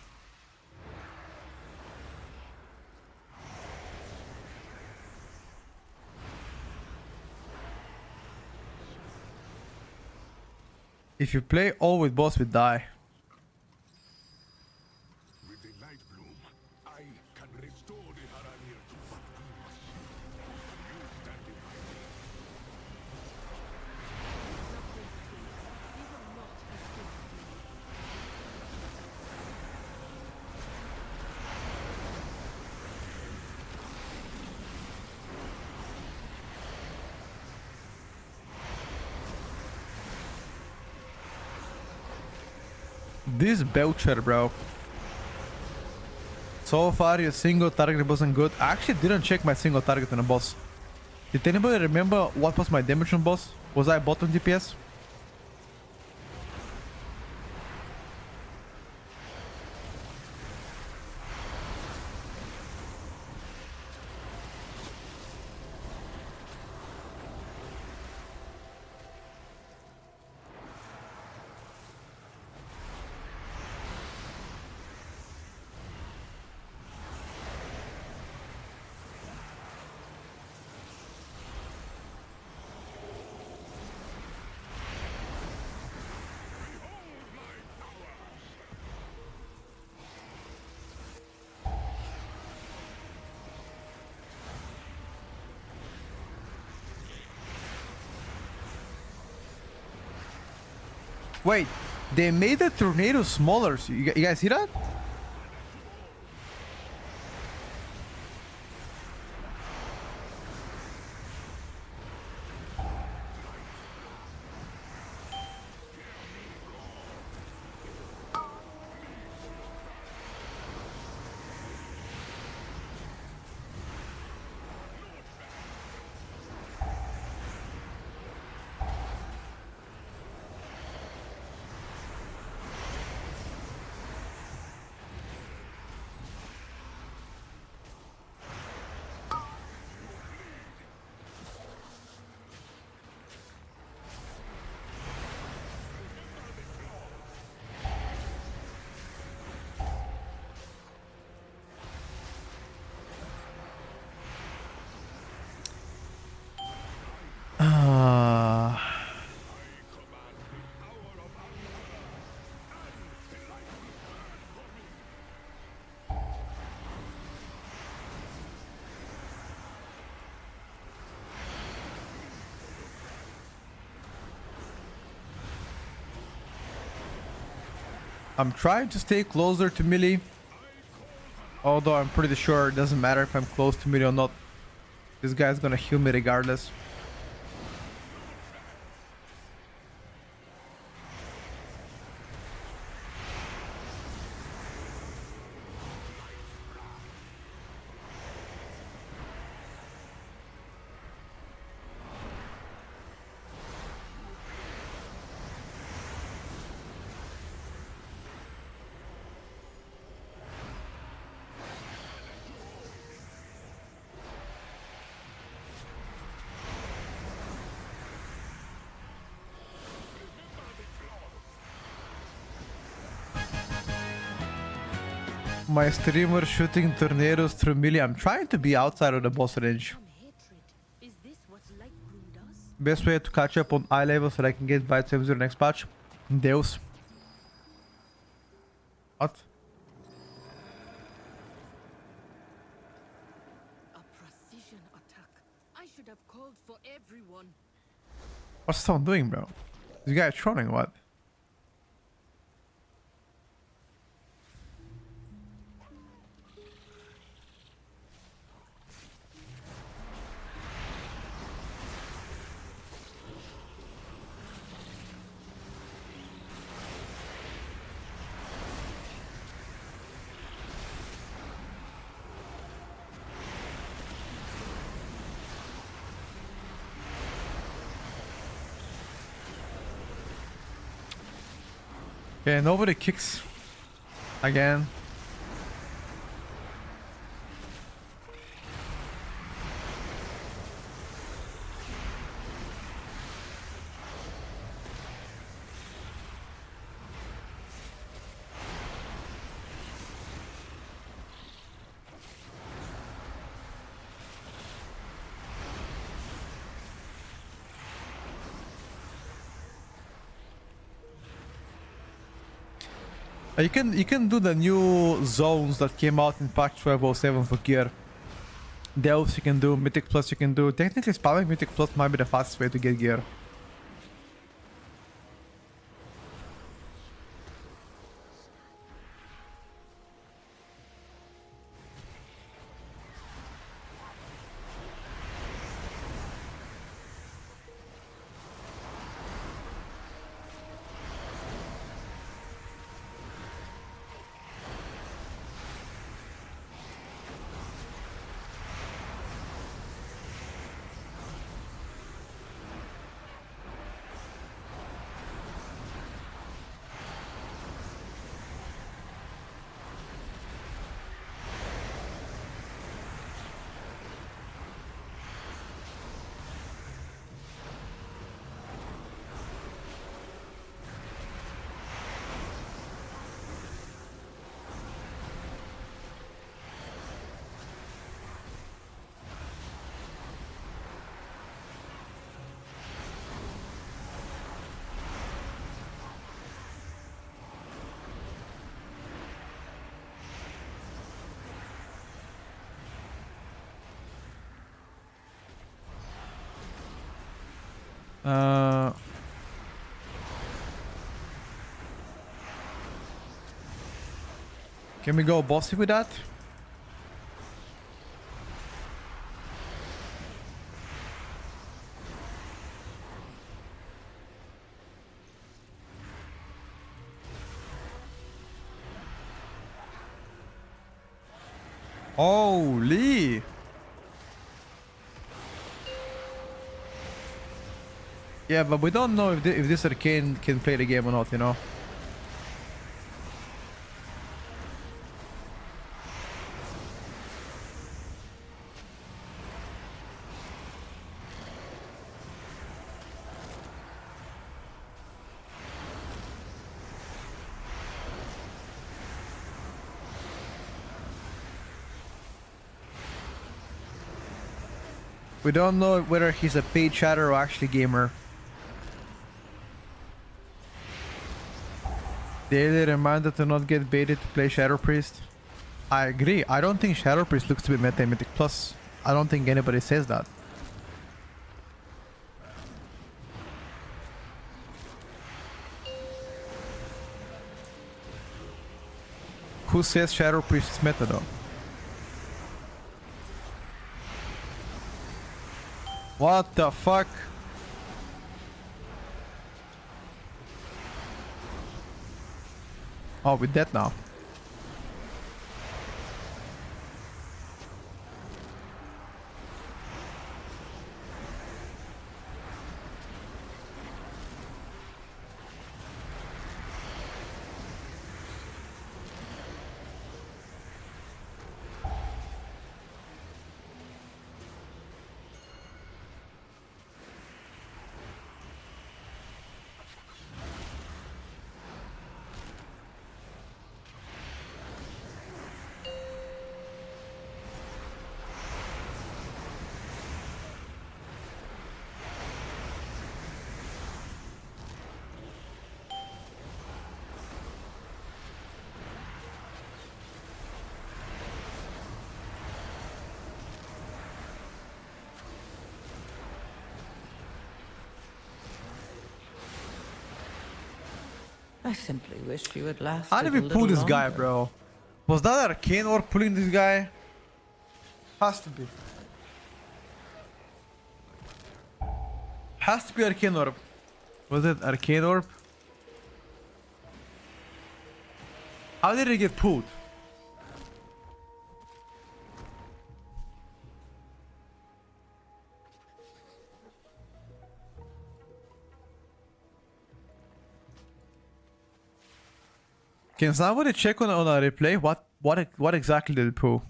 If you play all with boss, we die. With the light bloom, I can restore the Haranir to what we must. You stand in my way. This Belcher, bro. So far, your single target wasn't good. I actually didn't check my single target on a boss. Did anybody remember what was my damage on boss? Was I bottom DPS? Wait, they made the tornado smaller. So you guys see that? I'm trying to stay closer to melee. Although I'm pretty sure it doesn't matter if I'm close to melee or not. This guy's gonna heal me regardless. My streamer shooting tornadoes through melee. I'm trying to be outside of the boss range. Is this what light gloom does? Best way to catch up on eye level so that I can get Vite 70 next patch. Deus. What? A precision attack. I should have called for everyone. What's Stone doing, bro? This guy trolling what? Yeah, nobody kicks again. You can do the new zones that came out in patch 1207 for gear. Delves you can do, Mythic Plus you can do. Technically spamming Mythic Plus might be the fastest way to get gear. Uh, can we go bossy with that? Holy! Yeah, but we don't know if this arcane can play the game or not, you know. We don't know whether he's a paid chatter or actually gamer. Daily reminder to not get baited to play Shadow Priest. I agree. I don't think Shadow Priest looks to be meta Mythic Plus. I don't think anybody says that. Who says Shadow Priest is meta though? What the fuck? Oh, we're dead now. I simply wish you had lasted. How did we pull this guy, bro? Was that Arcane Orb pulling this guy? Has to be. Has to be Arcane Orb. Was it Arcane Orb? How did he get pulled? Can somebody check on a replay? What exactly did it pull?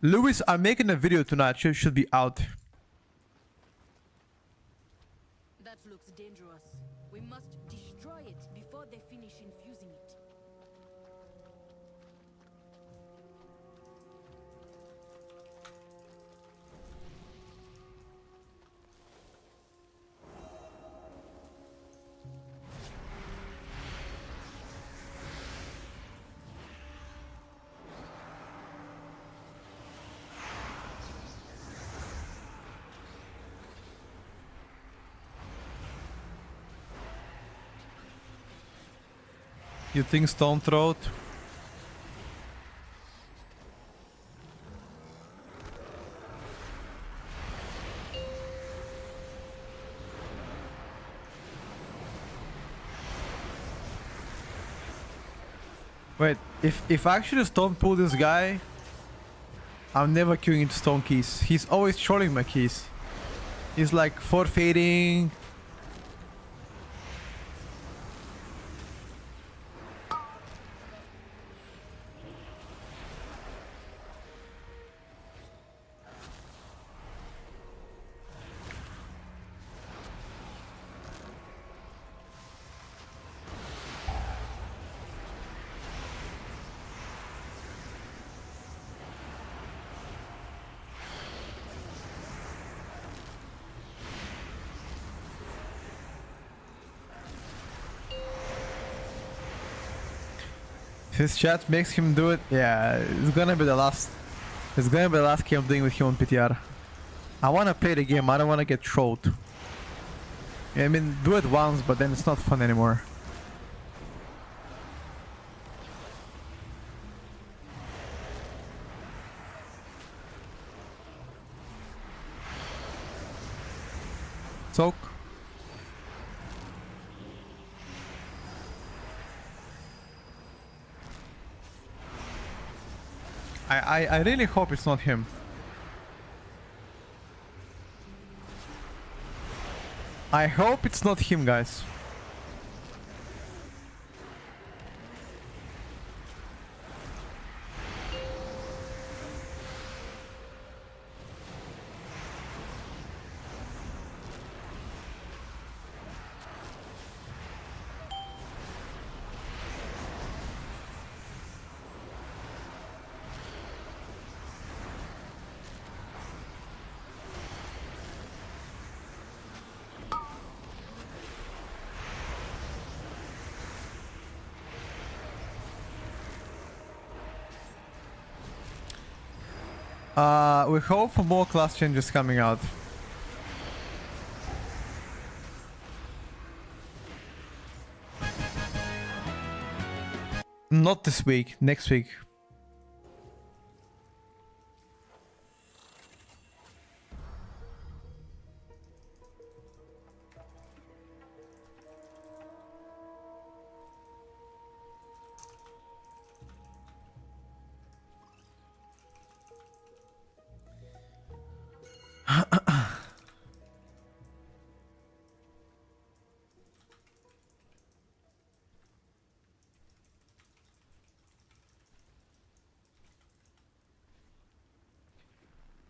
Lewis, I'm making a video tonight. Should be out. That looks dangerous. We must destroy it before they finish infusing it. You think Stone Throat? Wait, if I actually Stone pull this guy, I'm never queuing into Stone keys. He's always trolling my keys. He's like forfeiting. His chat makes him do it. Yeah, it's gonna be the last. It's gonna be the last game I'm doing with him on PTR. I wanna play the game. I don't wanna get trolled. I mean, do it once, but then it's not fun anymore. Soak. I really hope it's not him. I hope it's not him, guys. We hope for more class changes coming out. Not this week, next week.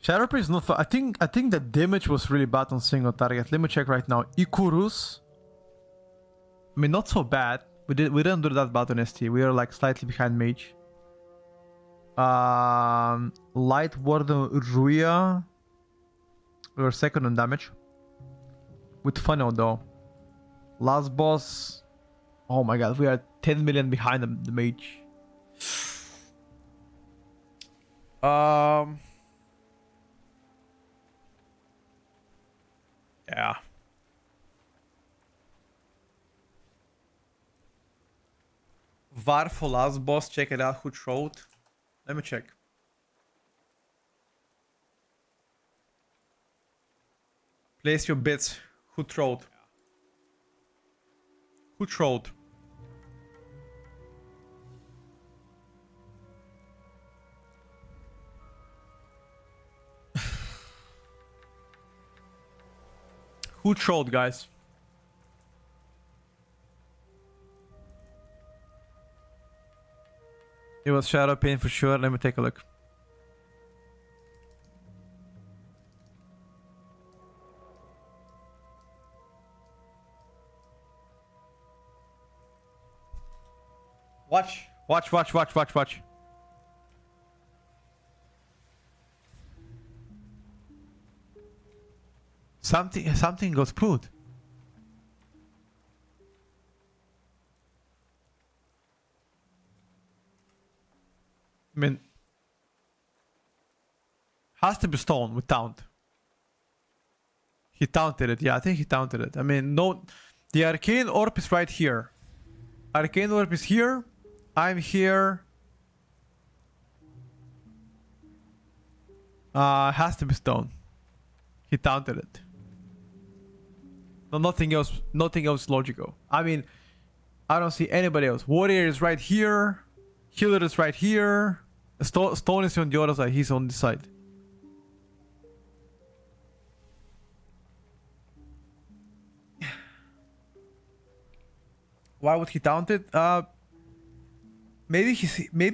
Shadow Priest is not I think the damage was really bad on single target. Let me check right now. Ikurus. I mean, not so bad. We didn't do that bad on ST. We are like slightly behind mage. Light Warden Ruya. We were second on damage. With funnel though. Last boss. Oh my god, we are 10 million behind the mage. Yeah. VAR for last boss, check it out. Who trolled? Let me check. Place your bets. Who trolled? Who trolled? Who trolled, guys? It was Shadow Pain for sure. Let me take a look. Watch. Watch, watch, watch, watch, watch. Something got screwed. I mean, has to be stone with taunt. He taunted it. Yeah, I think he taunted it. I mean, no, the arcane orb is right here. Arcane orb is here. I'm here. Has to be stone. He taunted it. No, nothing else logical. I mean, I don't see anybody else. Warrior is right here. Healer is right here. Stone is on the other side. He's on this side. Why would he taunt it? Maybe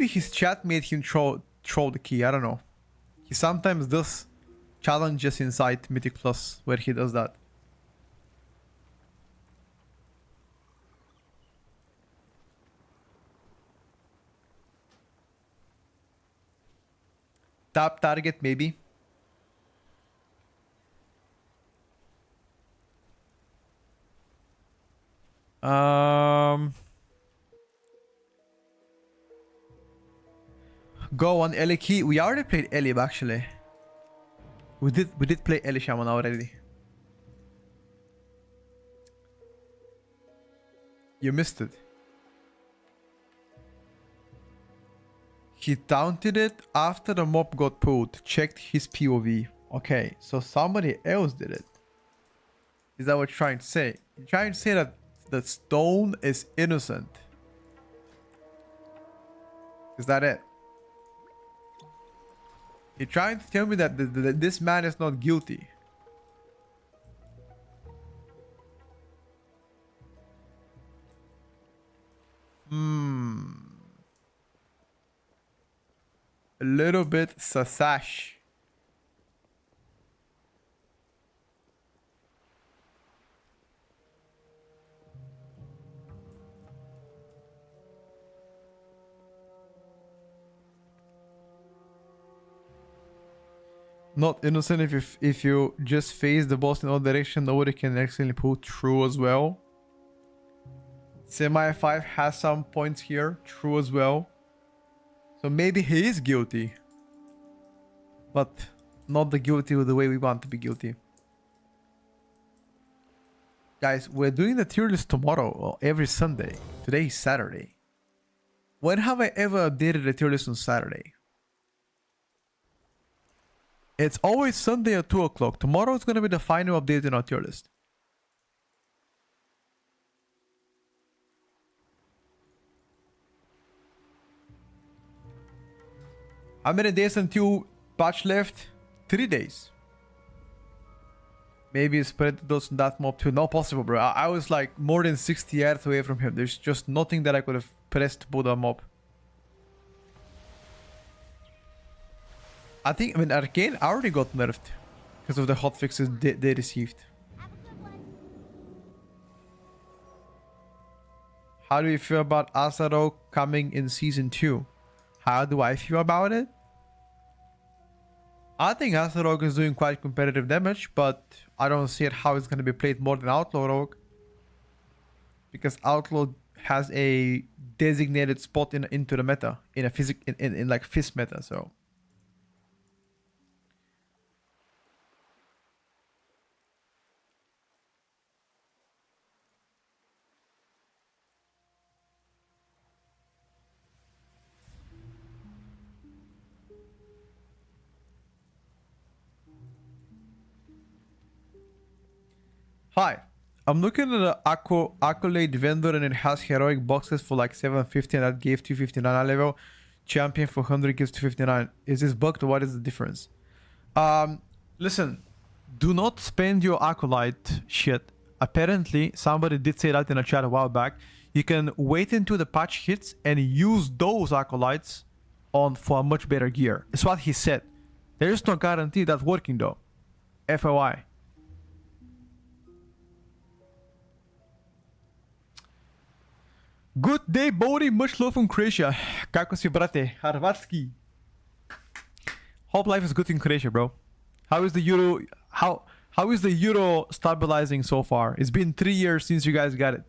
his chat made him troll the key. I don't know. He sometimes does challenges inside Mythic Plus where he does that. Tap target maybe. Go on Ellie key. We already played Ellie actually. We did play Ellie Shaman already. You missed it. He taunted it after the mob got pulled. Checked his POV. Okay, so somebody else did it. Is that what you're trying to say? You're trying to say that the stone is innocent. Is that it? You're trying to tell me that this man is not guilty. A little bit sasash. Not innocent if you just face the boss in all direction, nobody can accidentally pull true as well. Semi 5 has some points here, true as well. So maybe he is guilty. But not the guilty the way we want to be guilty. Guys, we're doing the tier list tomorrow or every Sunday. Today is Saturday. When have I ever updated the tier list on Saturday? It's always Sunday at 2 o'clock. Tomorrow is going to be the final update in our tier list. How many days until patch left? 3 days. Maybe spread those that mob too. Not possible, bro. I was like more than 60 yards away from him. There's just nothing that I could have pressed to pull that mob. I mean, Arcane already got nerfed because of the hotfixes they received. How do you feel about Azaro coming in Season 2? How do I feel about it? I think Azaro is doing quite competitive damage, but I don't see it how it's going to be played more than Outlaw Rogue. Because Outlaw has a designated spot into the meta, in like Fist meta, so... Hi, I'm looking at the Accolade vendor and it has heroic boxes for like 750 and that gave 259 level. Champion for 100 gives 259. Is this bugged or what is the difference? Listen, do not spend your Acolyte shit. Apparently, somebody did say that in a chat a while back. You can wait until the patch hits and use those Acolytes for a much better gear. It's what he said. There is no guarantee that's working though. FOI. Good day, Bodhi. Much love from Croatia. Kako si, brate? Harvatski. Hope life is good in Croatia, bro. How is the Euro? How is the Euro stabilizing so far? It's been 3 years since you guys got it.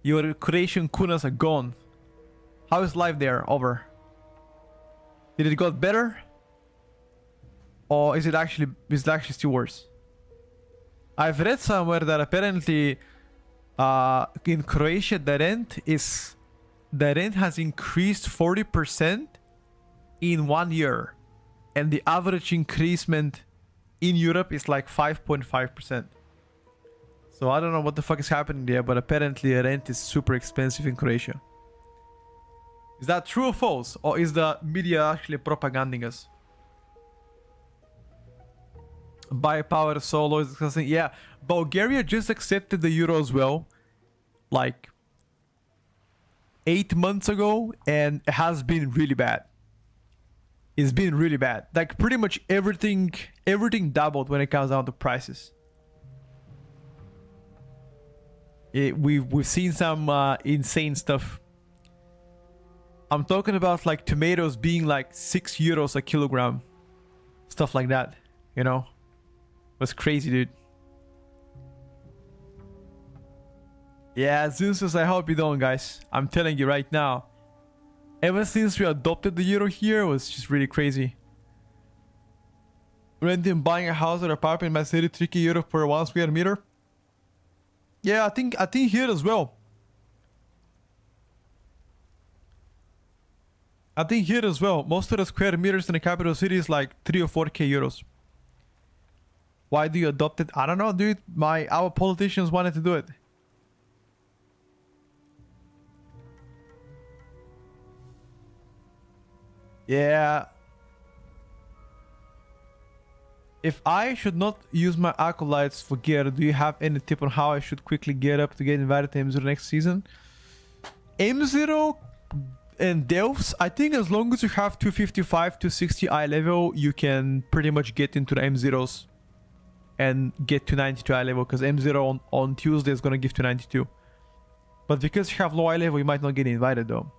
Your Croatian kunas are gone. How is life there? Over. Did it got better? Or is it actually still worse? I've read somewhere that apparently in Croatia the rent has increased 40% in 1 year, and the average increasement in Europe is like 5.5%. So I don't know what the fuck is happening there, but apparently rent is super expensive in Croatia. Is that true or false, or is the media actually propaganding us? Buy power solo is discussing. Yeah, Bulgaria just accepted the euro as well, like 8 months ago, and it has been really bad. It's been really bad. Like pretty much everything doubled when it comes down to prices. We've seen some insane stuff. I'm talking about like tomatoes being like 6 euros a kilogram, stuff like that. You know. Was crazy, dude. Yeah, Zeus, I hope you don't, guys. I'm telling you right now. Ever since we adopted the euro here, it was just really crazy. Renting, buying a house or apartment in my city, 3k euro per 1 square meter. Yeah, I think here as well. I think here as well, most of the square meters in the capital city is like 3 or 4k euros. Why do you adopt it? I don't know, dude. Our politicians wanted to do it. Yeah. If I should not use my acolytes for gear, do you have any tip on how I should quickly get up to get invited to M0 next season? M0 and Delphs, I think as long as you have 255 to 60 eye level, you can pretty much get into the M0s and get to 92 eye level, because M0 on Tuesday is going to give to 92. But because you have low eye level, you might not get invited though.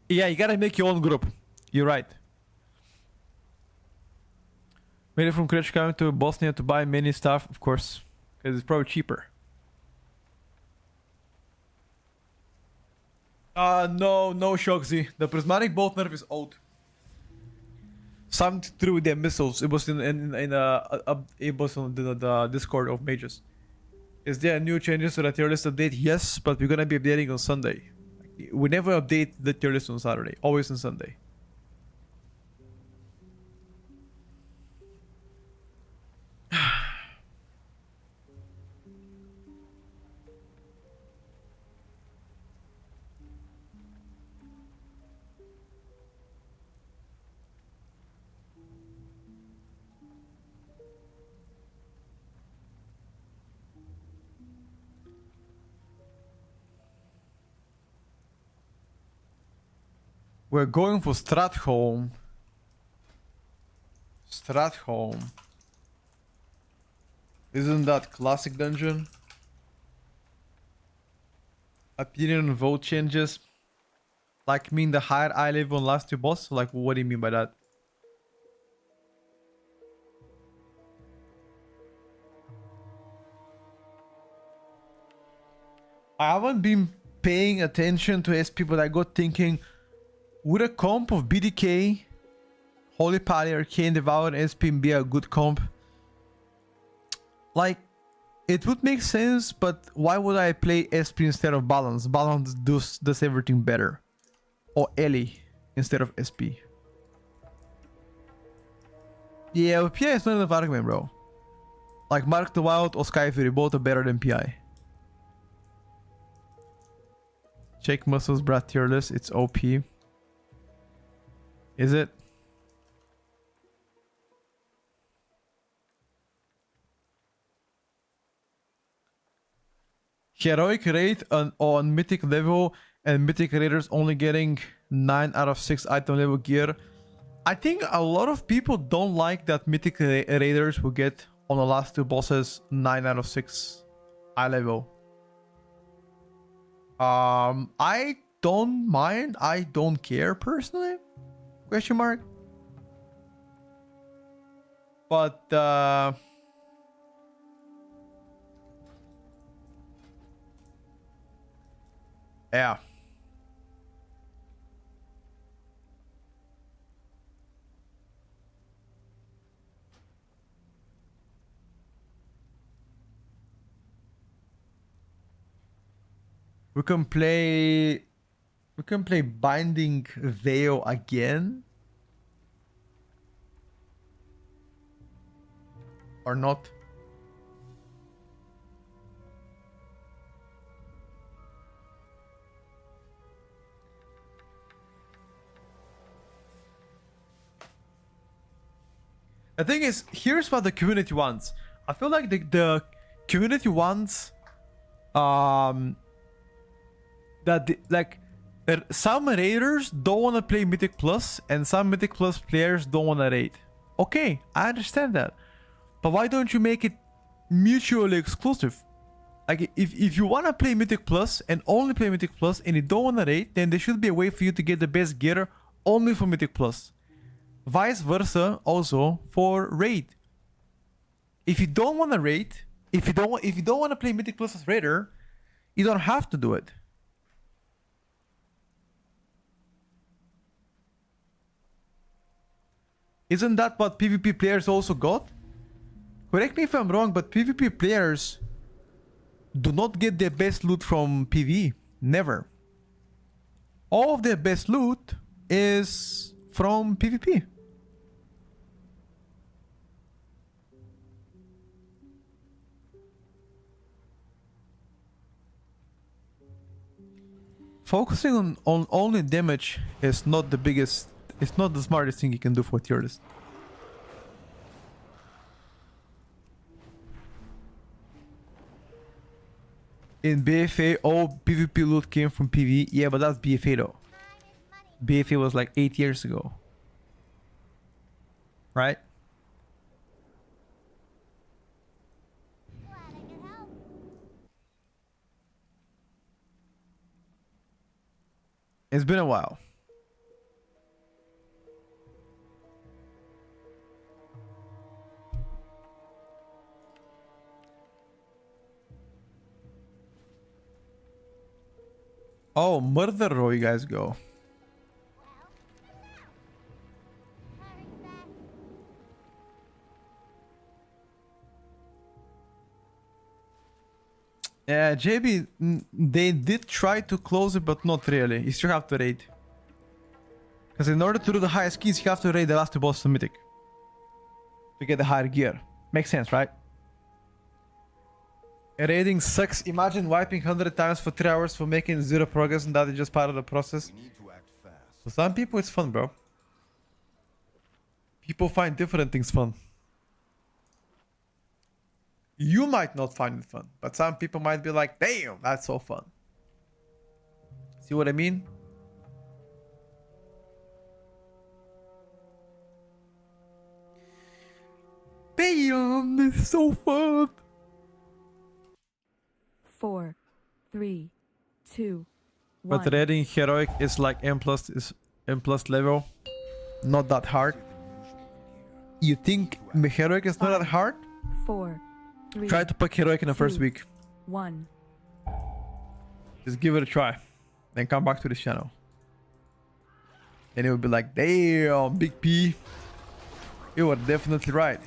Yeah, you gotta make your own group. You're right. Made it from Croatia coming to Bosnia to buy many stuff, of course, because it's probably cheaper. No, Shockzy. The prismatic bolt nerf is old. Something to do with their missiles. It was it was on the Discord of Mages. Is there new changes to the tier list update? Yes, but we're gonna be updating on Sunday. We never update the tier list on Saturday, always on Sunday. We're going for Stratholm. Stratholm. Isn't that classic dungeon? Opinion and vote changes. Like mean the higher eye level on last two boss? Like what do you mean by that? I haven't been paying attention to SP, but I got thinking, would a comp of BDK, Holy Pally, Arcane Devour, and SP be a good comp? Like, it would make sense, but why would I play SP instead of Balance? Balance does everything better. Or Ellie instead of SP. Yeah, but PI is not enough argument, bro. Like, Mark the Wild or Sky Fury, both are better than PI. Check Muscles, Brat tier list, it's OP. Is it? Heroic rate on mythic level and mythic raiders only getting 9 out of 6 item level gear. I think a lot of people don't like that mythic raiders will get on the last two bosses 9 out of 6 eye level. I don't mind. I don't care personally. Question mark. But yeah. We can play Binding Veil again. Or not. The thing is, here's what the community wants. I feel like the community wants some raiders don't want to play Mythic Plus and some Mythic Plus players don't want to raid. Okay, I understand that. But why don't you make it mutually exclusive? Like, if you want to play Mythic Plus and only play Mythic Plus and you don't want to raid, then there should be a way for you to get the best gear only for Mythic Plus. Vice versa also for raid. If you don't want to raid, if you don't want to play Mythic Plus as raider, you don't have to do it. Isn't that what PvP players also got? Correct me if I'm wrong, but PvP players do not get their best loot from PvE. Never. All of their best loot is from PvP. Focusing on only damage is not the biggest, it's not the smartest thing you can do for tier list. In BFA, all PvP loot came from PvE. Yeah, but that's BFA though. BFA was like 8 years ago. Right? It's been a while. Oh, murder row you guys go. Yeah, JB, they did try to close it, but not really. You still have to raid. Because in order to do the highest keys, you have to raid the last two bosses to Mythic. To get the higher gear. Makes sense, right? Raiding sucks. Imagine wiping 100 times for 3 hours for making 0 progress, and that is just part of the process. We need to act fast. For some people, it's fun, bro. People find different things fun. You might not find it fun, but some people might be like, damn, that's so fun. See what I mean? Damn, this is so fun. 4, 3, 2, 1. But raiding heroic is like M plus level. Not that hard. You think heroic is not that hard? 4, 3, Try to pick heroic in the first 2, week. 1. Just give it a try. Then come back to this channel. And it will be like, damn, Big P. You were definitely right.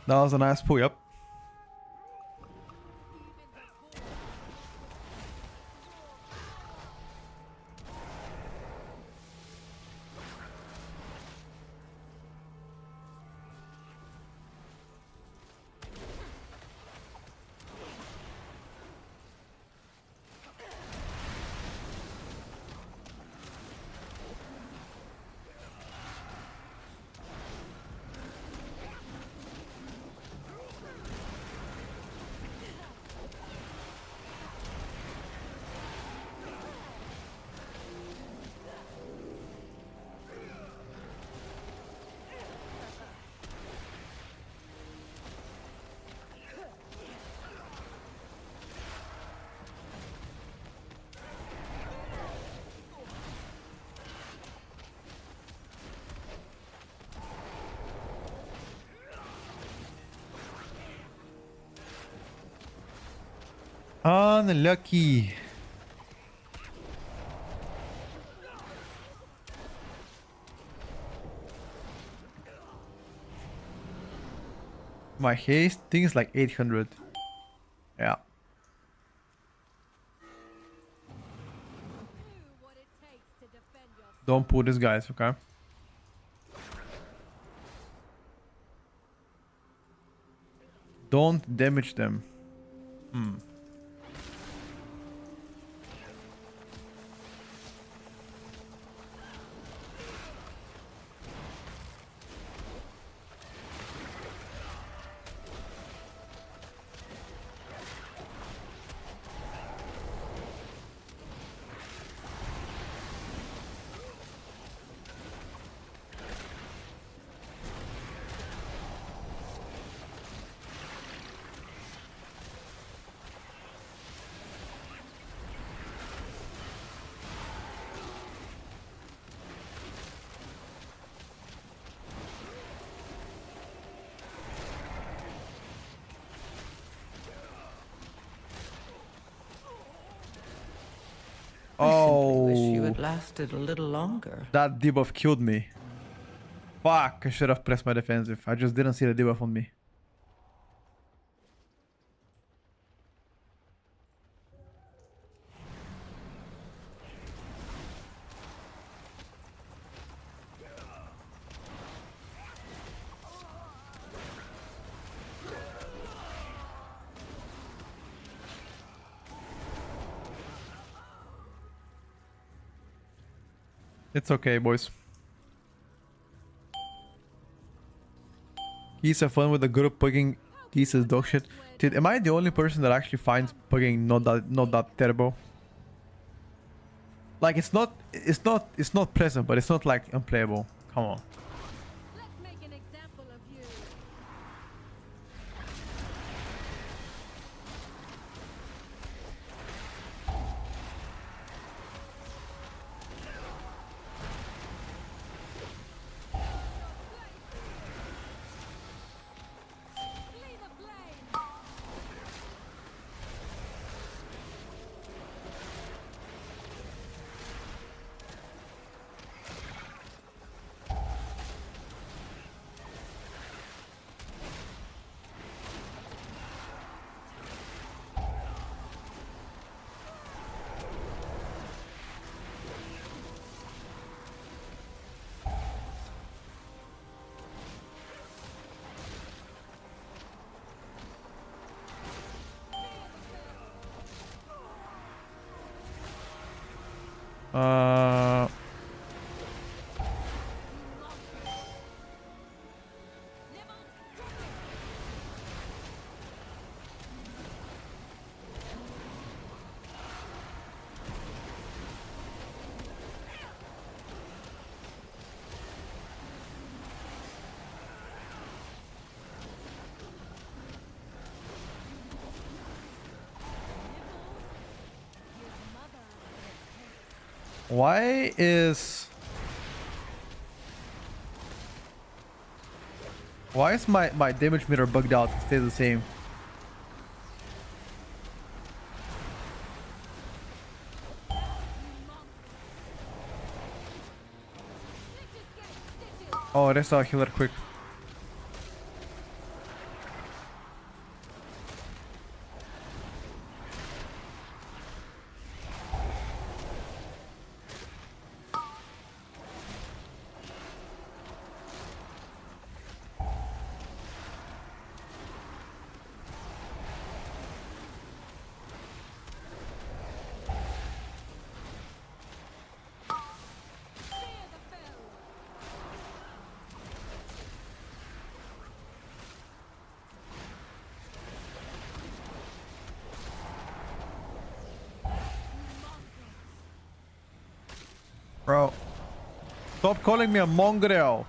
That was a nice pull, yep. Unlucky. My haste thing is like 800. Yeah. Don't pull these guys, okay? Don't damage them. I simply wish you Oh, had lasted a little longer. that debuff killed me. Fuck, I should have pressed my defensive. I just didn't see the debuff on me. It's okay, boys. Geese have fun with the group pugging geese is dog shit. Dude, am I the only person that actually finds pugging not that terrible? Like it's not pleasant, but it's not like unplayable. Come on. Let's make an example of you. Flee the flame. Uh, why is my damage meter bugged out? It stays the same. Oh, rest our healer quick. Bro, stop calling me a mongrel.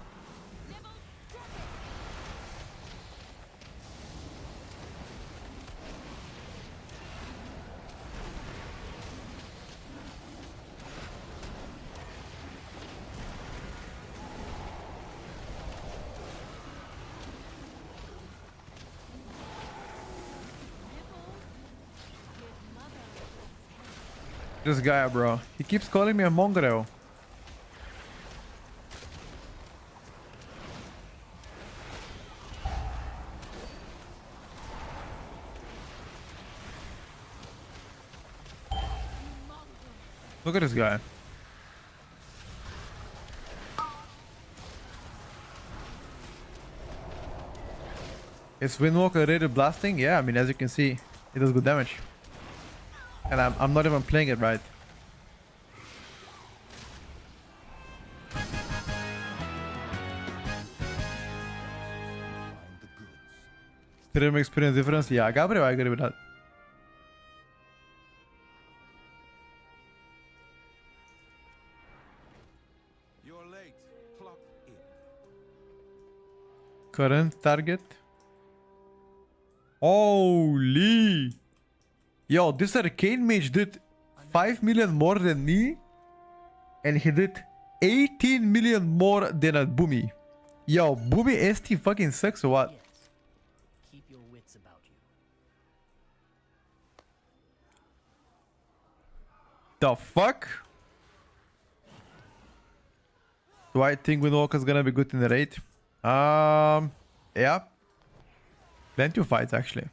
This guy, bro. He keeps calling me a mongrel. Look at this guy. Is Windwalker really blasting? Yeah, I mean, as you can see, it does good damage. And I'm not even playing it right. Stream experience difference? Yeah, Gabriel, I agree with that. You're late. Clock in. Current target. Holy! Yo, this arcane mage did 5 million more than me. And he did 18 million more than a Boomy. Yo, Boomy ST fucking sucks or what? Yes. Keep your wits about you. The fuck? Do I think Windwalker's gonna be good in the raid? Yeah. Plenty of fights actually.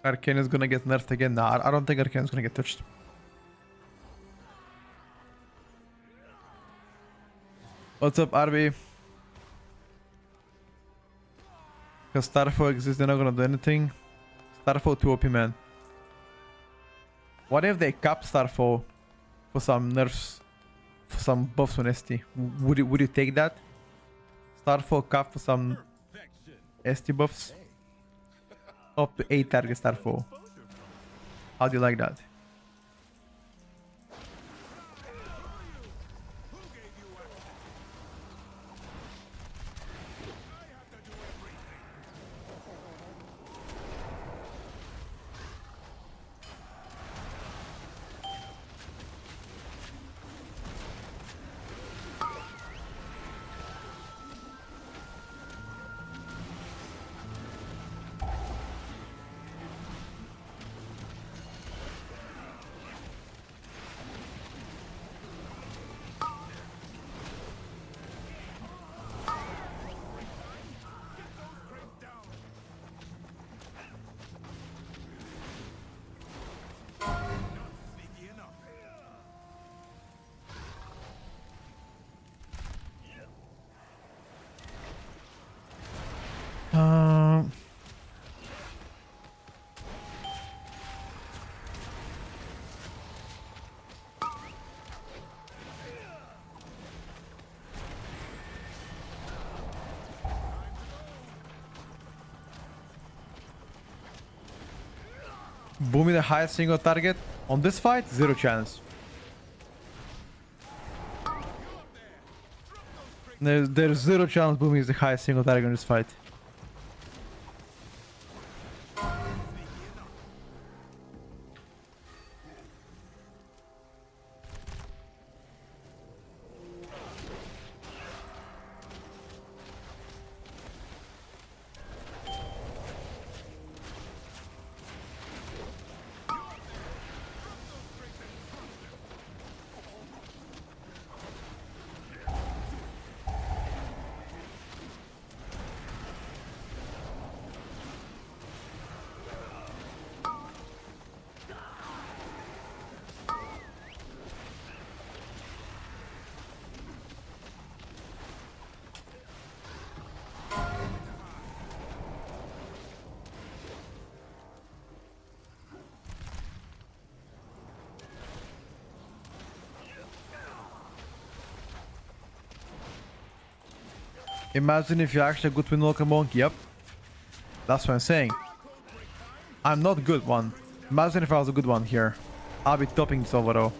Arcane is gonna get nerfed again. Nah, I don't think Arcane is gonna get touched. What's up, RB? Because Starfall exists, they're not gonna do anything. Starfall 2 OP, man. What if they cap Starfall for some nerfs, for some buffs on ST? Would you take that? Starfall cap for some ST buffs? Up to 8 target Starfall. How do you like that? Boomy the highest single target on this fight? Zero chance. There's zero chance Boomy is the highest single target in this fight. Imagine if you're actually a good Windwalker monk. Yep. That's what I'm saying. I'm not good one. Imagine if I was a good one here. I'll be topping this overall.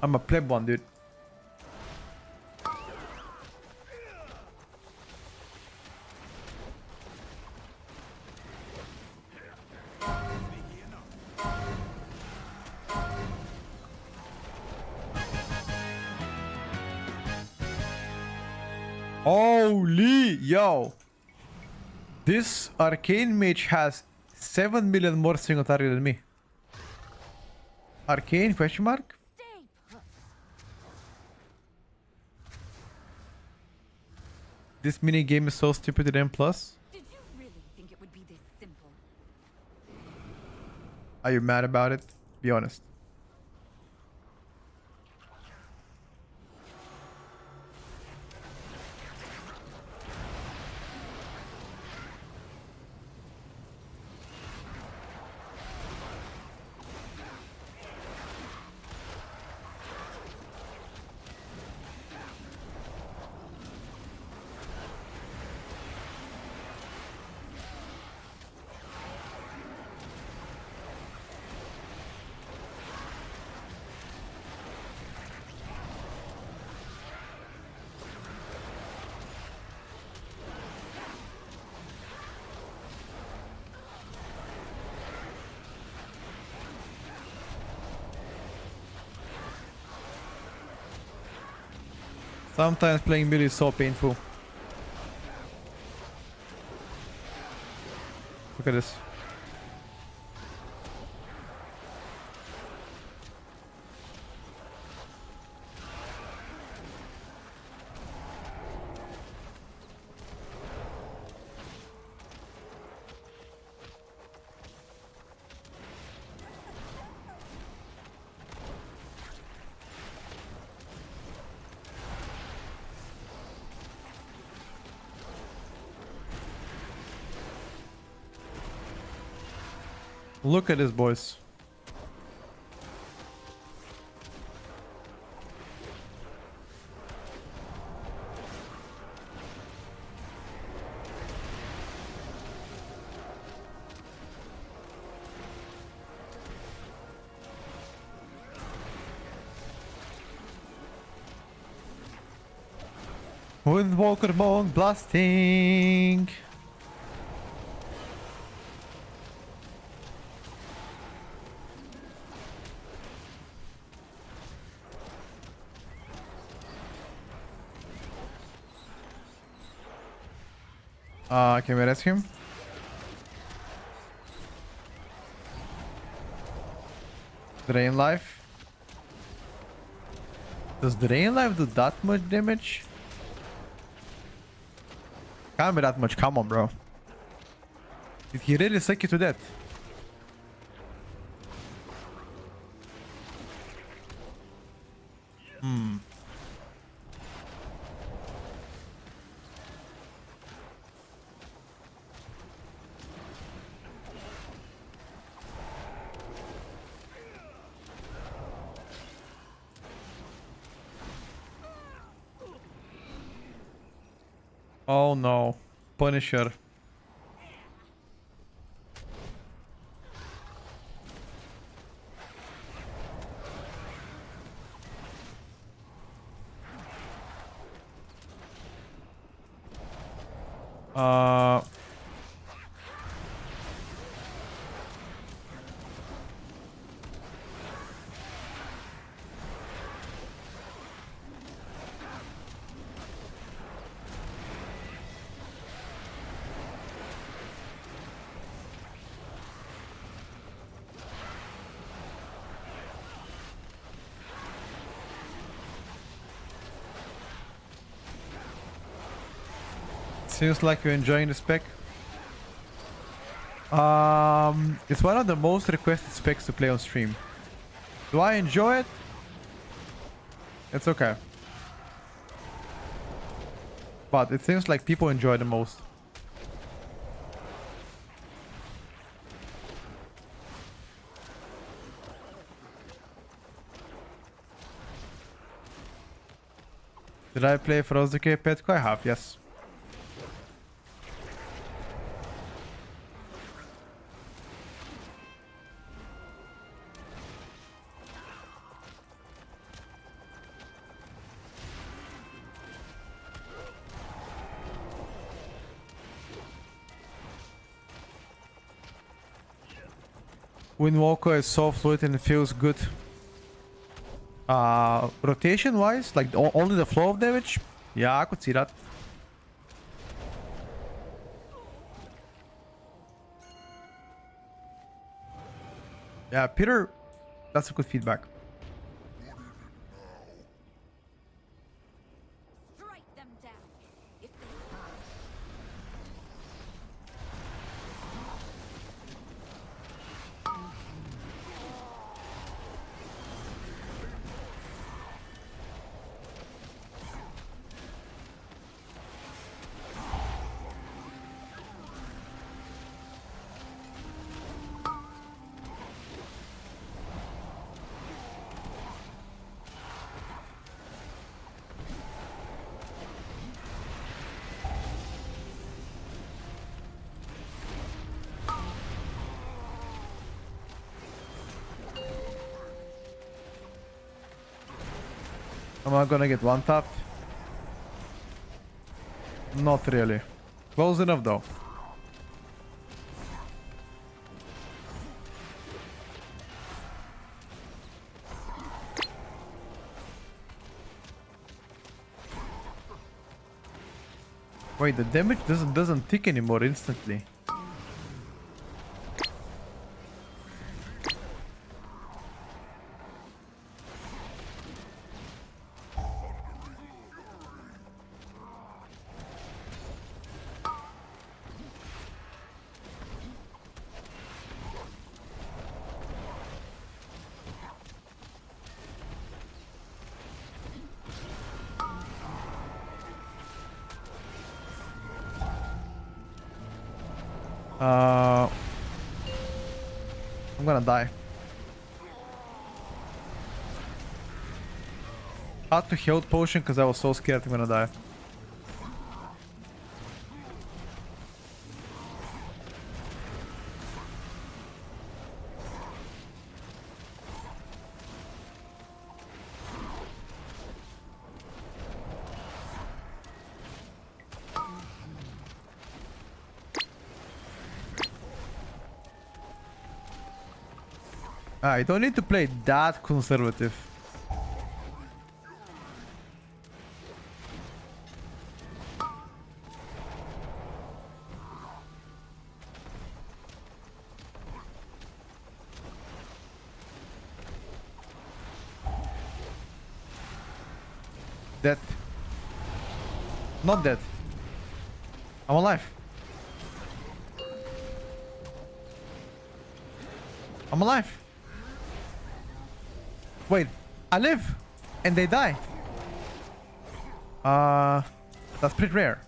I'm a pleb one, dude. Holy, yo. This arcane mage has 7 million more single target than me. Arcane question mark? This mini game is so stupid in M+. Did you really think it would be this simple? Are you mad about it? Be honest. Sometimes playing melee is so painful. Look at this. Look at this, boys. Windwalker Monk blasting. Can we rescue him? Drain life. Does drain life do that much damage? Can't be that much. Come on, bro. Did he really suck you to death? Oh no. Punisher. Uh... Seems like you're enjoying the spec. It's one of the most requested specs to play on stream. Do I enjoy it? It's okay. But it seems like people enjoy the most. Did I play Frost Decay Petco? I have, yes. Windwalker is so fluid and it feels good. Rotation wise, like only the flow of damage. Yeah, I could see that. Yeah, Peter, that's a good feedback. Strike them down. If they Am I gonna get one tapped? Not really. Close enough though. Wait, the damage doesn't tick anymore instantly. I'm gonna die. Had to health potion because I was so scared I'm gonna die. I don't need to play that conservative. Dead. Not dead. I'm alive. I'm alive. Wait, I live and they die. That's pretty rare.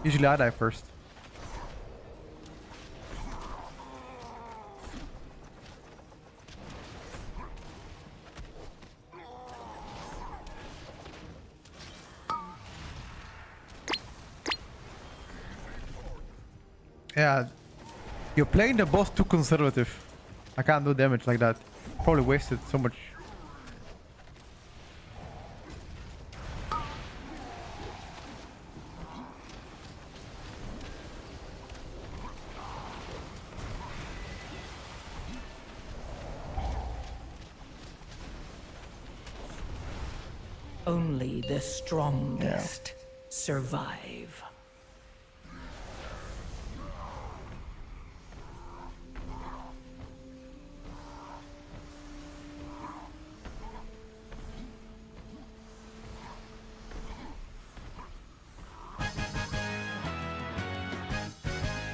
Usually I die first. Yeah, you're playing the boss too conservative. I can't do damage like that. Probably wasted so much. Only the strongest survive.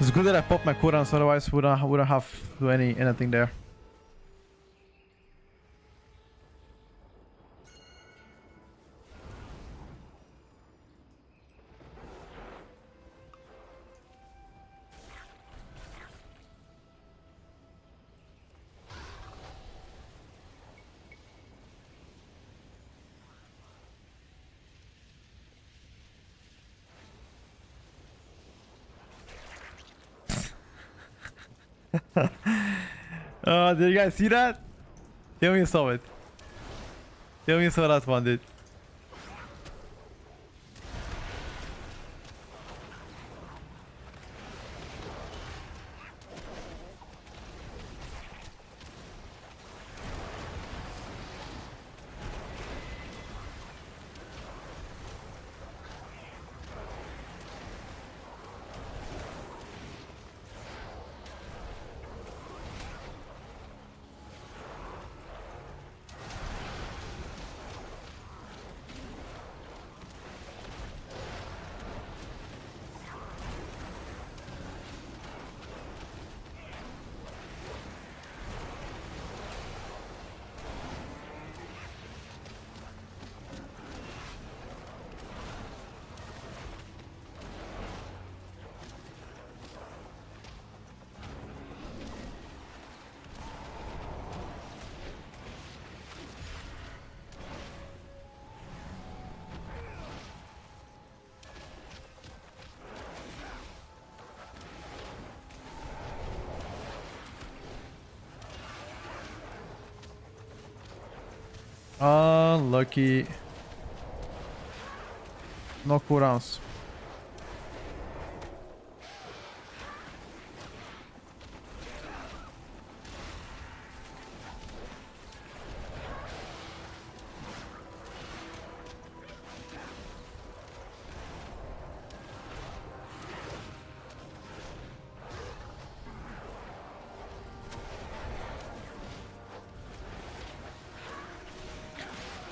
It's good that I popped my cooldowns, otherwise wouldn't have to do anything there. Did you guys see that? Tell me you saw it. Tell me you saw that one, dude. Unlucky. No cooldowns.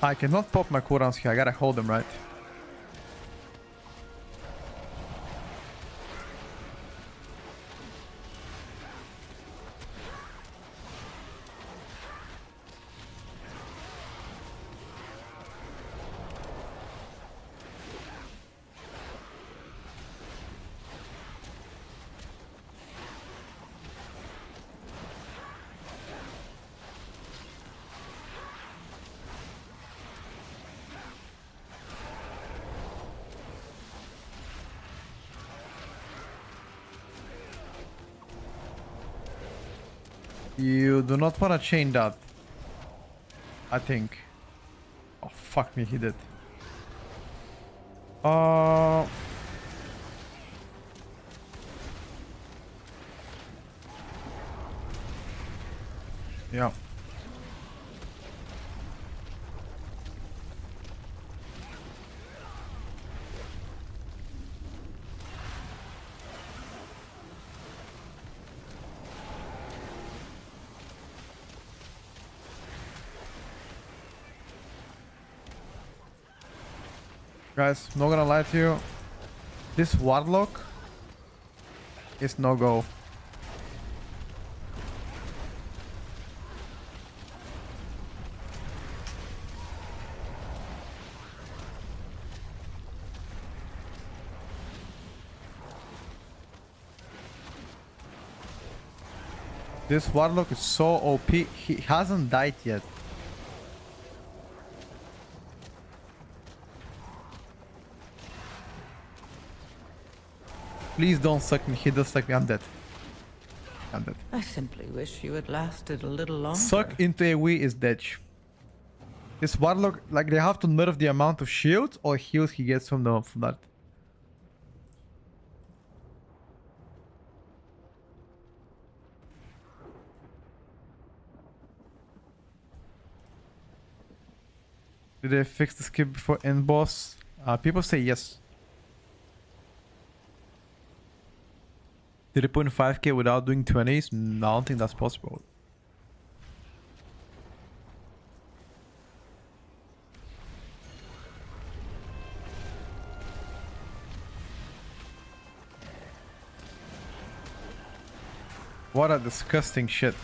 I cannot pop my cooldowns here. I gotta hold them, right? You do not want to chain that. I think. Oh, fuck me, he did. Yeah. Guys, not gonna lie to you. This Warlock is no go. This Warlock is so OP. He hasn't died yet. Please don't suck me. He does suck me. I'm dead. I'm dead. I simply wish you had lasted a little longer. Suck into AoE is dead. This Warlock, like, they have to nerf the amount of shields or heals he gets from that. Did they fix the skip before end boss? People say yes. Did they put in 5k without doing 20s? No, I don't think that's possible. What a disgusting shit.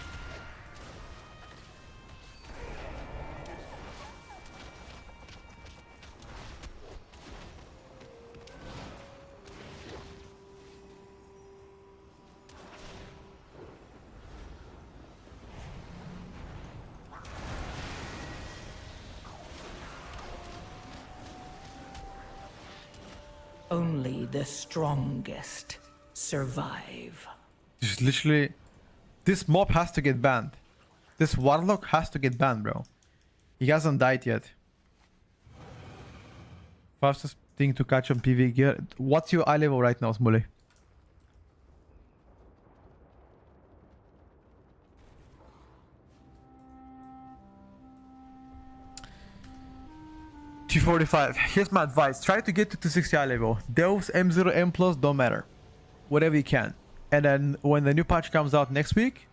Only the strongest survive. Just literally, this mob has to get banned. This Warlock has to get banned, bro. He hasn't died yet. Fastest thing to catch on PV gear. What's your eye level right now, Smully? $245. Here's my advice. Try to get to 260 eye level. Those M0, M plus don't matter. Whatever you can. And then when the new patch comes out next week,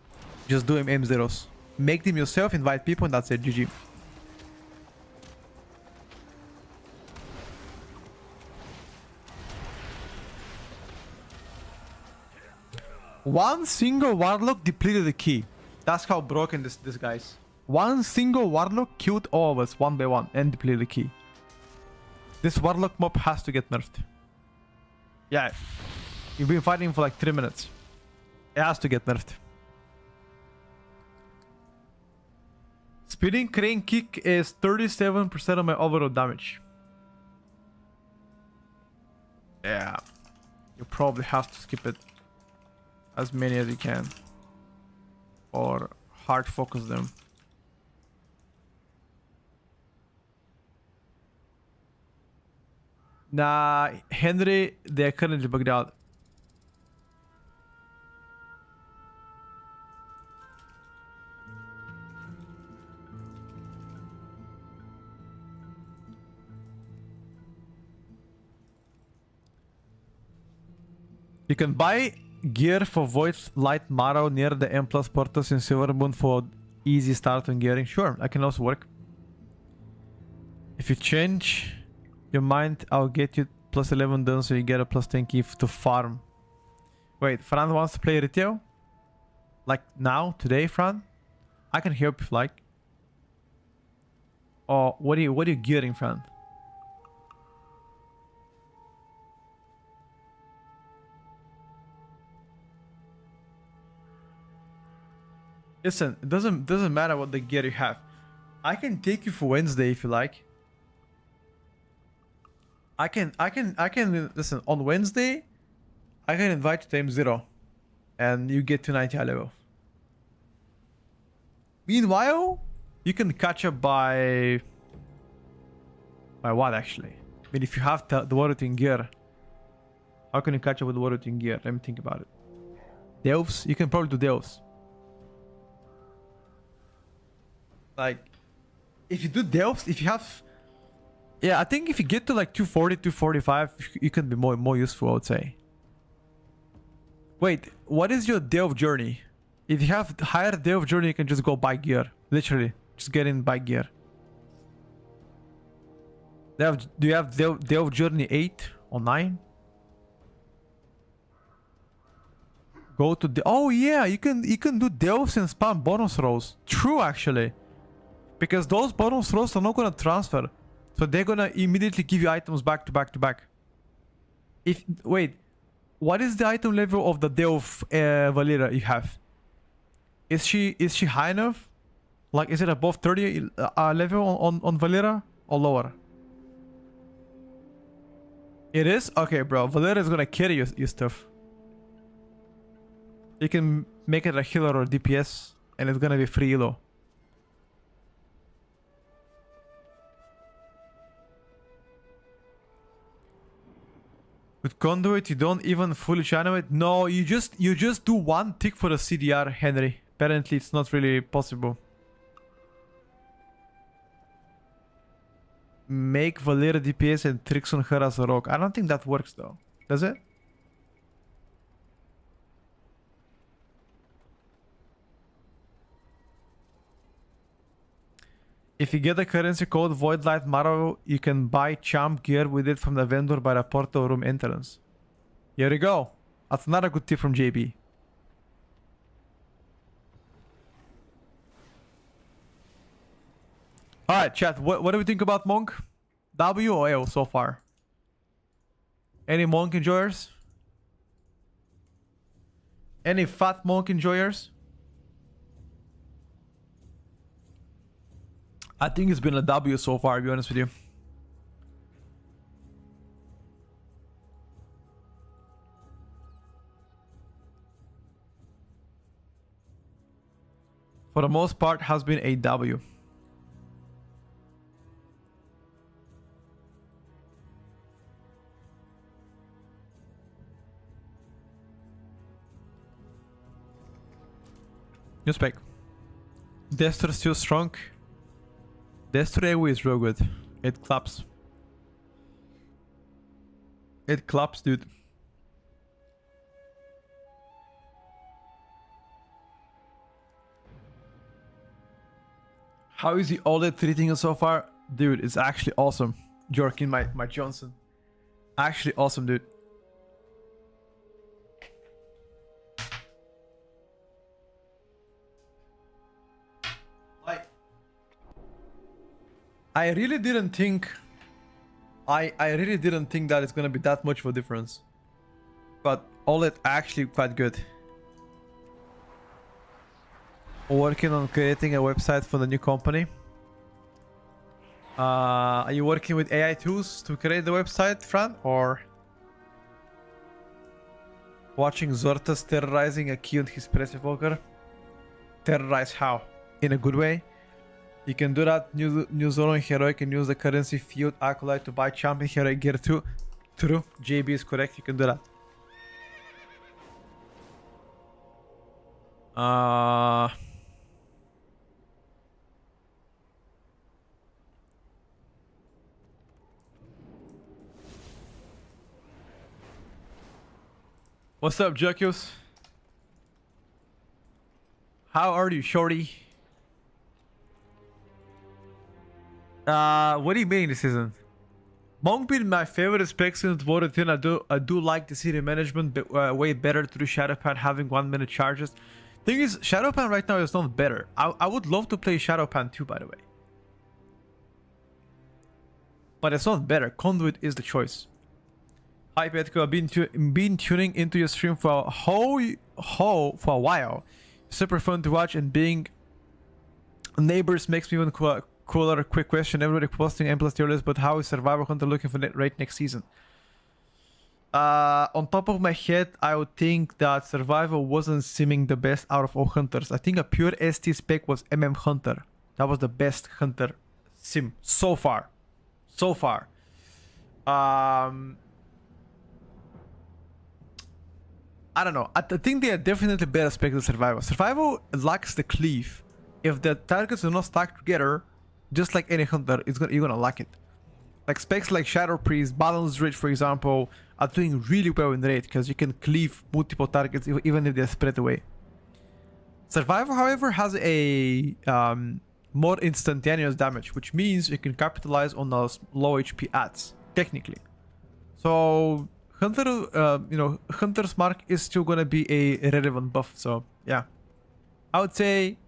just do M0s. Make them yourself, invite people, and that's it. GG. One single Warlock depleted the key. That's how broken this guy is. One single Warlock killed all of us one by one and depleted the key. This Warlock mob has to get nerfed. Yeah. You've been fighting for like 3 minutes. It has to get nerfed. Spinning crane kick is 37% of my overall damage. Yeah. You probably have to skip it. As many as you can. Or hard focus them. Nah, Henry, they're currently bugged out. You can buy gear for Void Light Marrow near the M Plus portals in Silver Moon for easy start on gearing. Sure, I can also work. If you change your mind, I'll get you plus 11 done so you get a plus 10 key to farm. Wait, Fran wants to play retail? Like now, today, Fran? I can help if like. Or what are you gearing, Fran? Listen, it doesn't matter what the gear you have. I can take you for Wednesday if you like. I can listen, on Wednesday I can invite you to M0 and you get to 90 level. Meanwhile, you can catch up by what actually? I mean, if you have the Warutin gear, how can you catch up with the Warutin gear? Let me think about it. Delves? You can probably do Delves. Like, if you do Delves, if you have... Yeah, I think if you get to like 240, 245, you can be more useful, I would say. Wait, what is your Delve journey? If you have higher Delve journey, you can just go buy gear. Literally, just get in, buy gear. Do you have Delve journey 8 or 9? Go to the... Oh yeah, you can do Delves and spam bonus rolls. True, actually. Because those bonus rolls are not gonna transfer. So they're gonna immediately give you items back to back to back. Wait, what is the item level of the Delve Valera you have? Is she high enough? Like, is it above 30 level on Valera or lower? It is? Okay, bro. Valera is gonna carry your stuff. You can make it a healer or DPS, and it's gonna be free elo. With Conduit, you don't even fully channel it. No, you just do one tick for the CDR, Henry. Apparently, it's not really possible. Make Valera DPS and tricks on her as a rogue. I don't think that works though. Does it? If you get the currency code Void Light Marrow, you can buy champ gear with it from the vendor by the portal room entrance. Here we go. That's another good tip from JB. Alright, chat. What do we think about Monk? W or L so far? Any Monk enjoyers? Any fat Monk enjoyers? I think it's been a W so far, to be honest with you. For the most part, has been a W. New spec. Destro still strong. Destro AoE is real good. It claps. It claps, dude. How is the OLED treating you so far? Dude, it's actually awesome. Jorkin, my Johnson. Actually awesome, dude. Like, I really didn't think that it's gonna be that much of a difference. But OLED actually quite good. Working on creating a website for the new company. Are you working with AI tools to create the website, Fran? Or watching Zortas terrorizing a key on his press evoker? Terrorize how? In a good way? You can do that. New Zoro and Heroic can use the currency field acolyte to buy champion Heroic gear too. True. JB is correct. You can do that. What's up, Jerkios? How are you, shorty? What do you mean this isn't? Monk being my favorite spec since voted in. I do like the city management way better through Shadowpan having 1 minute charges. Thing is, Shadowpan right now is not better. I would love to play Shadowpan too, by the way. But it's not better. Conduit is the choice. Hi Petko, I've been tuning into your stream for a while. Super fun to watch, and being neighbors makes me even cooler. Quick question: everybody posting M+ tier list, but how is Survivor Hunter looking for right next season? On top of my head, I would think that Survivor wasn't simming the best out of all hunters. I think a pure ST spec was Hunter. That was the best hunter sim so far. I don't know. I think they are definitely better spec than Survival. Survival lacks the cleave. If the targets are not stacked together, just like any hunter, you're gonna lack it. Like specs like Shadow Priest, Balance Ridge, for example, are doing really well in raid because you can cleave multiple targets even if they're spread away. Survival, however, has a more instantaneous damage, which means you can capitalize on those low HP ads, technically. So Hunter's Mark is still gonna be a relevant buff. So yeah, I would say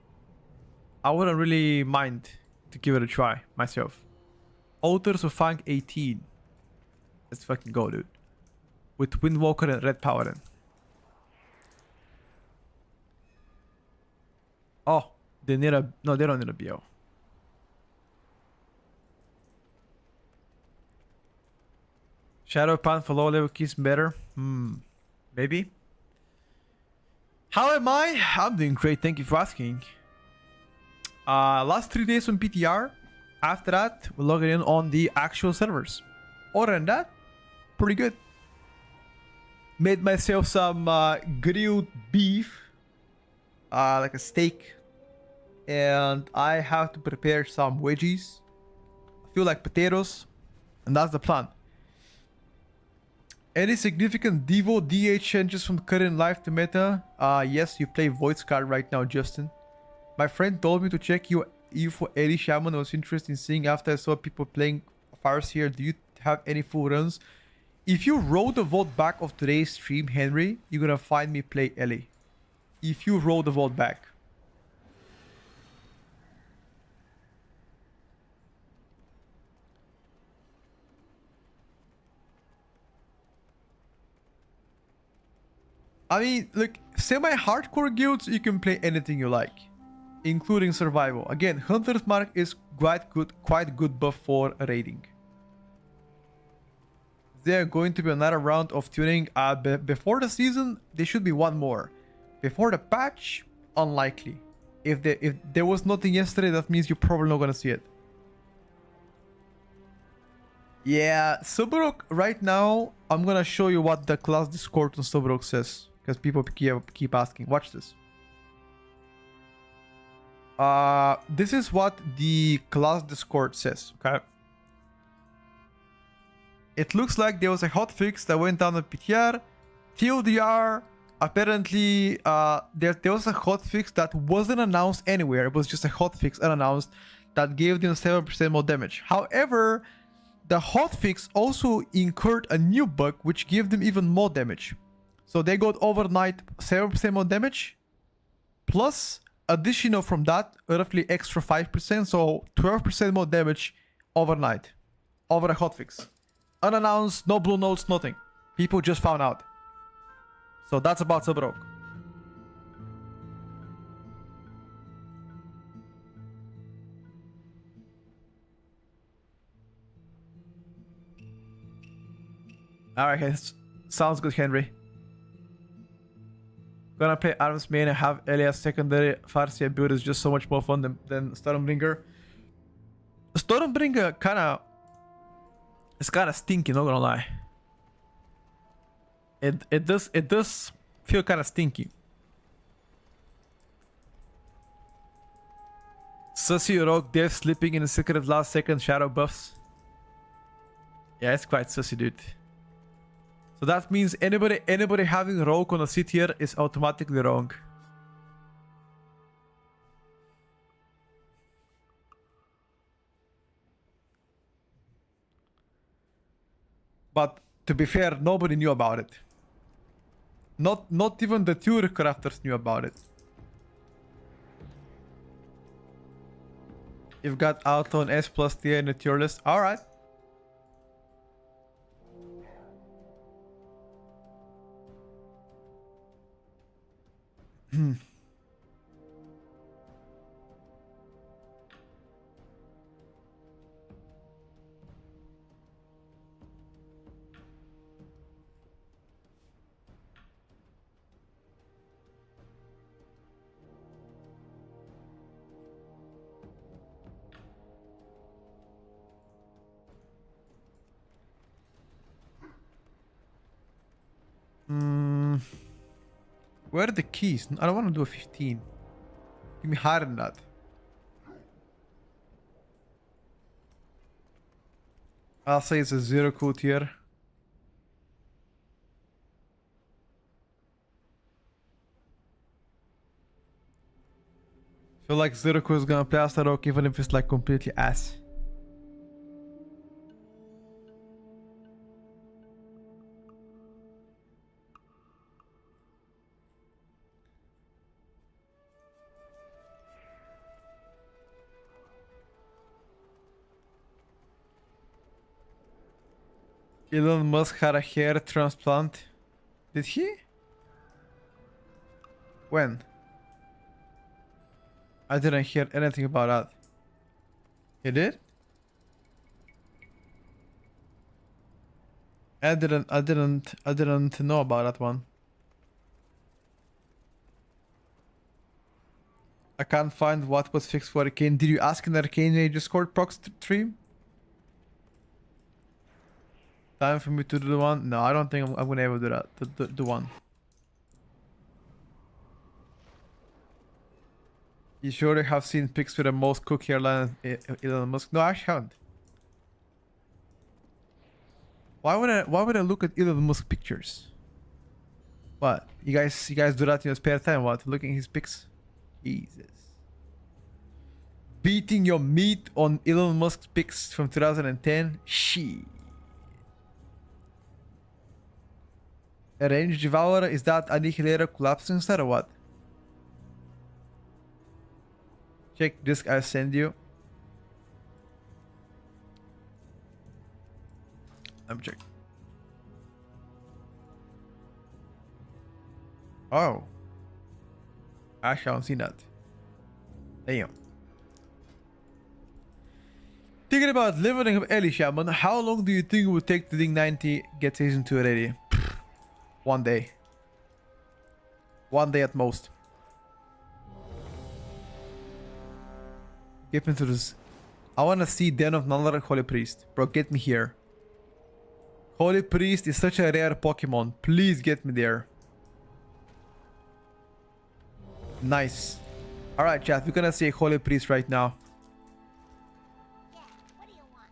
I wouldn't really mind to give it a try myself. Altars of Fang 18. Let's fucking go, dude. With Windwalker and Red Paladin. Oh, they need a... No, they don't need a BO. Shadow Pan for low level keys better? Maybe. How am I? I'm doing great, thank you for asking. Last 3 days on PTR. After that, we're logging in on the actual servers. Other than that, pretty good. Made myself some grilled beef, like a steak, and I have to prepare some wedgies. I feel like potatoes, and that's the plan. Any significant Devo DH changes from current live to meta? Yes, you play Void Scar right now, Justin. My friend told me to check you for Ellie Shaman. I was interested in seeing after I saw people playing Fires here. Do you have any full runs? If you roll the vote back of today's stream, Henry, you're gonna find me play Ellie. If you roll the vote back. I mean, look, semi-hardcore guilds, you can play anything you like, including survival. Again, Hunter's Mark is quite good buff for raiding. There going to be another round of tuning before the season. There should be one more. Before the patch, unlikely. If there was nothing yesterday, that means you're probably not gonna see it. Yeah, Subarok right now, I'm gonna show you what the class Discord on Subarok says, because people keep asking. Watch this. This is what the class Discord says, okay? It looks like there was a hotfix that went down the PTR. TLDR, apparently there was a hotfix that wasn't announced anywhere. It was just a hotfix unannounced that gave them 7% more damage. However, the hotfix also incurred a new bug which gave them even more damage. So they got overnight 7% more damage, plus additional from that, roughly extra 5%, so 12% more damage overnight, over a hotfix. Unannounced, no blue notes, nothing. People just found out. So that's about Subarok. Alright guys, sounds good, Henry. Gonna play Arms main and have Elias secondary. Farsia build is just so much more fun than Stormbringer. Stormbringer kinda... It's kinda stinky, not gonna lie. It does feel kinda stinky. Sussy Rogue Death slipping in the secret last second shadow buffs. Yeah, it's quite sussy, dude. So that means anybody having Rogue on a C tier is automatically wrong. But to be fair, nobody knew about it. Not even the Tuer crafters knew about it. You've got Auto and S plus tier in the tier list. Alright. Where are the keys? I don't want to do a 15. Give me higher than that. I'll say it's a 0 cool tier. Feel like 0 cool is gonna play as the rock even if it's like completely ass. Elon Musk had a hair transplant. Did he? When? I didn't hear anything about that. He did? I didn't know about that one. I can't find what was fixed for Arcane. Did you ask in Arcane Discord proc stream? Time for me to do the one? No, I don't think I'm gonna ever do that. The one. You sure have seen pics with the most cook hairline Elon Musk? No, I actually haven't. Why would I look at Elon Musk pictures? What? You guys do that in your spare time? What? Looking at his pics? Jesus. Beating your meat on Elon Musk's pics from 2010? Shit. A range devourer, is that annihilator collapsing star or what? Check this I send you. Let me check. Oh. Actually, I haven't seen that. Damn. Thinking about leveling up Ellie Shaman, how long do you think it would take to think 90 get season 2 ready? One day. One day at most. Get me to this. I wanna see Den of Nullar Holy Priest. Bro, get me here. Holy Priest is such a rare Pokemon. Please get me there. Nice. Alright, chat. We're gonna say Holy Priest right now. Yeah, what do you want?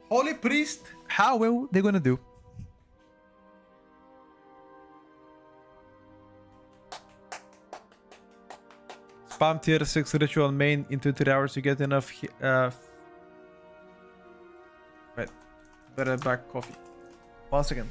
Holy Priest, how well they gonna do? Spam tier 6 ritual main in 2-3 hours. You get enough. Right. Better back coffee. 1 second.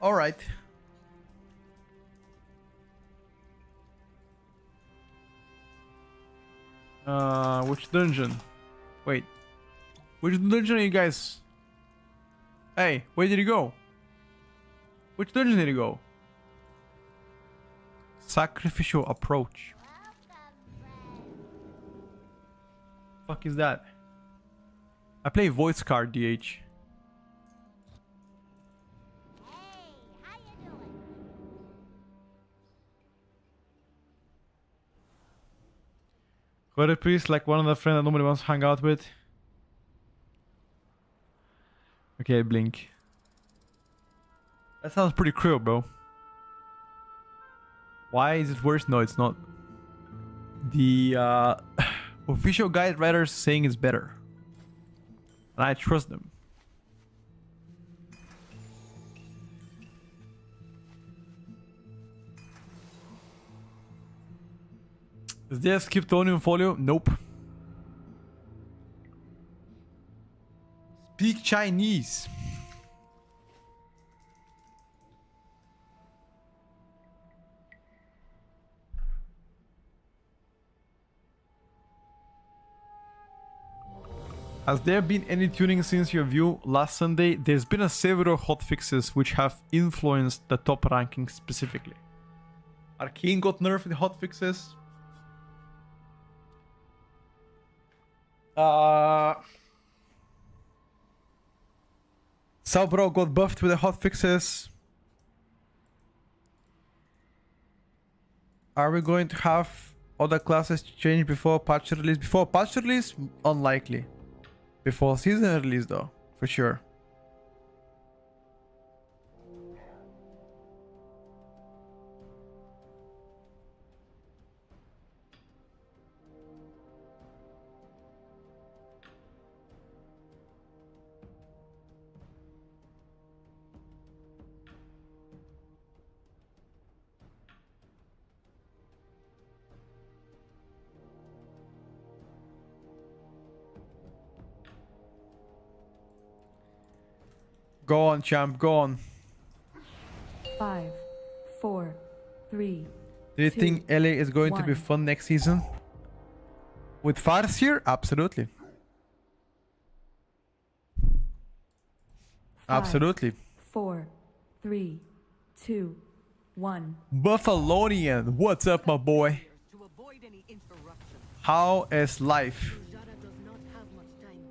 All right. Which dungeon? Wait. Which dungeon are you guys? Hey, where did he go? Which dungeon did he go? Sacrificial approach. Fuck is that? I play voice card, DH. Hey, how you doing? Got a priest like one of the friends that nobody wants to hang out with. Okay, blink. That sounds pretty cruel, bro. Why is it worse? No, it's not. The official guide writers saying it's better. And I trust them. Is there Skiptonian folio? Nope. Speak Chinese. Has there been any tuning since your view last Sunday? There's been several hotfixes which have influenced the top ranking specifically. Arcane got nerfed in the hotfixes. Sabro got buffed with the hotfixes. Are we going to have other classes change before patch release? Before patch release? Unlikely. Before season release though, for sure. Go on, champ, go on. 5, 4, 3. Do you 2, think LA is going to be 1. fun next season? With Fars here? Absolutely. 5, Absolutely. 4, 3, 2, 1. Buffalonian, what's up, my boy? To avoid any interruption. How is life? Jara does not have much time.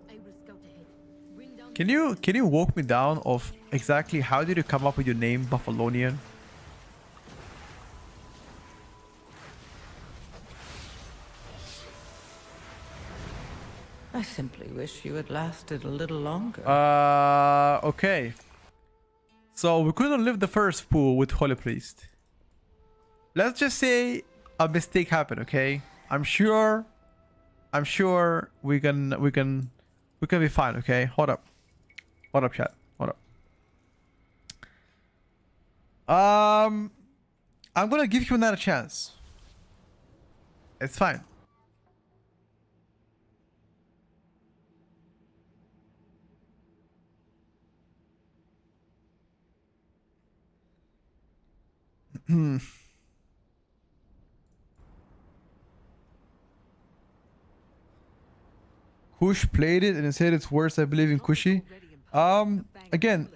I will scout ahead. Bring down Can you walk me down of exactly how did you come up with your name, Buffalonian? I simply wish you had lasted a little longer. Okay. So we couldn't live the first pool with Holy Priest. Let's just say a mistake happened, okay? I'm sure we can be fine, okay? Hold up. Hold up, chat. Hold up. I'm gonna give you another chance. It's fine. Kush played it and said it's worse, I believe, in Kushi. Again,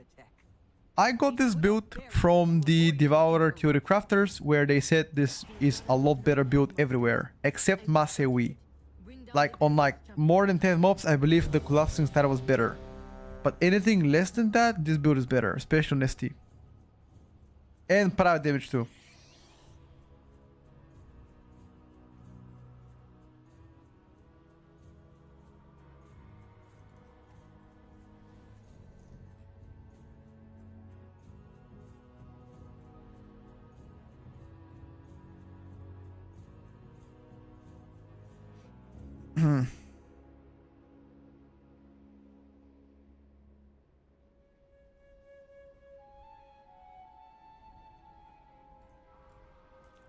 I got this build from the Devourer Theory Crafters, where they said this is a lot better build everywhere, except Masewi. Like, on like more than 10 mobs, I believe the collapsing stat was better. But anything less than that, this build is better, especially on ST. And private damage too.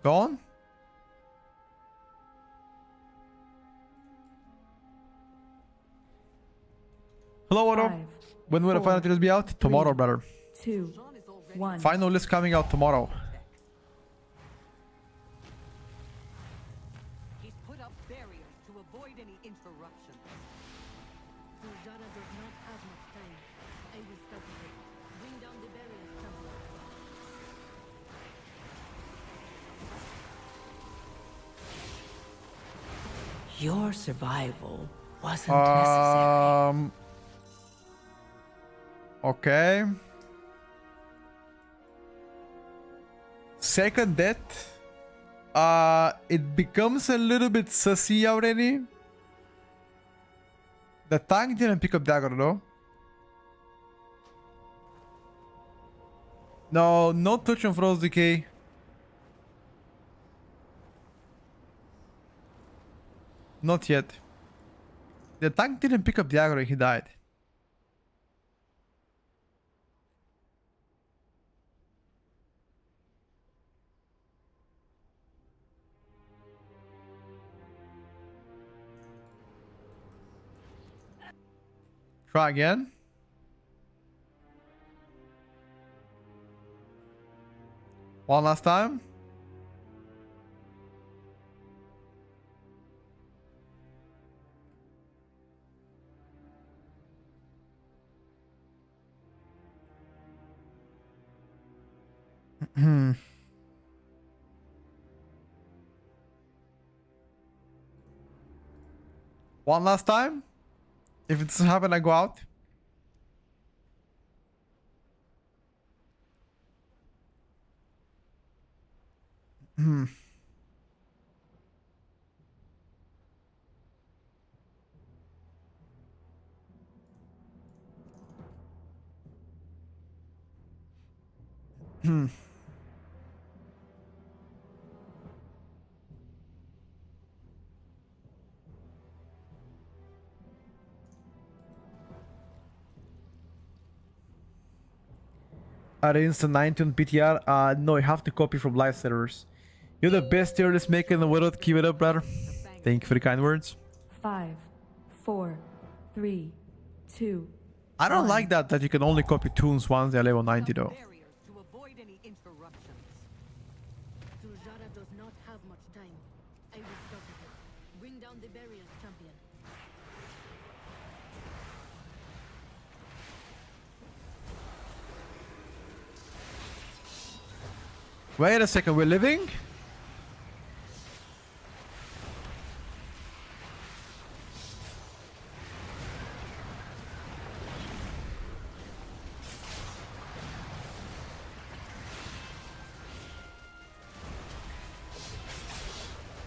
Gone? Hello, what up? 5, When will the final 4, trailers be out? Tomorrow, 3, brother. 2, 1. Final list coming out tomorrow. He's put up barriers to avoid any interruptions. Zara does not have much time. I will stop it. Bring down the barriers, champion. Your survival wasn't necessary. Okay. Second death. It becomes a little bit sussy already. The tank didn't pick up dagger though. No, no touch on Frost Decay. Not yet. The tank didn't pick up the aggro, he died. Try again. One last time. One last time. If it doesn't happen, I go out. Are instant 19 PTR? No, you have to copy from live servers. You're the best tier list maker in the world. Keep it up, brother. Thank you for the kind words. 5, 4, 3, 2. I don't like that you can only copy tunes once they're level 90 though. Barriers to avoid any interruptions. Zara does not have much time. I will stop it. Bring down the barriers, champion. Wait a second, we're living?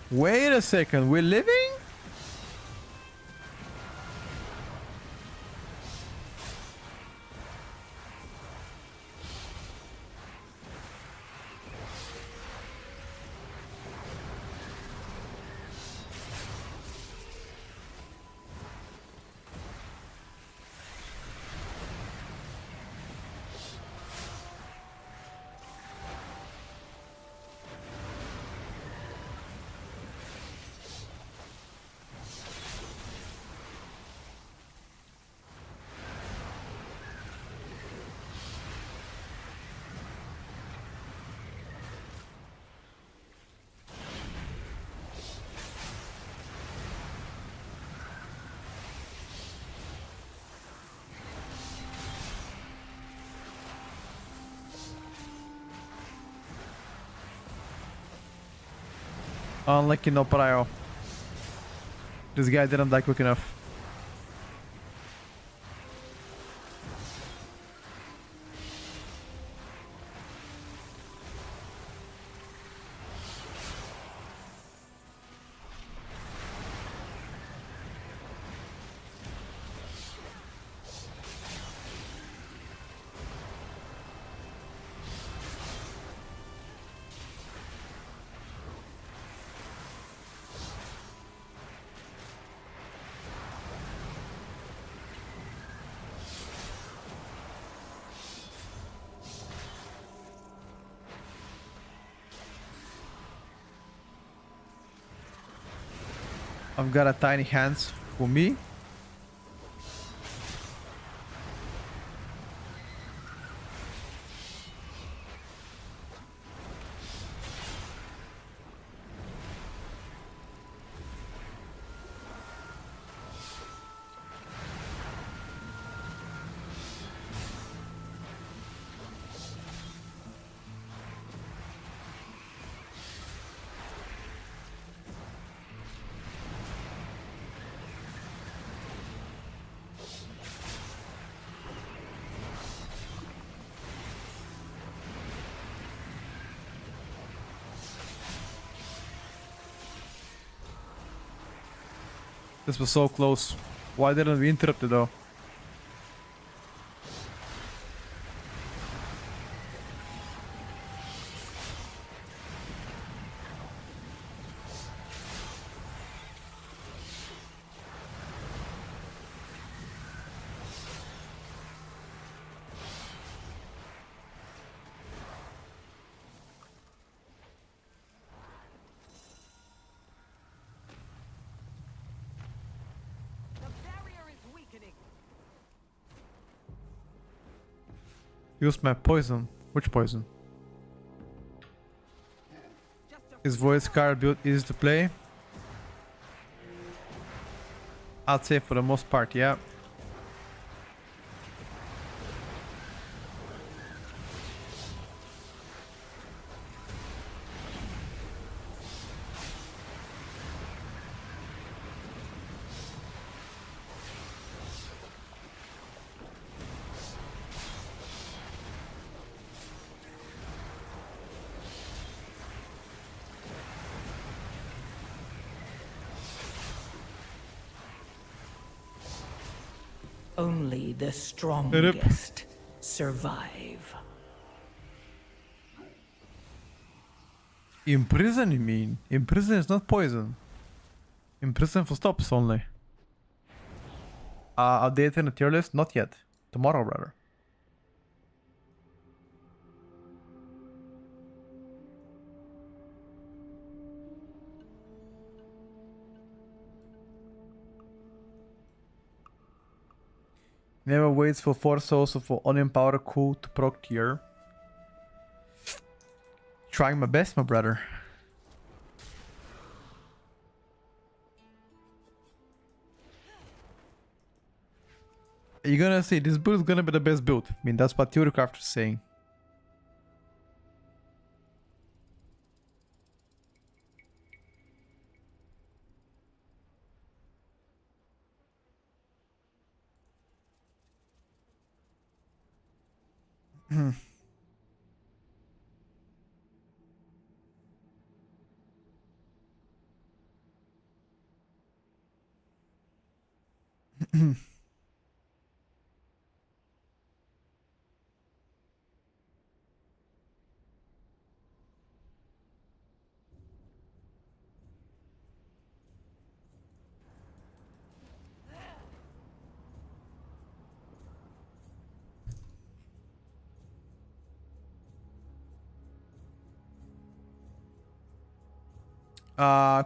Wait a second, we're living? Unlucky no prio. This guy didn't die quick enough. I've got a tiny hands for me. This was so close. Why didn't we interrupt it though? Use my poison. Which poison? Is voice card build easy to play? I'd say for the most part, yeah. Only the strongest survive. Imprison, you mean? Imprison is not poison. Imprison for stops only. Update in the tier list? Not yet. Tomorrow, rather. Never waits for 4 souls for onion powder cool to proc tier. Trying my best, my brother. You're gonna see this build is gonna be the best build. I mean, that's what Theorycraft is saying.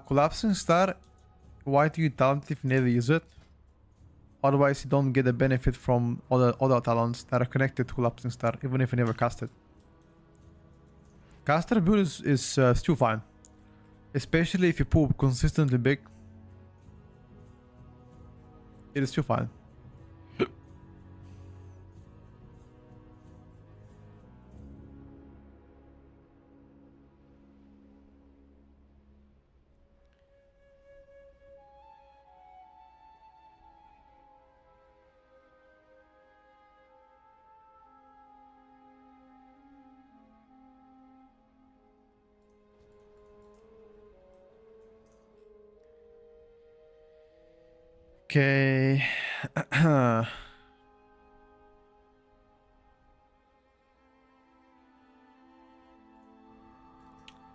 Collapsing star. Why do you talent if you never use it? Otherwise you don't get the benefit from other talents that are connected to collapsing star, even if you never cast it. Caster build is still fine, especially if you pull consistently big. It is still fine. Okay.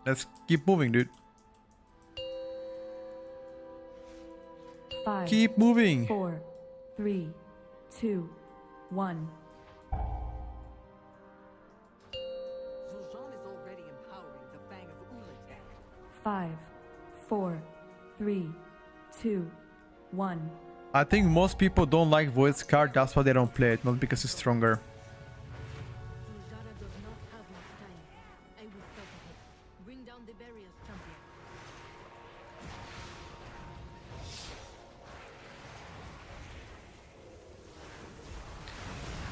Let's keep moving, dude. 5, Keep moving. 4, 3, 2, 1. Zul'Jin is already empowering the Fang of Ulatek. 5, 4, 3, 2, 1. I think most people don't like Void's card, that's why they don't play it, not because it's stronger. Zul'Jin does not have much time. I will fight ahead. Bring down the barriers, champion.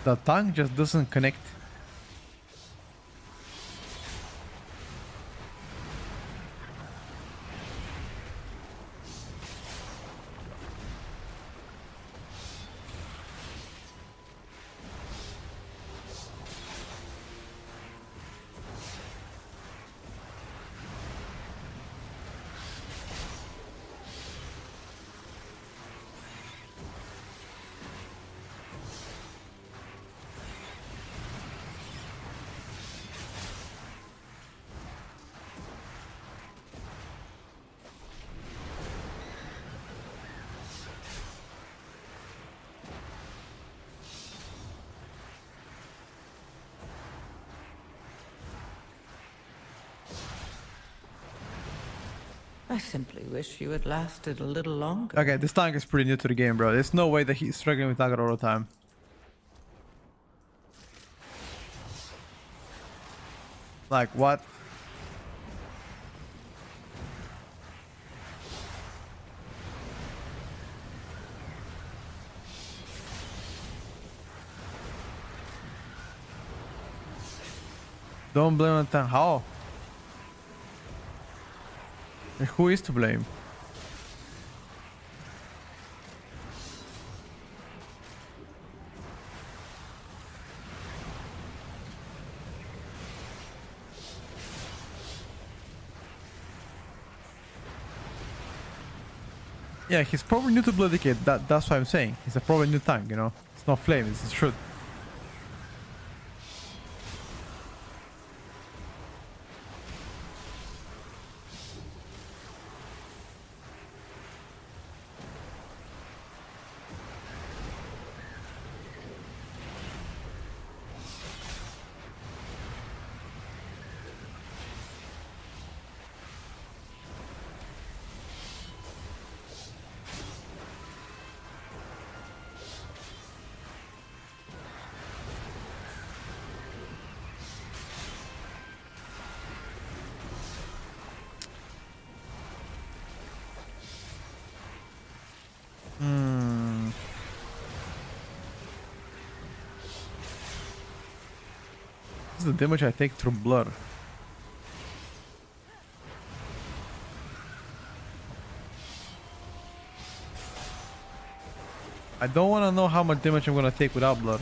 The tongue just doesn't connect. simply wish you had lasted a little longer. Okay, this tank is pretty new to the game, bro. There's no way that he's struggling with Aggro all the time. Like, what? Don't blame the tank. How? And who is to blame? Yeah, he's probably new to Bloodicate. That's what I'm saying. He's a probably new tank, you know? It's not Flame, it's the truth. This is the damage I take through blood. I don't want to know how much damage I'm gonna take without blood.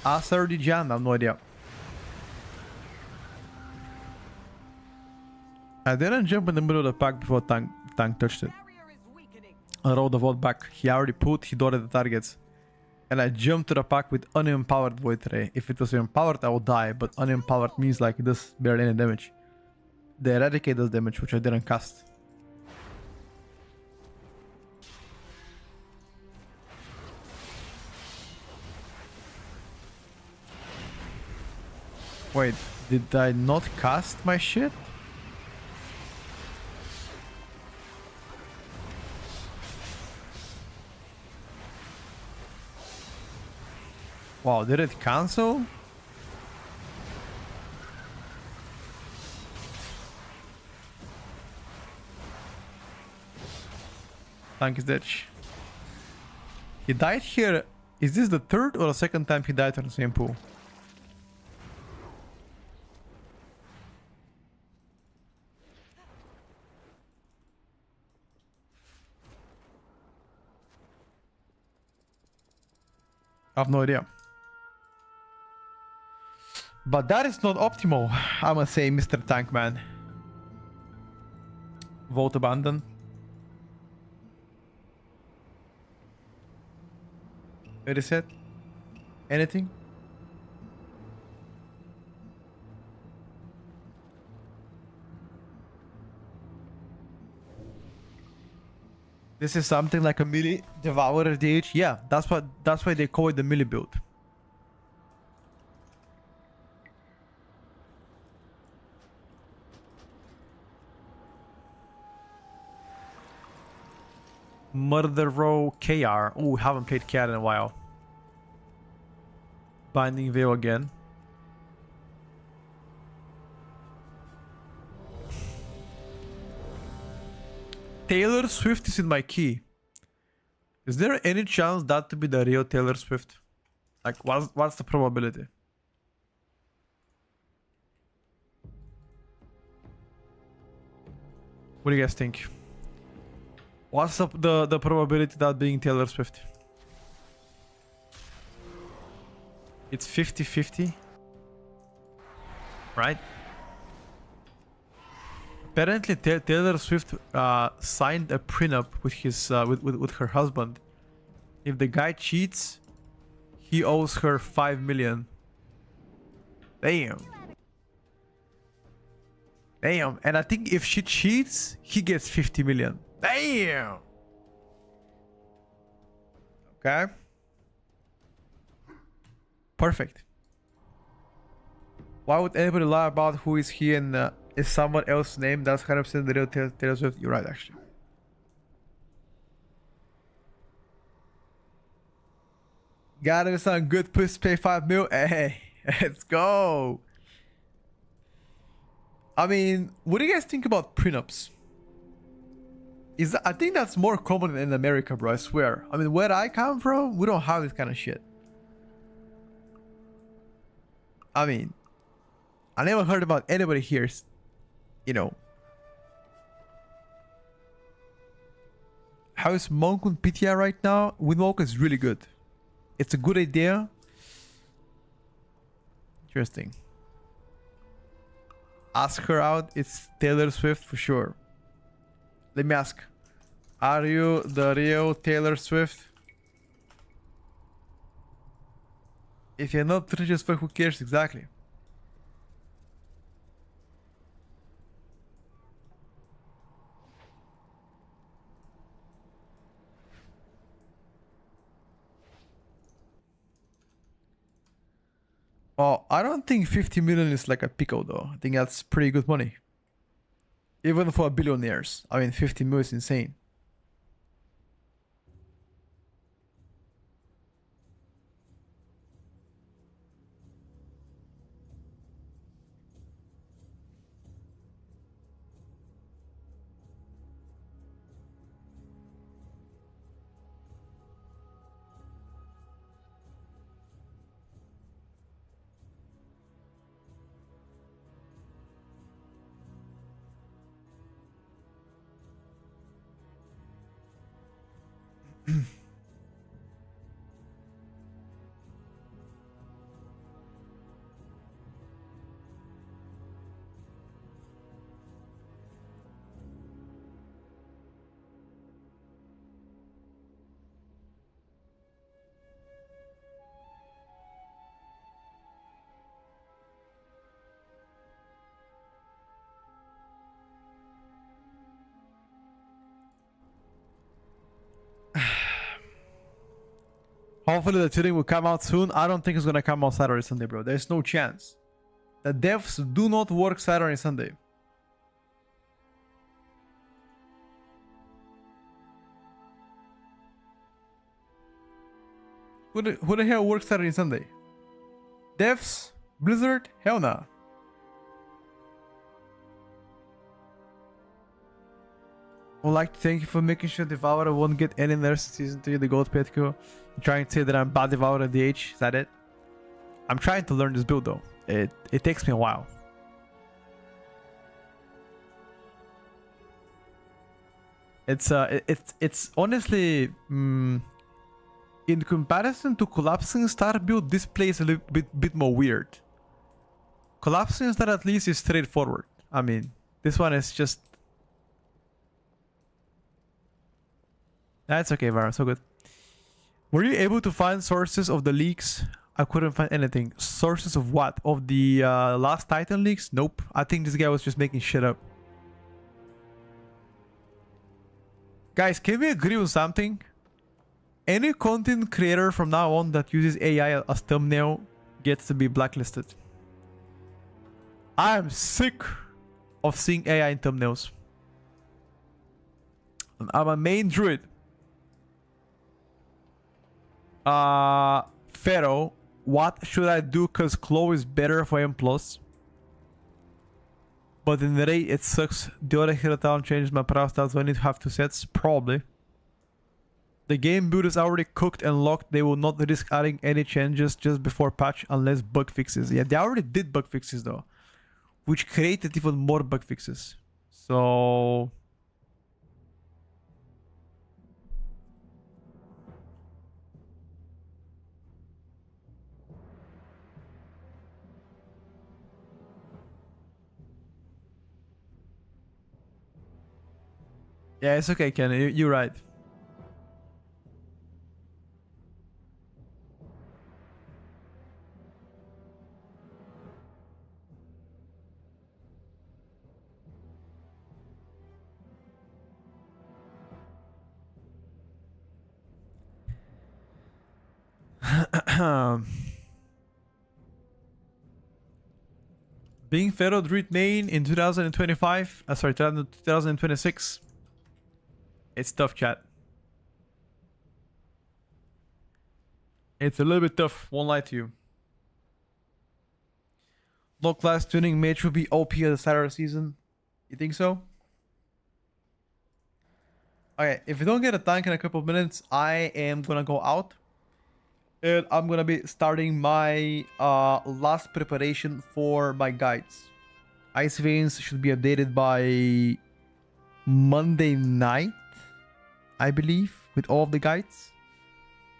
Acer di Jan, I have no idea. I didn't jump in the middle of the pack before tank touched it. I rolled the vault back. He already he dotted the targets. And I jumped to the pack with unempowered Void Ray. If it was empowered, I would die, but unempowered means like it does barely any damage. The Eradicate does damage, which I didn't cast. Wait, did I not cast my shit? Wow, did it cancel? Tank is dead. He died here. Is this the third or the second time he died on the same pool? I have no idea. But that is not optimal, I must say, Mr. Tankman. Vote abandon. Reset. Anything? This is something like a melee devourer DH. Yeah, that's why they call it the melee build. Murder Row KR. Oh, haven't played KR in a while. Binding Veil again. Taylor Swift is in my key. Is there any chance that to be the real Taylor Swift? Like, what's the probability? What do you guys think? What's the probability that being Taylor Swift? It's 50-50. Right? Apparently Taylor Swift signed a prenup with his with her husband. If the guy cheats, he owes her 5 million. Damn. Damn. And I think if she cheats, he gets 50 million. Damn. Okay. Perfect. Why would anybody lie about who is he and is someone else's name? That's 100% the real Taylor Swift. You're right, actually. Got him some good pussy, pay 5 mil. Hey, let's go. I mean, what do you guys think about prenups? I think that's more common in America, bro. I swear. I mean, where I come from, we don't have this kind of shit. I mean, I never heard about anybody here, you know. How is Monk on PTR right now? Windwalker is really good. It's a good idea. Interesting. Ask her out. It's Taylor Swift for sure. Let me ask. Are you the real Taylor Swift? If you're not rich as fuck, who cares exactly? Oh, I don't think 50 million is like a pickle though. I think that's pretty good money. Even for billionaires. I mean, 50 million is insane. Hopefully the tuning will come out soon. I don't think it's gonna come out Saturday, Sunday, bro. There's no chance. The devs do not work Saturday, Sunday. Who the hell works Saturday, Sunday? Devs? Blizzard? Hell nah. I would like to thank you for making sure Devourer won't get any nerfs season 3 the gold petco. You're trying to say that I'm bad Devourer at DH? Is that it? I'm trying to learn this build though. It takes me a while. It's honestly in comparison to Collapsing Star build, this plays a little bit more weird. Collapsing Star at least is straightforward. I mean, this one is just. That's okay, Vara. So good. Were you able to find sources of the leaks? I couldn't find anything. Sources of what? Of the last Titan leaks? Nope. I think this guy was just making shit up. Guys, can we agree on something? Any content creator from now on that uses AI as thumbnail gets to be blacklisted. I am sick of seeing AI in thumbnails. I'm a main druid. Pharaoh, what should I do? Cause Claw is better for M+. But in the raid it sucks. The other hero town changes my power stats, so I need to have 2 sets. Probably. The game build is already cooked and locked. They will not risk adding any changes just before patch unless bug fixes. Yeah, they already did bug fixes though, which created even more bug fixes. So yeah, it's okay, Ken. You're right. Being Feral Druid main in 2025, sorry, 2026, it's tough, chat. It's a little bit tough, won't lie to you. Low class tuning mage will be OP at the start of the season. You think so? Okay, if you don't get a tank in a couple of minutes, I am gonna go out. And I'm gonna be starting my last preparation for my guides. Ice Veins should be updated by Monday night, I believe, with all of the guides.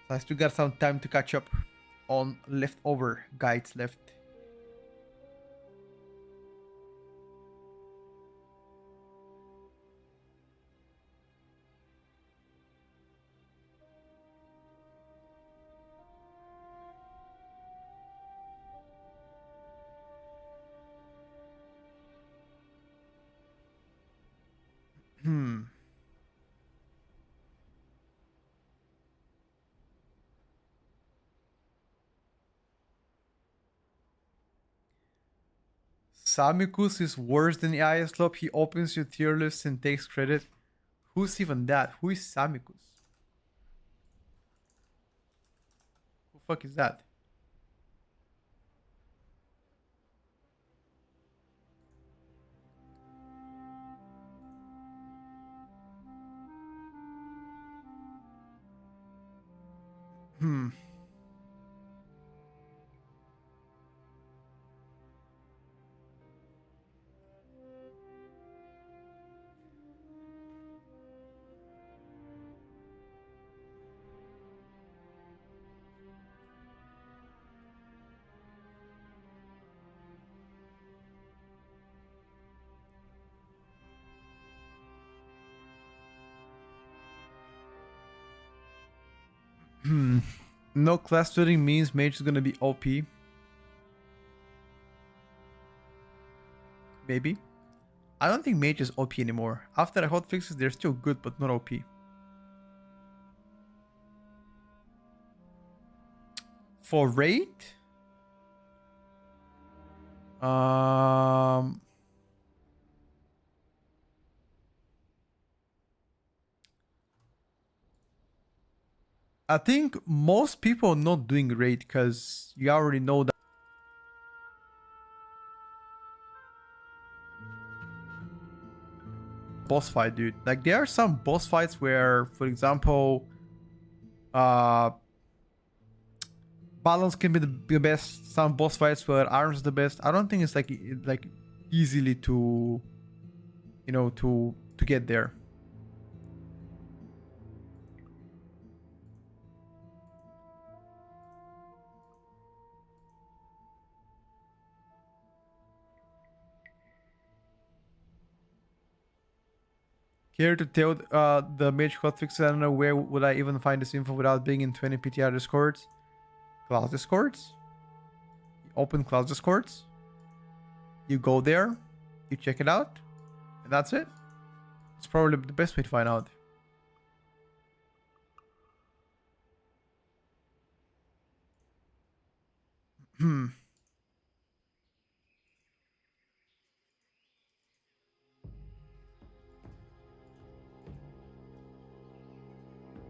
So I still got some time to catch up on leftover guides left. Samicus is worse than Iaslop. He opens your tier list and takes credit. Who's even that? Who is Samicus? Who the fuck is that? No class splitting means mage is gonna be OP. Maybe. I don't think mage is OP anymore. After the hot fixes, they're still good, but not OP. For raid? I think most people are not doing raid because you already know that boss fight, dude. Like there are some boss fights where, for example, balance can be the best. Some boss fights where arms is the best. I don't think it's like easily to, you know, to get there. Care to tell the mage hotfix? I don't know where would I even find this info without being in 20 PTR discords. Class discords. You open class discords. You go there. You check it out. And that's it. It's probably the best way to find out.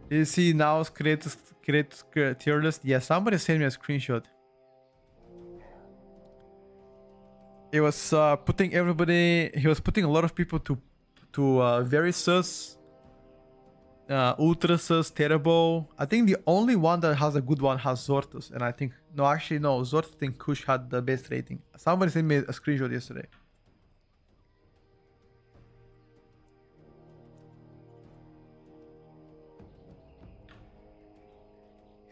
You see now create tier list? Yeah, somebody sent me a screenshot. It was putting everybody. He was putting a lot of people to very sus, ultra sus, terrible. I think the only one that has a good one has Zortus, and I think no, actually no, Zortus and Kush had the best rating. Somebody sent me a screenshot yesterday.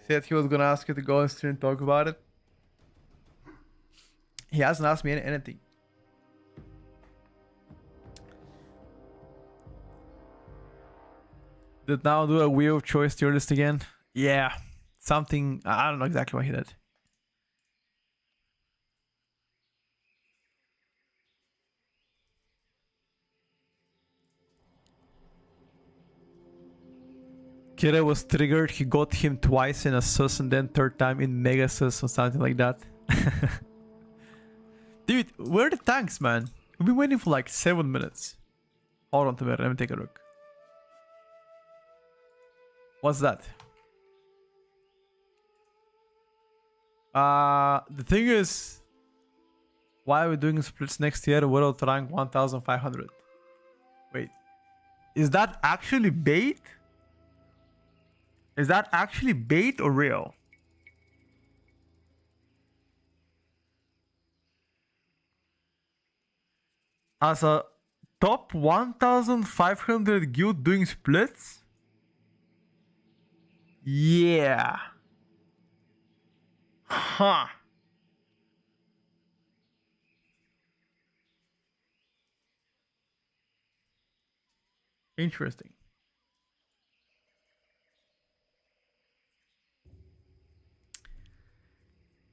Said he was gonna ask you to go on stream and talk about it. He hasn't asked me anything. Did now do a wheel of choice tier list again? Yeah, something. I don't know exactly what he did. Kira was triggered. He got him twice in a sus and then third time in mega sus or something like that. Dude, where are the tanks, man? We've been waiting for like 7 minutes. Hold on to me. Let me take a look. What's that? The thing is, why are we doing splits next year? World rank 1500. Wait, is that actually bait? Is that actually bait or real? As a top 1500 guild doing splits? Yeah. Huh. Interesting.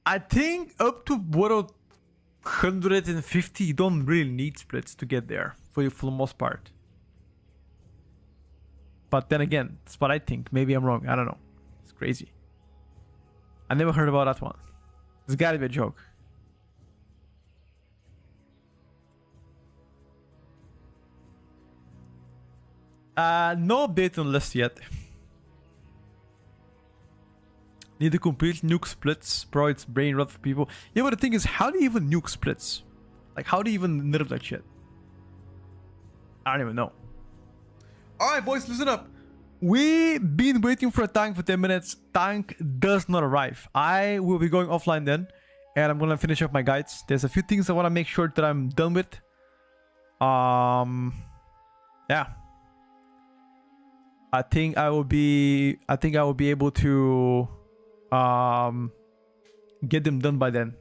I think up to World 150 you don't really need splits to get there for the most part. But then again, that's what I think. Maybe I'm wrong. I don't know. It's crazy. I never heard about that one. It's gotta be a joke. No update on list yet. Need to complete nuke splits. Bro, it's brain rot for people. Yeah, but the thing is, how do you even nuke splits? Like, how do you even nerf that shit? I don't even know. Alright, boys, listen up. We've been waiting for a tank for 10 minutes. Tank does not arrive. I will be going offline then. And I'm gonna finish up my guides. There's a few things I want to make sure that I'm done with. Yeah. I think I will be able to get them done by then.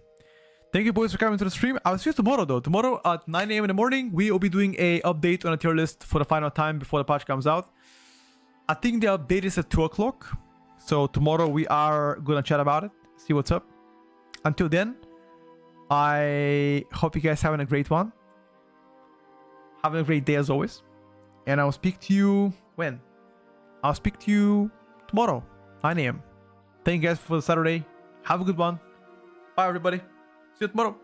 Thank you, boys, for coming to the stream. I'll see you tomorrow, though. Tomorrow at 9 a.m. in the morning, we will be doing a update on a tier list for the final time before the patch comes out. I think the update is at 2 o'clock. So tomorrow we are gonna chat about it, see what's up. Until then, I hope you guys having a great one. Having a great day as always. And I'll speak to you when? I'll speak to you tomorrow, 9 a.m. Thank you guys for the Saturday. Have a good one. Bye, everybody. See you tomorrow.